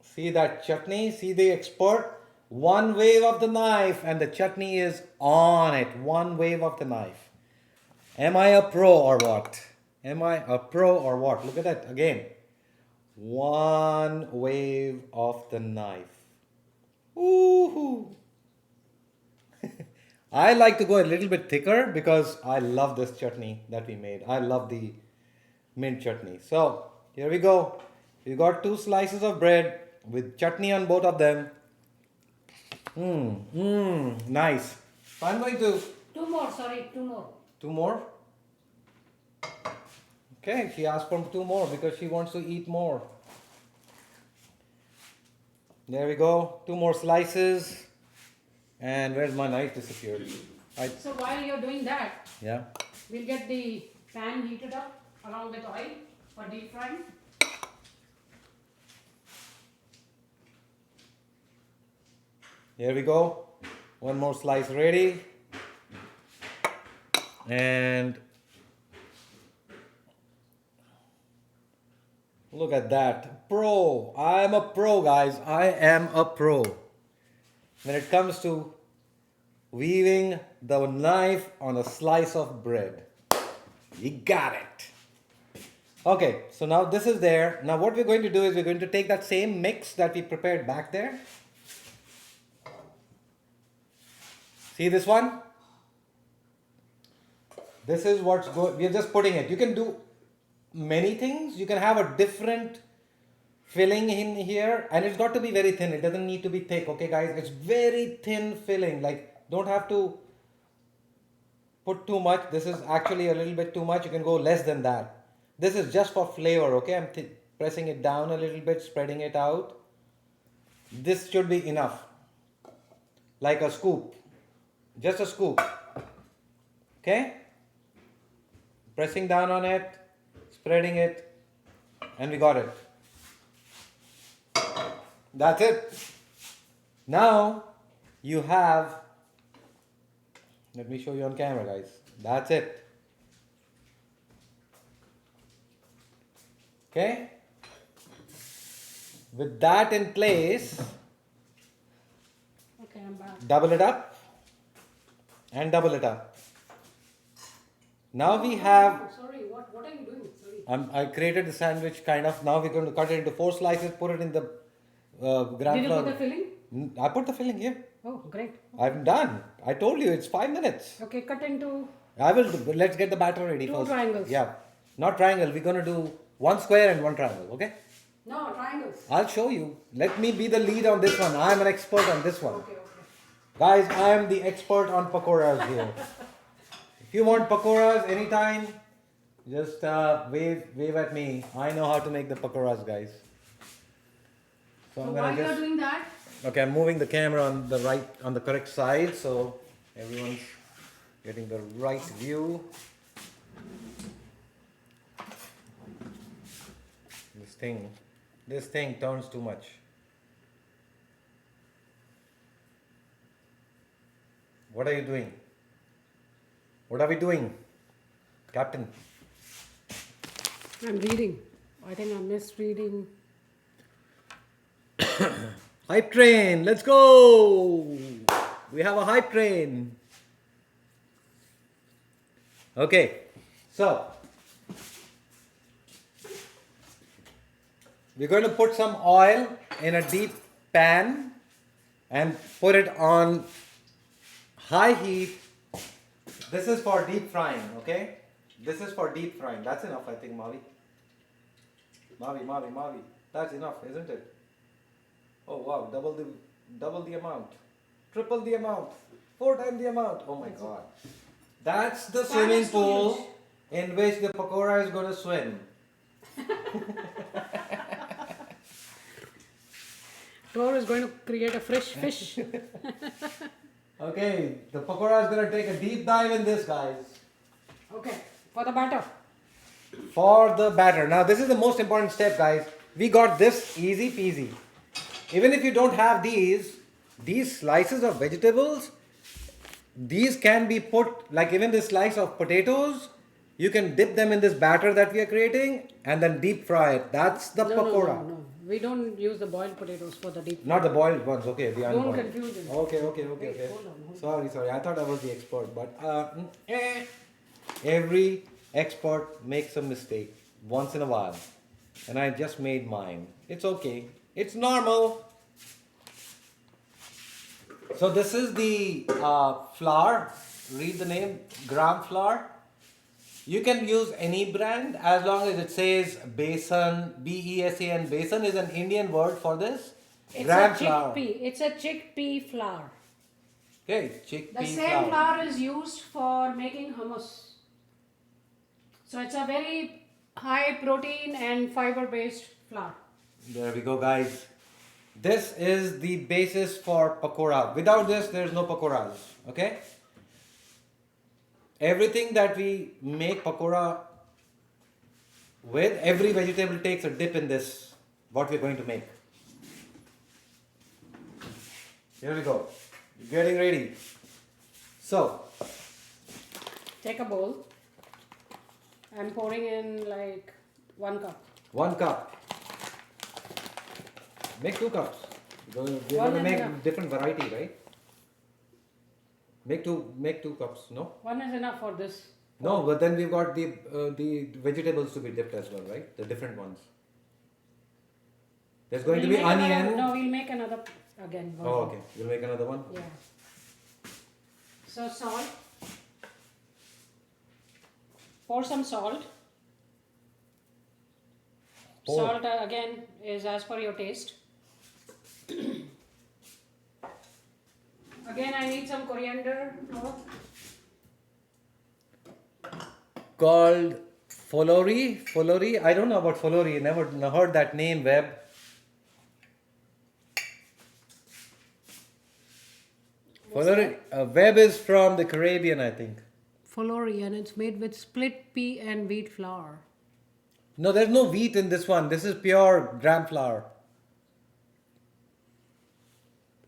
see that chutney? See the expert? One wave of the knife and the chutney is on it. One wave of the knife. Am I a pro or what? Am I a pro or what? Look at that again. One wave of the knife. Ooh. I like to go a little bit thicker because I love this chutney that we made. I love the mint chutney. So here we go. We got 2 slices of bread with chutney on both of them. Nice. So I'm going to Two more, sorry, two more. 2 more. Okay, she asked for 2 more because she wants to eat more. There we go. 2 more slices. And where's my knife disappeared? So while you're doing that, Yeah. we'll get the pan heated up along with oil for deep frying. Here we go. 1 more slice ready. And look at that. Pro. I am a pro, guys. I am a pro. When it comes to weaving the knife on a slice of bread. You got it. Okay, so now this is there. Now what we're going to do is we're going to take that same mix that we prepared back there. See this one? This is what's going, we're just putting it. You can do many things. You can have a different filling in here and it's got to be very thin. It doesn't need to be thick, okay guys? It's very thin filling, like don't have to put too much. This is actually a little bit too much. You can go less than that. This is just for flavor, okay? I'm pressing it down a little bit, spreading it out. This should be enough. Like a scoop. Just a scoop. Okay? Pressing down on it, spreading it, and we got it. That's it. Now you have, let me show you on camera, guys. That's it. Okay? With that in place, Okay, I'm back. double it up and double it up. Now we have, Oh, sorry, what are you doing? Sorry. I created the sandwich kind of. Now we're going to cut it into 4 slices, put it in the ground Did you floor. put the filling? I put the filling here. Oh, great. I'm done. I told you it's 5 minutes. Okay, cut into I will. Let's get the batter ready 2 first. triangles. Yeah, not triangle. We're gonna do 1 square and 1 triangle. Okay. no triangles. I'll show you. Let me be the lead on this one. I'm an expert on this one. Okay. Guys, I am the expert on pakoras here. If you want pakoras anytime, just wave at me. I know how to make the pakoras, guys. So I'm while gonna you're doing that, Okay, I'm moving the camera on the correct side, so everyone's getting the right view. This thing turns too much. What are you doing? What are we doing, Captain? I'm reading. I think I'm misreading. Hype train, let's go! We have a hype train. Okay, so we're going to put some oil in a deep pan and put it on high heat. This is for deep frying, okay? This is for deep frying. That's enough, I think, Mavi. Mavi. That's enough, isn't it? Oh wow, double the amount, triple the amount, 4 times the amount. Oh my god. That's the swimming pool in which the pakora is going to swim. Tor is going to create a fresh fish. Okay, the pakora is going to take a deep dive in this, guys. Okay, for the batter. For the batter. Now this is the most important step, guys. We got this easy peasy. Even if you don't have these slices of vegetables, these can be put, like even this slice of potatoes, you can dip them in this batter that we are creating and then deep fry it. That's the pakora. No. We don't use the boiled potatoes for the deep. Not the boiled ones, okay, the Don't unboiled. confuse them. Okay. Wait, hold on. Sorry, I thought I was the expert, but every expert makes a mistake once in a while, and I just made mine. It's okay, it's normal. So this is the flour. Read the name, gram flour. You can use any brand as long as it says Besan, B-E-S-A-N. Besan is an Indian word for this. It's Gram a flour. chickpea. It's a chickpea flour. Okay, chickpea The same flour is used for making hummus. So it's a very high protein and fiber based flour. There we go, guys. This is the basis for pakora. Without this, there's no pakoras. Okay? Everything that we make pakora with, every vegetable takes a dip in this, what we're going to make. Here we go. Getting ready. So, Take a bowl. I'm pouring in like 1 cup. 1 cup. Make 2 cups. We're going to One make enough. different variety, right? Make two cups, no? 1 is enough for this. No, but then we've got the vegetables to be dipped as well, right? The different ones. There's going to be We'll make onion. another- no, we'll make another again. Oh, okay. We'll make another one. Yeah. So salt. Pour some salt. Pour. Salt again is as per your taste. Again, I need some coriander. Called Folori. I don't know about Folori. Never heard that name, Web. Folori. Web is from the Caribbean, I think. Folori, and it's made with split pea and wheat flour. No, there's no wheat in this one. This is pure gram flour.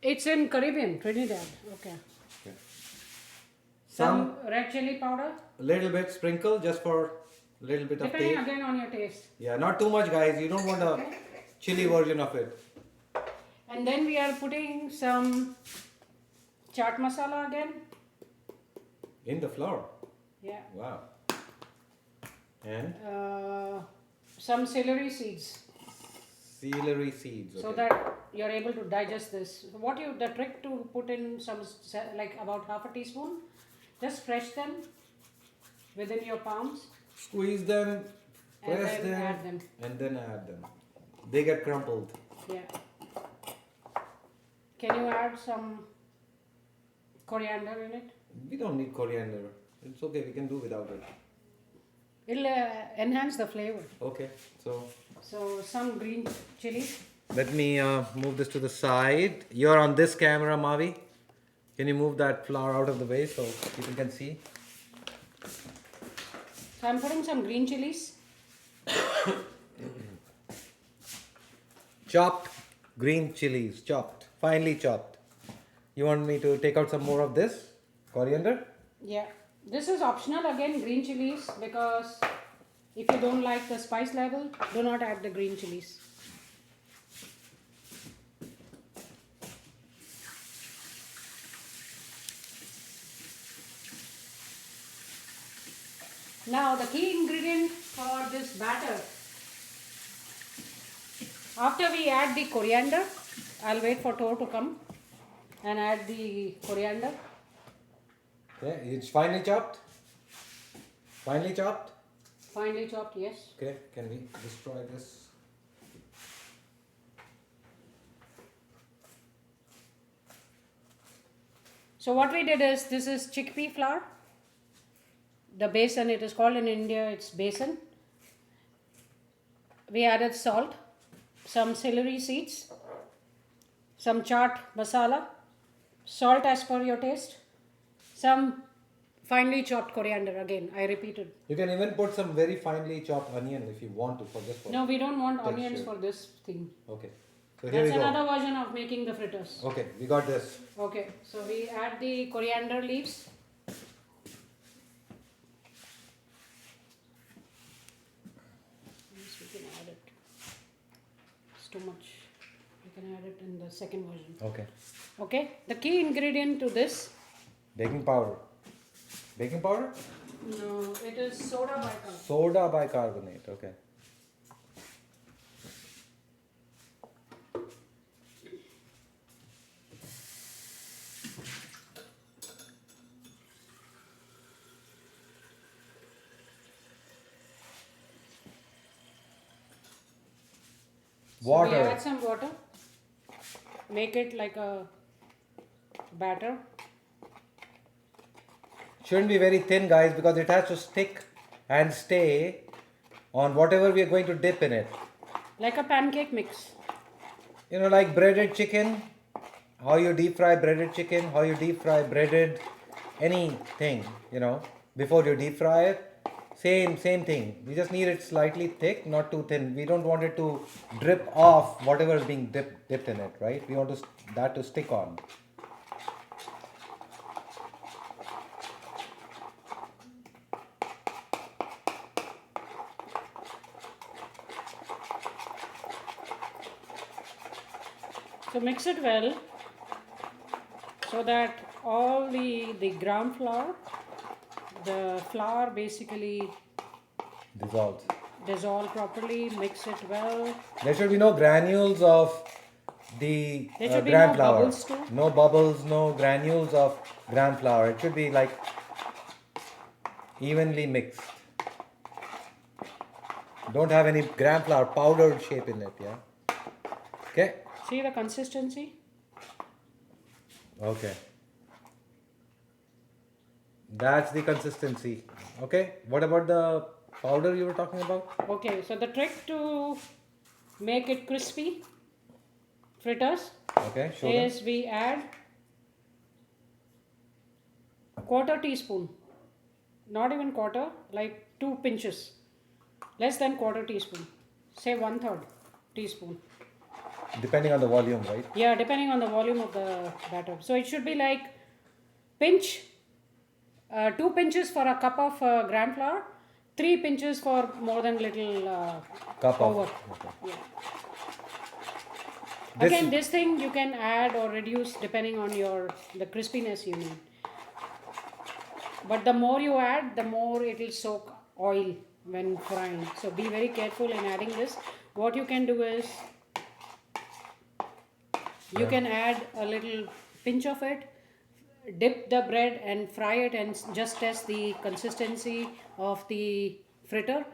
It's in Caribbean, Trinidad. Okay. Some red chili powder. A little bit sprinkle just for a little bit of Depending taste. again on your taste. Yeah, not too much, guys. You don't want a chili version of it. And then we are putting some chaat masala again. In the flour. Yeah. Wow. And Some celery seeds. celery seeds. So Okay. that you're able to digest this. The trick to put in some like about half a teaspoon, just fresh them within your palms Squeeze them, and press then them, add them. and then add them. They get crumpled. Yeah. Can you add some coriander in it? We don't need coriander. It's okay. We can do without it. It'll enhance the flavor. Okay. So So some green chili. let me move this to the side. You're on this camera, Mavi. Can you move that flour out of the way so people can see? So I'm putting some green chilies. Chopped green chilies, chopped, finely chopped. You want me to take out some more of this coriander? Yeah. This is optional again, green chilies, because if you don't like the spice level, do not add the green chilies. Now the key ingredient for this batter, after we add the coriander, I'll wait for Tor to come and add the coriander. Okay, it's finely chopped. Finely chopped. Finely chopped, yes. Okay, can we destroy this? So what we did is, this is chickpea flour. The besan, it is called in India, it's besan. We added salt, some celery seeds, some chaat masala, salt as per your taste, some finely chopped coriander, again, I repeated. You can even put some very finely chopped onion if you want to, for just for. No, we don't want Texture. onions for this thing. Okay, So here we That's go. another version of making the fritters. Okay, we got this. Okay, so we add the coriander leaves. Yes, we can add it. It's too much. We can add it in the second version. Okay. Okay, the key ingredient to this. Baking powder. Baking powder? No, it is soda bicarbonate. Soda bicarbonate. Okay. Water. So we add some water. Make it like a batter. Shouldn't be very thin, guys, because it has to stick and stay on whatever we are going to dip in it. Like a pancake mix. You know, like breaded chicken, how you deep fry breaded chicken, how you deep fry breaded anything, you know, before you deep fry it. Same thing. We just need it slightly thick, not too thin. We don't want it to drip off whatever is being dipped in it, right? We want that to stick on. So mix it well so that all the gram flour, the flour basically dissolve properly. Mix it well. There should be no granules of the There should be gram no flour. bubbles too. No bubbles, no granules of gram flour. It should be like evenly mixed. Don't have any gram flour powdered shape in it, yeah? Okay? See the consistency? Okay. That's the consistency. Okay? What about the powder you were talking about? Okay, so the trick to make it crispy fritters Okay, show them. is we add a quarter teaspoon, not even quarter, like 2 pinches, less than quarter teaspoon, say 1/3 teaspoon. Depending on the volume, right? Yeah, depending on the volume of the batter. So it should be like pinch, 2 pinches for a cup of gram flour, 3 pinches for more than little Cup of. over. Okay. Yeah. This- Again, this thing you can add or reduce depending on the crispiness you need. But the more you add, the more it will soak oil when frying. So be very careful in adding this. What you can do is you can add a little pinch of it, dip the bread and fry it and just test the consistency of the fritter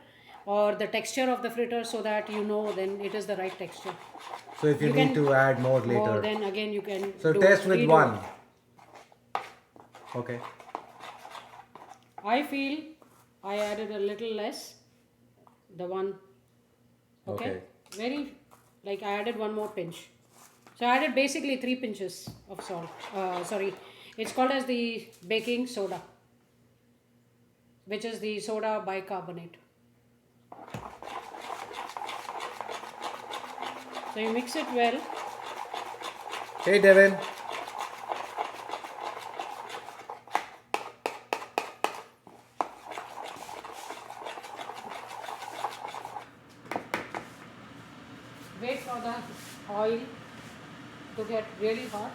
or the texture of the fritter so that you know then it is the right texture. So if you You need can to add more later. Or then again you can So do test with redo. one. Okay. I feel I added a little less. The one. Okay. Very, like I added one more pinch. So I added basically 3 pinches of salt. Sorry, it's called as the baking soda, which is the soda bicarbonate. So you mix it well. Hey, Devin. Wait for the oil to get really hot.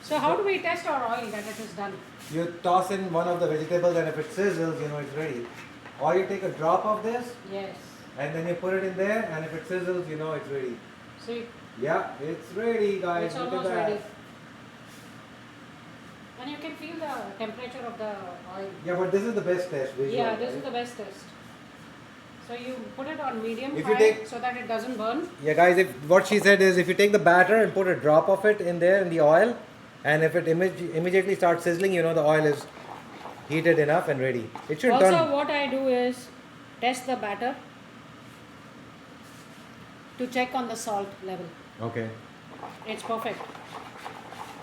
So how do we test our oil that it is done? You toss in one of the vegetables and if it sizzles, you know it's ready. Or you take a drop of this Yes. and then you put it in there and if it sizzles, you know it's ready. See, Yeah, it's ready, guys. it's Look at almost that. ready. And you can feel the temperature of the oil. Yeah, but this is the best test. Visual, Yeah, this right? is the best test. So you put it on medium If you high take- so that it doesn't burn. Yeah, guys, what she said is if you take the batter and put a drop of it in there in the oil, and if it immediately starts sizzling, you know the oil is heated enough and ready. It should Also, turn. what I do is test the batter to check on the salt level. Okay. It's perfect.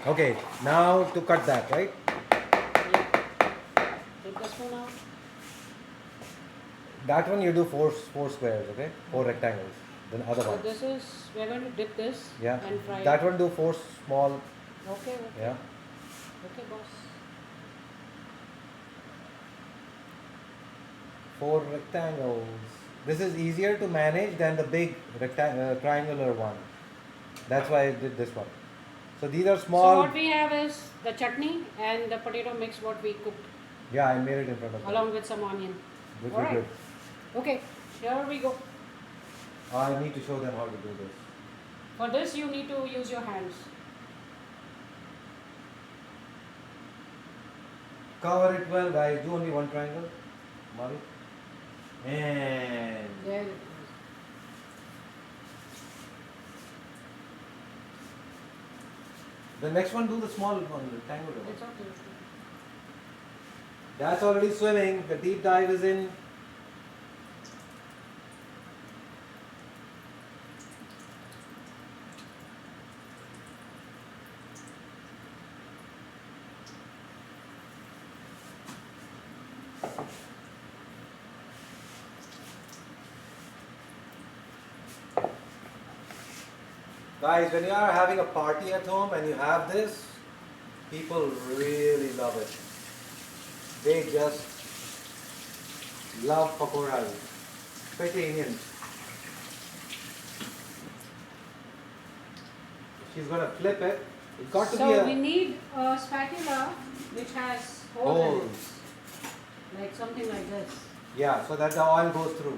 Okay, now to cut that, right? Yeah. Take the spoon out. That one you do four squares, okay? 4 rectangles. the other So one. this is, we're going to dip this Yeah. and fry That it. one do 4 small. Okay, okay. Yeah. Okay, boss. 4 rectangles. This is easier to manage than the big triangular one. That's why I did this one. So these are So small. what we have is the chutney and the potato mix what we cooked Yeah, I made it in front of them. along with some onion. Good, All good, right. good. Okay, here we go. I need to show them how to do this. For this you need to use your hands. Cover it well, guys. Do only one triangle. Mari. And There it is. the next one, do the small one, rectangular one. It's okay. That's already swimming. The deep dive is in. Guys, when you are having a party at home and you have this, people really love it. They just love pakoras, especially Indians. She's gonna flip it. It's got to be So a we need a spatula which has holes in holes. it. Like something like this. Yeah, so that the oil goes through.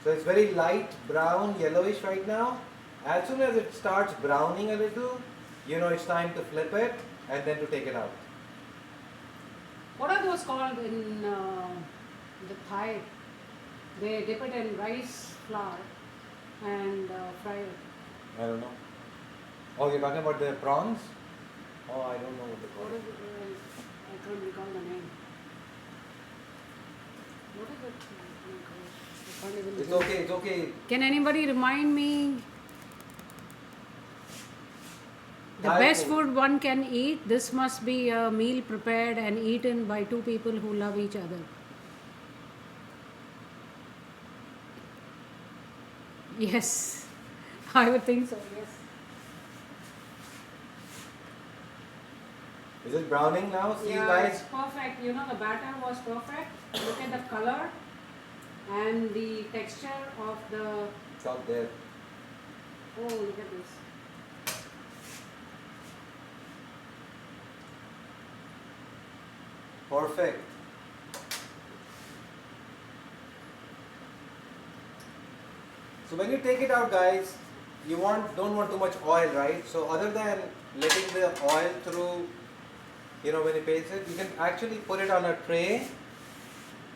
So it's very light brown, yellowish right now. As soon as it starts browning a little, you know it's time to flip it and then to take it out. What are those called in the Thai? They dip it in rice flour and fry it. I don't know. Oh, you're talking about the prawns? Oh, I don't know what they call What it. is it? I can't recall the name. What is it? Oh my gosh, I can't even It's remember. okay, it's okay. Can anybody remind me the Thai best food. food one can eat? This must be a meal prepared and eaten by two people who love each other. Yes, I would think so, yes. Is it browning now? See Yeah, guys? it's perfect. You know, the batter was perfect. Look at the color and the texture of the. It's out there. Oh, look at this. Perfect. So when you take it out, guys, you don't want too much oil, right? So other than letting the oil through, you know, when you paste it, you can actually put it on a tray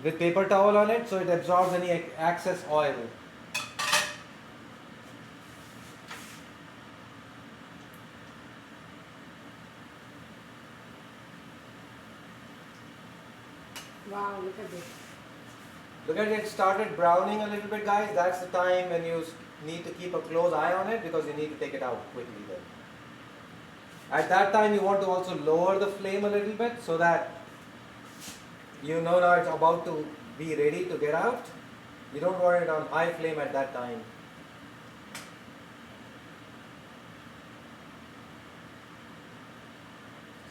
with paper towel on it so it absorbs any excess oil. Wow, look at this. Look at it started browning a little bit, guys. That's the time when you need to keep a close eye on it because you need to take it out quickly then. At that time you want to also lower the flame a little bit so that you know now it's about to be ready to get out. You don't want it on high flame at that time.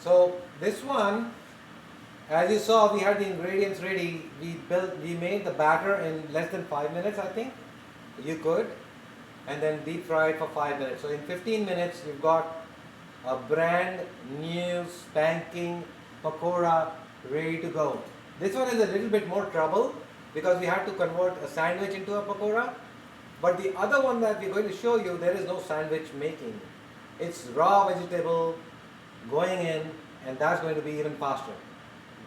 So this one, as you saw, we had the ingredients ready. We made the batter in less than 5 minutes, I think. You could, and then deep fry it for 5 minutes. So in 15 minutes, you've got a brand new spanking pakora ready to go. This one is a little bit more trouble because we had to convert a sandwich into a pakora. But the other one that we're going to show you, there is no sandwich making. It's raw vegetable going in, and that's going to be even faster.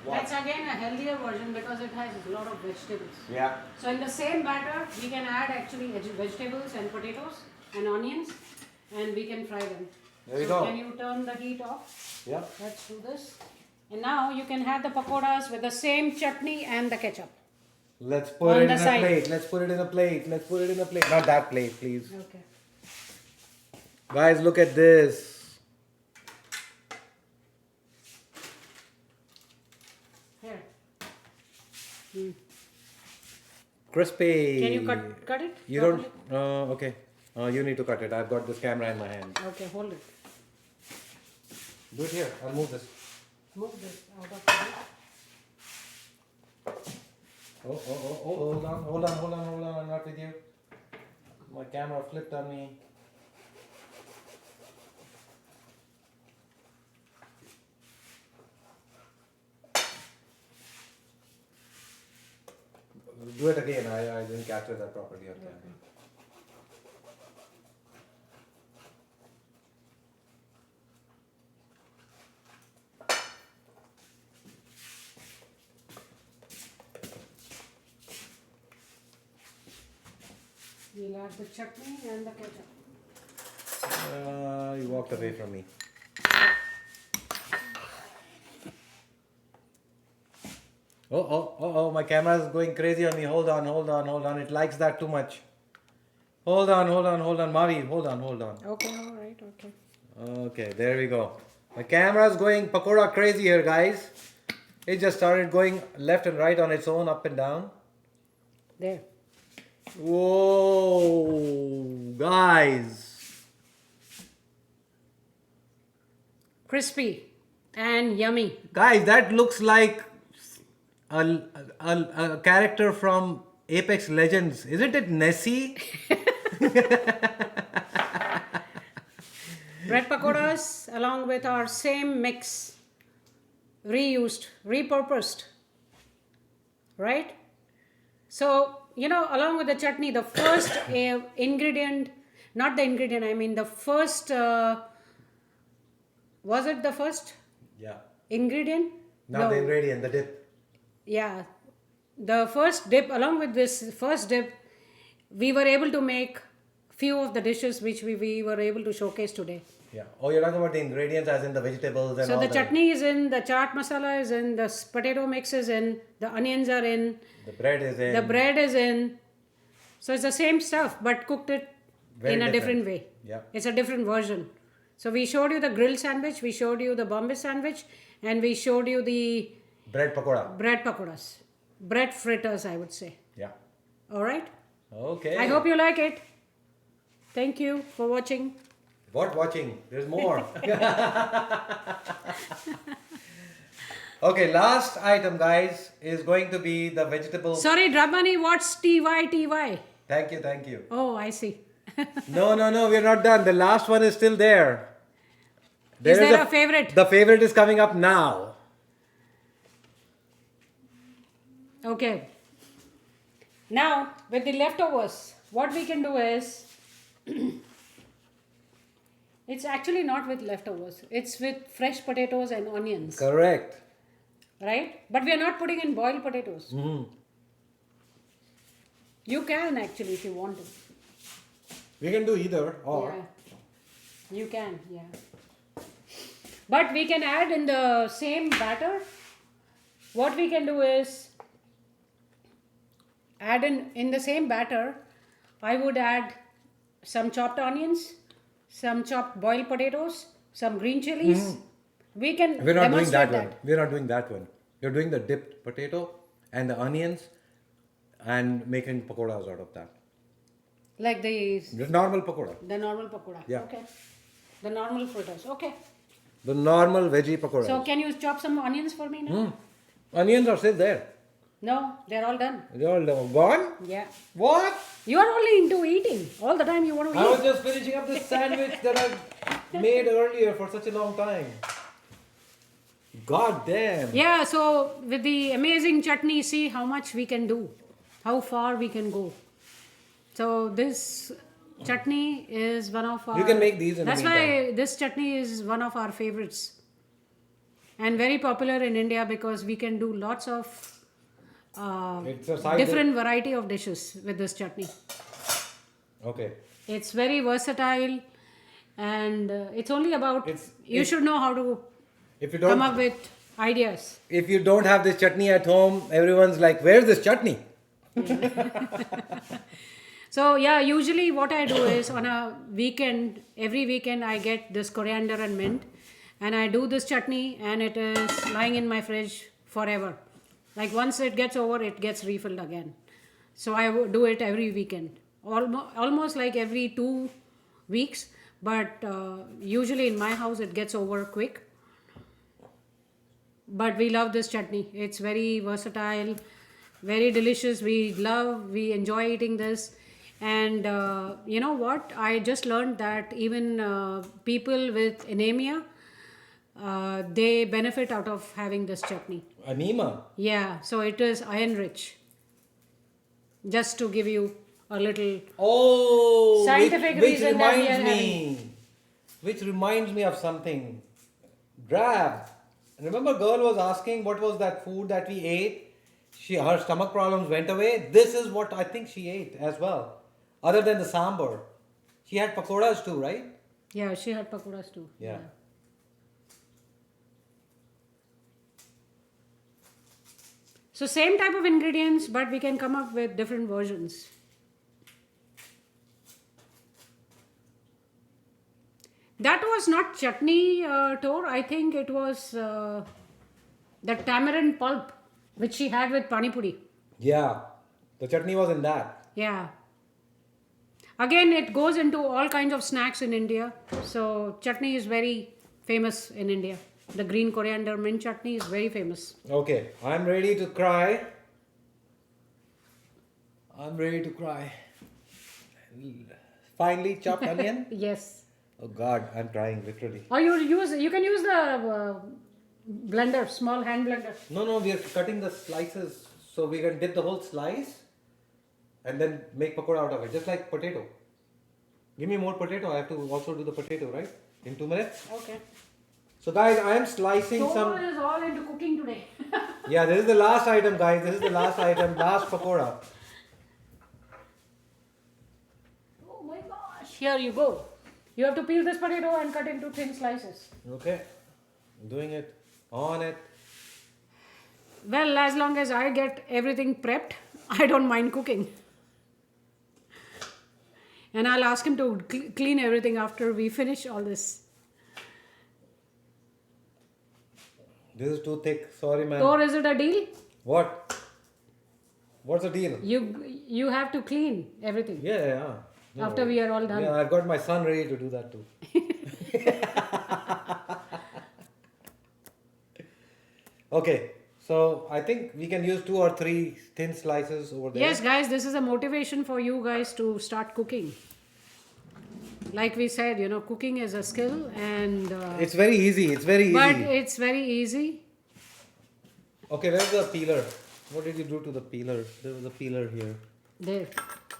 That's again a healthier version because it has a lot of vegetables. Yeah. So in the same batter, we can add actually vegetables and potatoes and onions, and we can fry them. There we So go. can you turn the heat off? Yeah. Let's do this. And now you can have the pakoras with the same chutney and the ketchup. Let's put On it the in a side. plate. Let's put it in a plate. Let's put it in a plate. Not that plate, please. Okay. Guys, look at this. Crispy. Can you cut it? You properly? don't. Okay. You need to cut it. I've got this camera in my hand. Okay, hold it. Do it here. I'll move this. Move this out of the way. Hold on. I'm not with you. My camera flipped on me. Do it again. I didn't capture that properly on camera. We'll add the chutney and the ketchup. You walked away from me. Oh, my camera is going crazy on me. Hold on. It likes that too much. Hold on. Mavi, hold on. Okay, all right, okay. Okay, there we go. My camera is going pakora crazy here, guys. It just started going left and right on its own, up and down. There. Whoa, guys. Crispy and yummy. Guys, that looks like a character from Apex Legends. Isn't it Nessie? Bread pakoras along with our same mix. Reused, repurposed. Right? So, along with the chutney, the first ingredient, not the ingredient, I mean the first, was it the first Yeah. ingredient? Not the ingredient, the dip. Yeah. The first dip, along with this first dip, we were able to make few of the dishes which we were able to showcase today. Yeah. Oh, you're talking about the ingredients as in the vegetables and So all the that. chutney is in, the chaat masala is in, the potato mix is in, the onions are in, The bread is in. the bread is in. So it's the same stuff but cooked it Very in a different different. way. Yeah. It's a different version. So we showed you the grilled sandwich, we showed you the Bombay sandwich, and we showed you the Bread pakora. bread pakoras. Bread fritters, I would say. Yeah. Alright? Okay. I hope you like it. Thank you for watching. What watching? There's more. Okay, last item, guys, is going to be the vegetable. Sorry, Drabani, what's TY? Thank you. Oh, I see. No, we're not done. The last one is still there. Is there a favorite? The favorite is coming up now. Okay. Now, with the leftovers, what we can do is, it's actually not with leftovers. It's with fresh potatoes and onions. Correct. Right? But we are not putting in boiled potatoes. Mm-hmm. You can actually if you want to. We can do either or. Yeah. You can, yeah. But we can add in the same batter. What we can do is add in the same batter, I would add some chopped onions, some chopped boiled potatoes, some green chilies. Mm-hmm. We can We're not doing demonstrate that one. We're not doing that one. You're doing the dipped potato and the onions and making pakoras out of that. Like the normal pakoda. normal pakora. Yeah. Okay. The normal fritters. Okay. The normal veggie pakoras. So can you chop some onions for me now? Onions are still there. No, they're all done. They're all gone? Yeah. What? You are only into eating. All the time you want to I eat. was just finishing up this sandwich that I made earlier for such a long time. God damn. Yeah, so with the amazing chutney, see how much we can do, how far we can go. So this chutney is one of our... You can make these in the That's meantime. why this chutney is one of our favorites. And very popular in India because we can do lots of It's a side different variety of dishes with this chutney. Okay. It's very versatile and it's only about... You it's- should know how to If you come don't, up with ideas. if you don't have this chutney at home, everyone's like, "Where's this chutney?" So yeah, usually what I do is on a weekend, every weekend I get this coriander and mint and I do this chutney and it is lying in my fridge forever. Like once it gets over, it gets refilled again. So I do it every weekend, almost like every 2 weeks. But usually in my house it gets over quick. But we love this chutney. It's very versatile, very delicious. We enjoy eating this. And you know what? I just learned that even people with anemia, they benefit out of having this chutney. Anima. Yeah, so it is iron rich. Just to give you a little Oh, scientific which reason that we are reminds having. me, which reminds me of something. Grab. Remember, girl was asking what was that food that we ate. Her stomach problems went away. This is what I think she ate as well, other than the sambar. She had pakoras too, right? Yeah, she had pakoras too. Yeah. So same type of ingredients, but we can come up with different versions. That was not chutney, Tor. I think it was the tamarind pulp which she had with pani puri. Yeah. The chutney was in that. Yeah. Again, it goes into all kinds of snacks in India. So chutney is very famous in India. The green coriander mint chutney is very famous. Okay, I'm ready to cry. I'm ready to cry. Finely chopped onion. Yes. Oh God, I'm crying literally. Or you can use the blender, small hand blender. No, we are cutting the slices so we can dip the whole slice and then make pakora out of it, just like potato. Give me more potato. I have to also do the potato, right? In 2 minutes. Okay. So guys, I am slicing Tor some. is all into cooking today. Yeah, this is the last item, guys. This is the last item, last pakora. Oh my gosh. Here you go. You have to peel this potato and cut into thin slices. Okay, I'm doing it. On it. Well, as long as I get everything prepped, I don't mind cooking. And I'll ask him to clean everything after we finish all this. This is too thick. Sorry, man. Or is it a deal? What? What's the deal? You have to clean everything Yeah. No, after we are all done. Yeah, I've got my son ready to do that too. Okay, so I think we can use 2 or 3 thin slices over there. Yes, guys, this is a motivation for you guys to start cooking. Like we said, cooking is a skill, and It's very easy. It's very easy. but it's very easy. Okay, where's the peeler? What did you do to the peeler? There was a peeler here. There.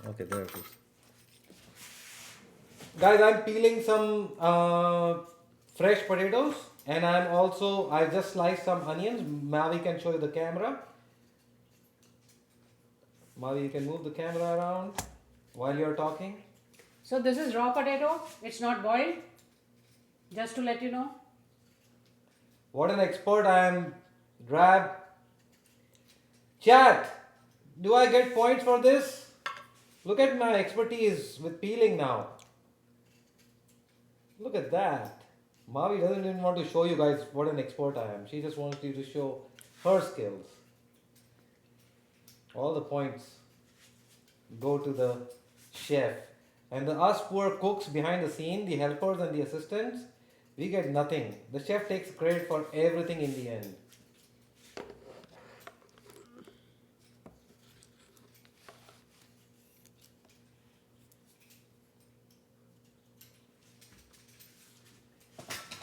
Okay, there it is. Guys, I'm peeling some fresh potatoes, and I just sliced some onions. Mavi can show you the camera. Mavi, you can move the camera around while you're talking. So this is raw potato. It's not boiled. Just to let you know. What an expert I am. Grab. Chat. Do I get points for this? Look at my expertise with peeling now. Look at that. Mavi doesn't even want to show you guys what an expert I am. She just wants you to show her skills. All the points go to the chef. And us poor cooks behind the scene, the helpers and the assistants, we get nothing. The chef takes credit for everything in the end.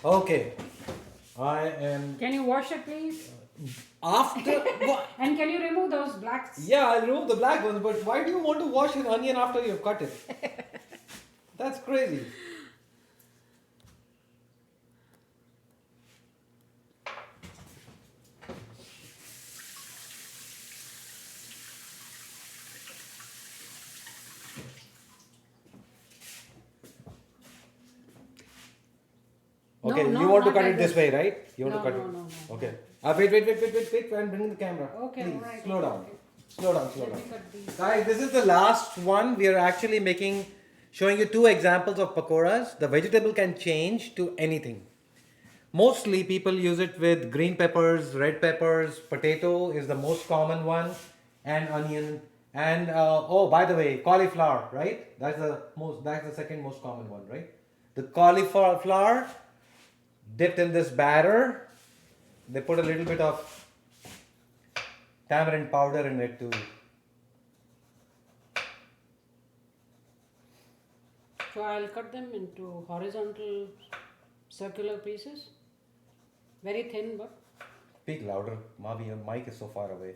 Okay, I am. Can you wash it, please? After what? And can you remove those blacks? Yeah, I'll remove the black ones, but why do you want to wash an onion after you've cut it? That's crazy. Okay, No, you want to not cut like it this this. way, right? You want No, to cut no, it? no, no. Okay. Wait. I'm bringing the camera. Okay, Please, alright, slow down. okay. Slow down. Let me cut these. Guys, this is the last one. We are actually showing you 2 examples of pakoras. The vegetable can change to anything. Mostly people use it with green peppers, red peppers, potato is the most common one, and onion. And oh, by the way, cauliflower, right? That's the second most common one, right? The cauliflower dipped in this batter. They put a little bit of tamarind powder in it too. So I'll cut them into horizontal circular pieces. Very thin, but Speak louder, Mavi. Your mic is so far away.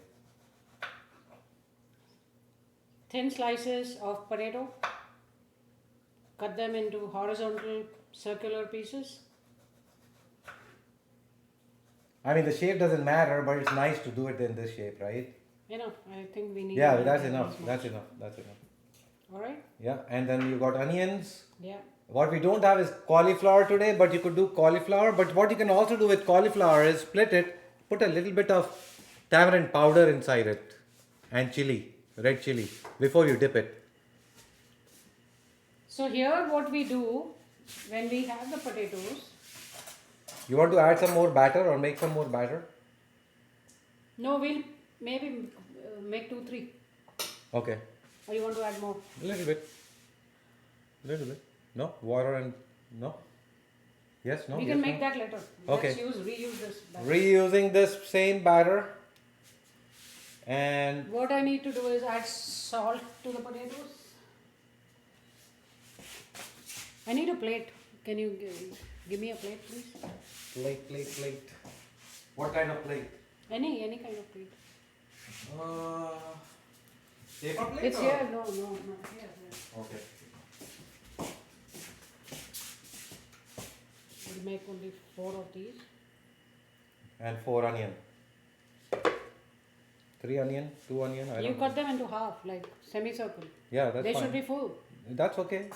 thin slices of potato. Cut them into horizontal circular pieces. I mean, the shape doesn't matter, but it's nice to do it in this shape, right? Enough. I think we need. Yeah, more that's than enough. this much. That's enough. That's enough. All right. Yeah, and then you got onions. Yeah. What we don't have is cauliflower today, but you could do cauliflower. But what you can also do with cauliflower is split it, put a little bit of tamarind powder inside it, and chili, red chili, before you dip it. So here, what we do when we have the potatoes. You want to add some more batter or make some more batter? No, we'll maybe make 2, 3. Okay, Or you want to add more? a little bit. Little bit. No? Water and... No? Yes, no? We yes, can make no? that later. Okay. Let's reuse this. batter. Reusing this same batter. And What I need to do is add salt to the potatoes. I need a plate. Can you give me a plate, please? plate. What kind of plate? Any kind of plate. Paper plate? It's or- here. No, not here. Okay. We'll make only 4 of these. And 4 onion. 3 onion, 2 onion. I You don't cut them into half, like semicircle. Yeah, that's They fine. should be full. That's okay.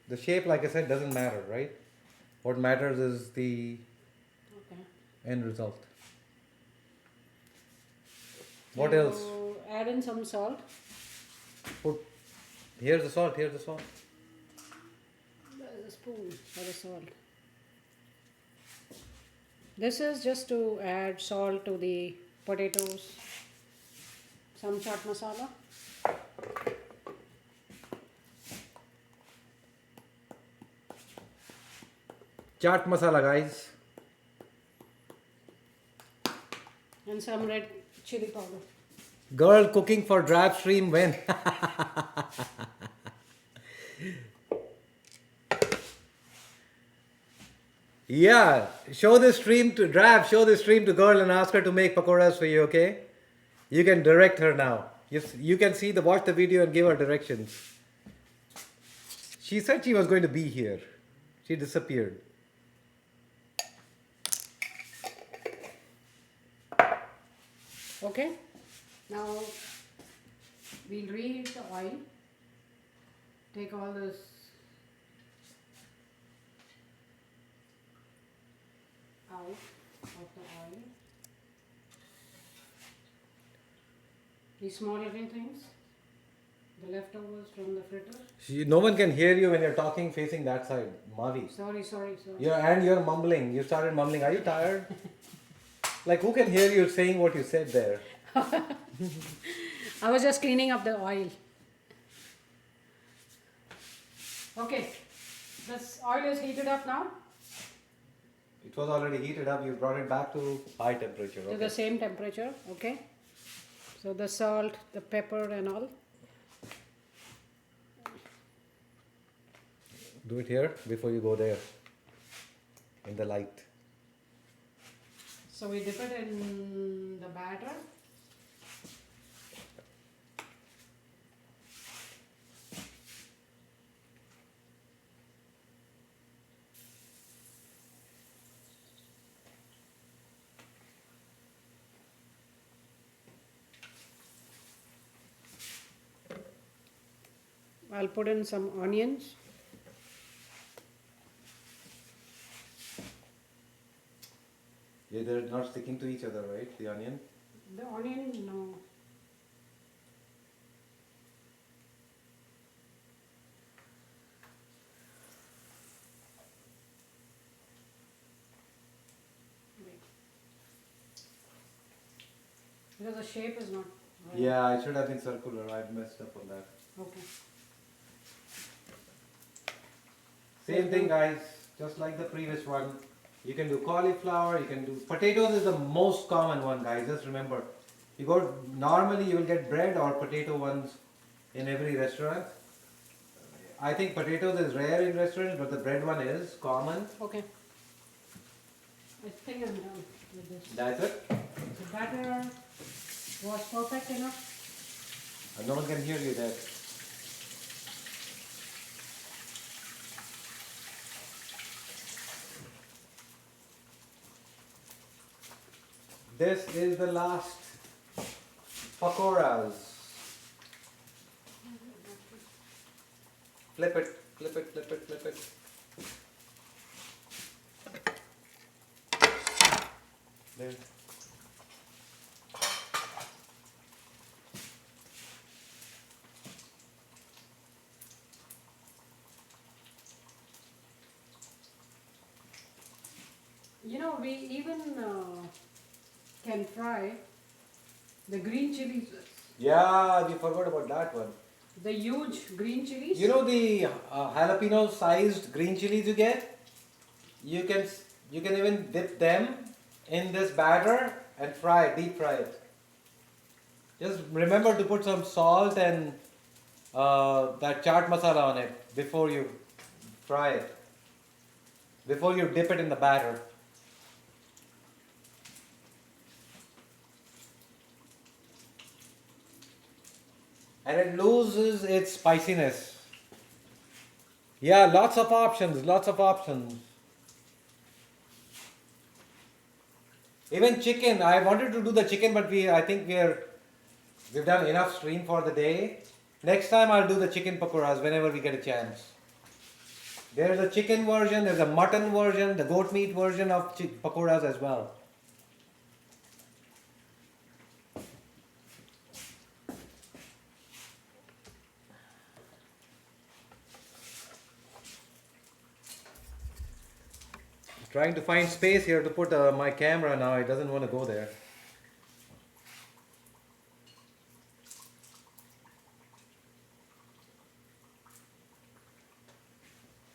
The shape, like I said, doesn't matter, right? What matters is the Okay. end result. What else? So add in some salt. Put. Here's the salt. Here's the salt. There's a spoon for the salt. This is just to add salt to the potatoes. Some chaat masala. Chaat masala, guys. And some red chili powder. Girl cooking for Drab Stream when? Yeah, show this stream to Drab, show this stream to girl and ask her to make pakoras for you, okay? You can direct her now. You can see watch the video and give her directions. She said she was going to be here. She disappeared. Okay. Now we'll reheat the oil. Take all this out of the oil. These small little things, the leftovers from the fritter. No one can hear you when you're talking facing that side, Mavi. Sorry. And you're mumbling. You started mumbling. Are you tired? Like, who can hear you saying what you said there? I was just cleaning up the oil. Okay, this oil is heated up now It was already heated up. You brought it back to high temperature. to the same temperature. Okay, so the salt, the pepper, and all. Do it here before you go there in the light. So we dip it in the batter. I'll put in some onions. Yeah, they're not sticking to each other, right? The onion. The onion, no. Wait. Because the shape is not Yeah, it should have been circular. I messed up on that. Okay. Same thing, guys. Just like the previous one. You can do cauliflower. You can do potatoes. Is the most common one, guys. Just remember, you go normally you will get bread or potato ones in every restaurant. I think potatoes is rare in restaurants, but the bread one is common. Okay. I think I'm done with this. That's it. The batter was perfect enough. No one can hear you there. This is the last pakoras. Flip it, flip it, flip it, flip it. There. You know, we even can fry the green chilies. Yeah, we forgot about that one. The huge green chilies. You know the jalapeno sized green chilies you get? You can even dip them in this batter and deep fry it. Just remember to put some salt and that chaat masala on it before you fry it. Before you dip it in the batter. And it loses its spiciness. Yeah, lots of options, lots of options. Even chicken, I wanted to do the chicken, but I think we've done enough stream for the day. Next time I'll do the chicken pakoras whenever we get a chance. There's a chicken version, there's a mutton version, the goat meat version of pakoras as well. Trying to find space here to put my camera now, it doesn't want to go there.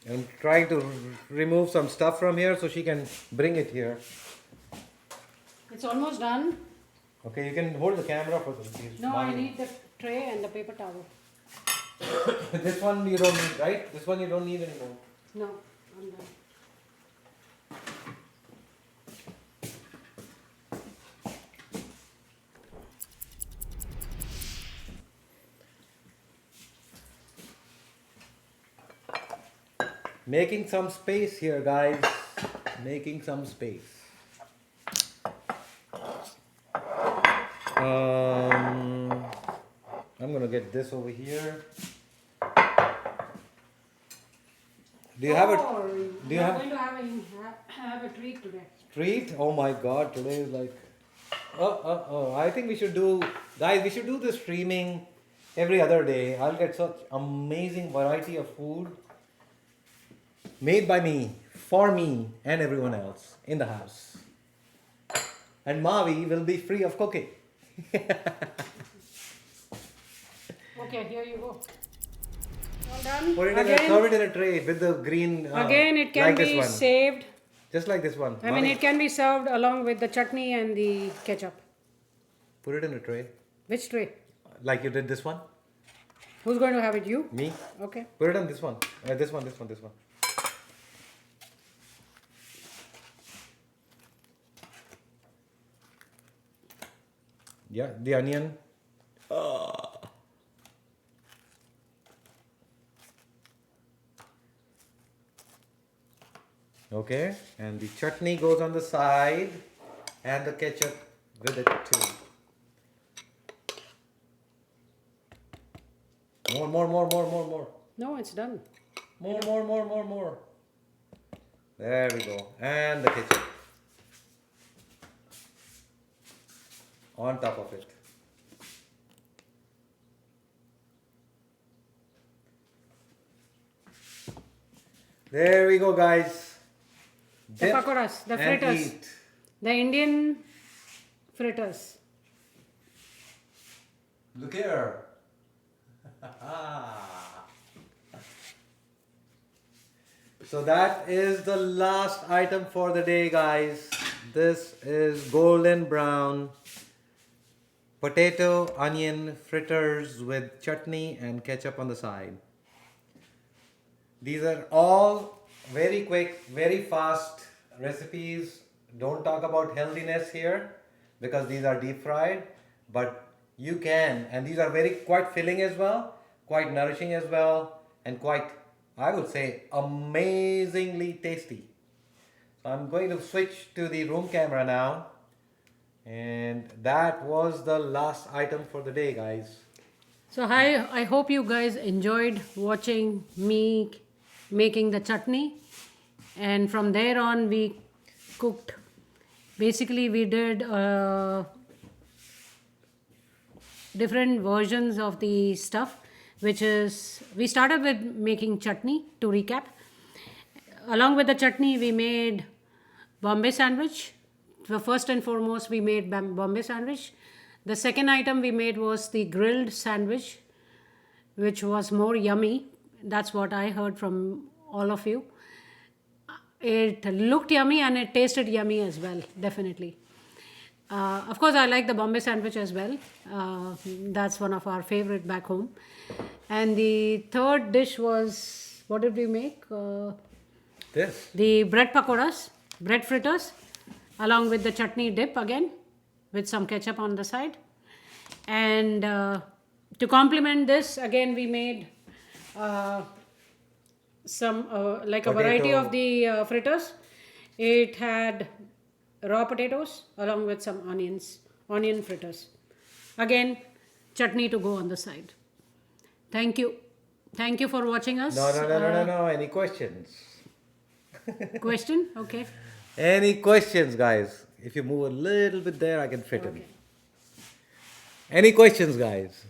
I'm trying to remove some stuff from here so she can bring it here. It's almost done. Okay, you can hold the camera for this. No, I need the tray and the paper towel. This one you don't need, right? This one you don't need anymore. No, I'm done. Making some space here, guys. Making some space. I'm gonna get this over here. Do you have a Do you have? Going to have a treat today. treat? Oh my God! Today is like, I think we should do, guys. We should do the streaming every other day. I'll get such amazing variety of food made by me, for me, and everyone else in the house. And Mavi will be free of cooking. Okay, here you go. All done. Put it serve it in a tray with the green. Again, it can like this be one. saved. Just like this one. I mean, it can be served along with the chutney and the ketchup. Put it in a tray. Which tray? Like you did this one. Who's going to have it? You? Me. Okay. Put it on this one. This one. Yeah, the onion. Okay, and the chutney goes on the side, and the ketchup with it too. More. No, it's done. More. There we go. And the ketchup on top of it. There we go, guys. The Dip pakoras, the and fritters. eat. The Indian fritters. Look here. So that is the last item for the day, guys. This is golden brown potato onion fritters with chutney and ketchup on the side. These are all very quick, very fast recipes. Don't talk about healthiness here because these are deep fried, but you can, and these are very quite filling as well, quite nourishing as well, and quite, I would say, amazingly tasty. So I'm going to switch to the room camera now, and that was the last item for the day, guys. So I hope you guys enjoyed watching me making the chutney, and from there on we cooked. Basically, we did different versions of the stuff, which is we started with making chutney. To recap, along with the chutney, we made Bombay sandwich. So first and foremost, we made Bombay sandwich. The second item we made was the grilled sandwich, which was more yummy. That's what I heard from all of you. It looked yummy and it tasted yummy as well, definitely. Of course, I like the Bombay sandwich as well. That's one of our favorite back home. And the third dish was, what did we make? This. The bread pakoras, bread fritters, along with the chutney dip again, with some ketchup on the side. And to complement this, again, we made some like a variety Potato. of the fritters. It had raw potatoes along with some onion fritters. Again, chutney to go on the side. Thank you. Thank you for watching us. No. Any questions? Question? Okay. Any questions, guys? If you move a little bit there, I can fit in. Any questions, guys?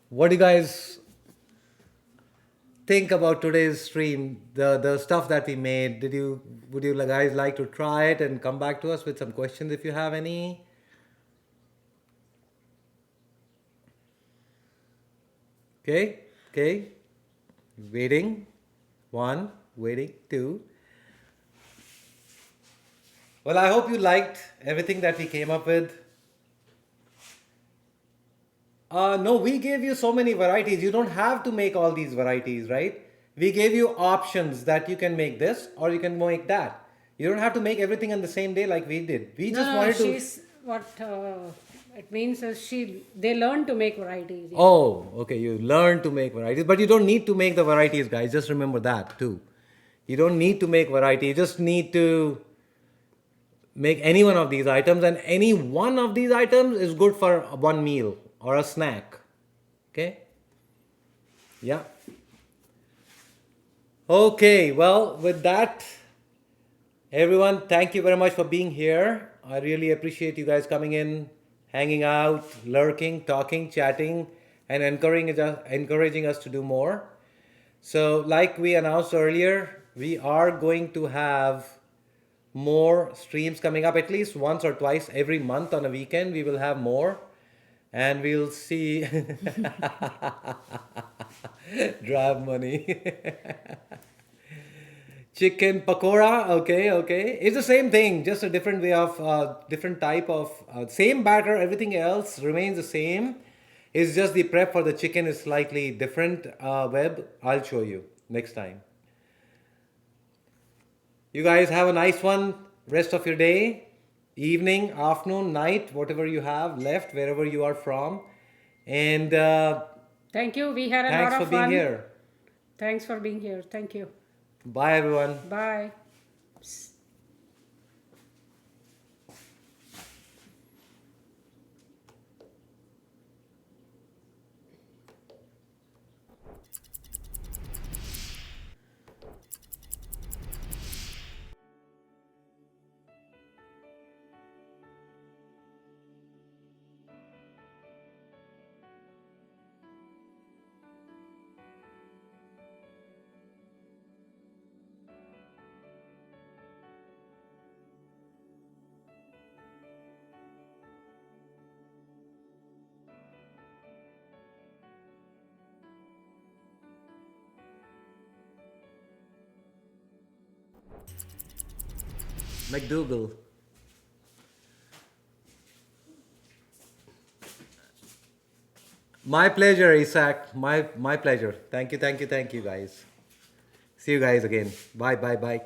What do you guys think about today's stream? The stuff that we made. Would you guys like to try it and come back to us with some questions if you have any? Okay. Waiting. One. Waiting. Two. Well, I hope you liked everything that we came up with. No, we gave you so many varieties. You don't have to make all these varieties, right? We gave you options that you can make this or you can make that. You don't have to make everything on the same day like we did. We just wanted to. She's what it means is they learn to make varieties. Yeah. Oh, okay. You learn to make varieties, but you don't need to make the varieties, guys. Just remember that too. You don't need to make variety. You just need to make any one of these items, and any one of these items is good for one meal or a snack. Okay? Yeah. Okay, well, with that, everyone, thank you very much for being here. I really appreciate you guys coming in, hanging out, lurking, talking, chatting, and encouraging us to do more. So, like we announced earlier, we are going to have more streams coming up, at least once or twice every month on a weekend. We will have more, and we'll see. Drive money. Chicken pakora, okay. It's the same thing, just a different way of, different type of, same batter, everything else remains the same. It's just the prep for the chicken is slightly different, Web. I'll show you next time. You guys have a nice one, rest of your day, evening, afternoon, night, whatever you have left, wherever you are from. And Thank you. We had a thanks lot for of being fun. here. Thanks for being here. Thank you. Bye, everyone. Bye. McDougal. My pleasure, Isaac. My pleasure. Thank you, guys. See you guys again. Bye, bye, bye.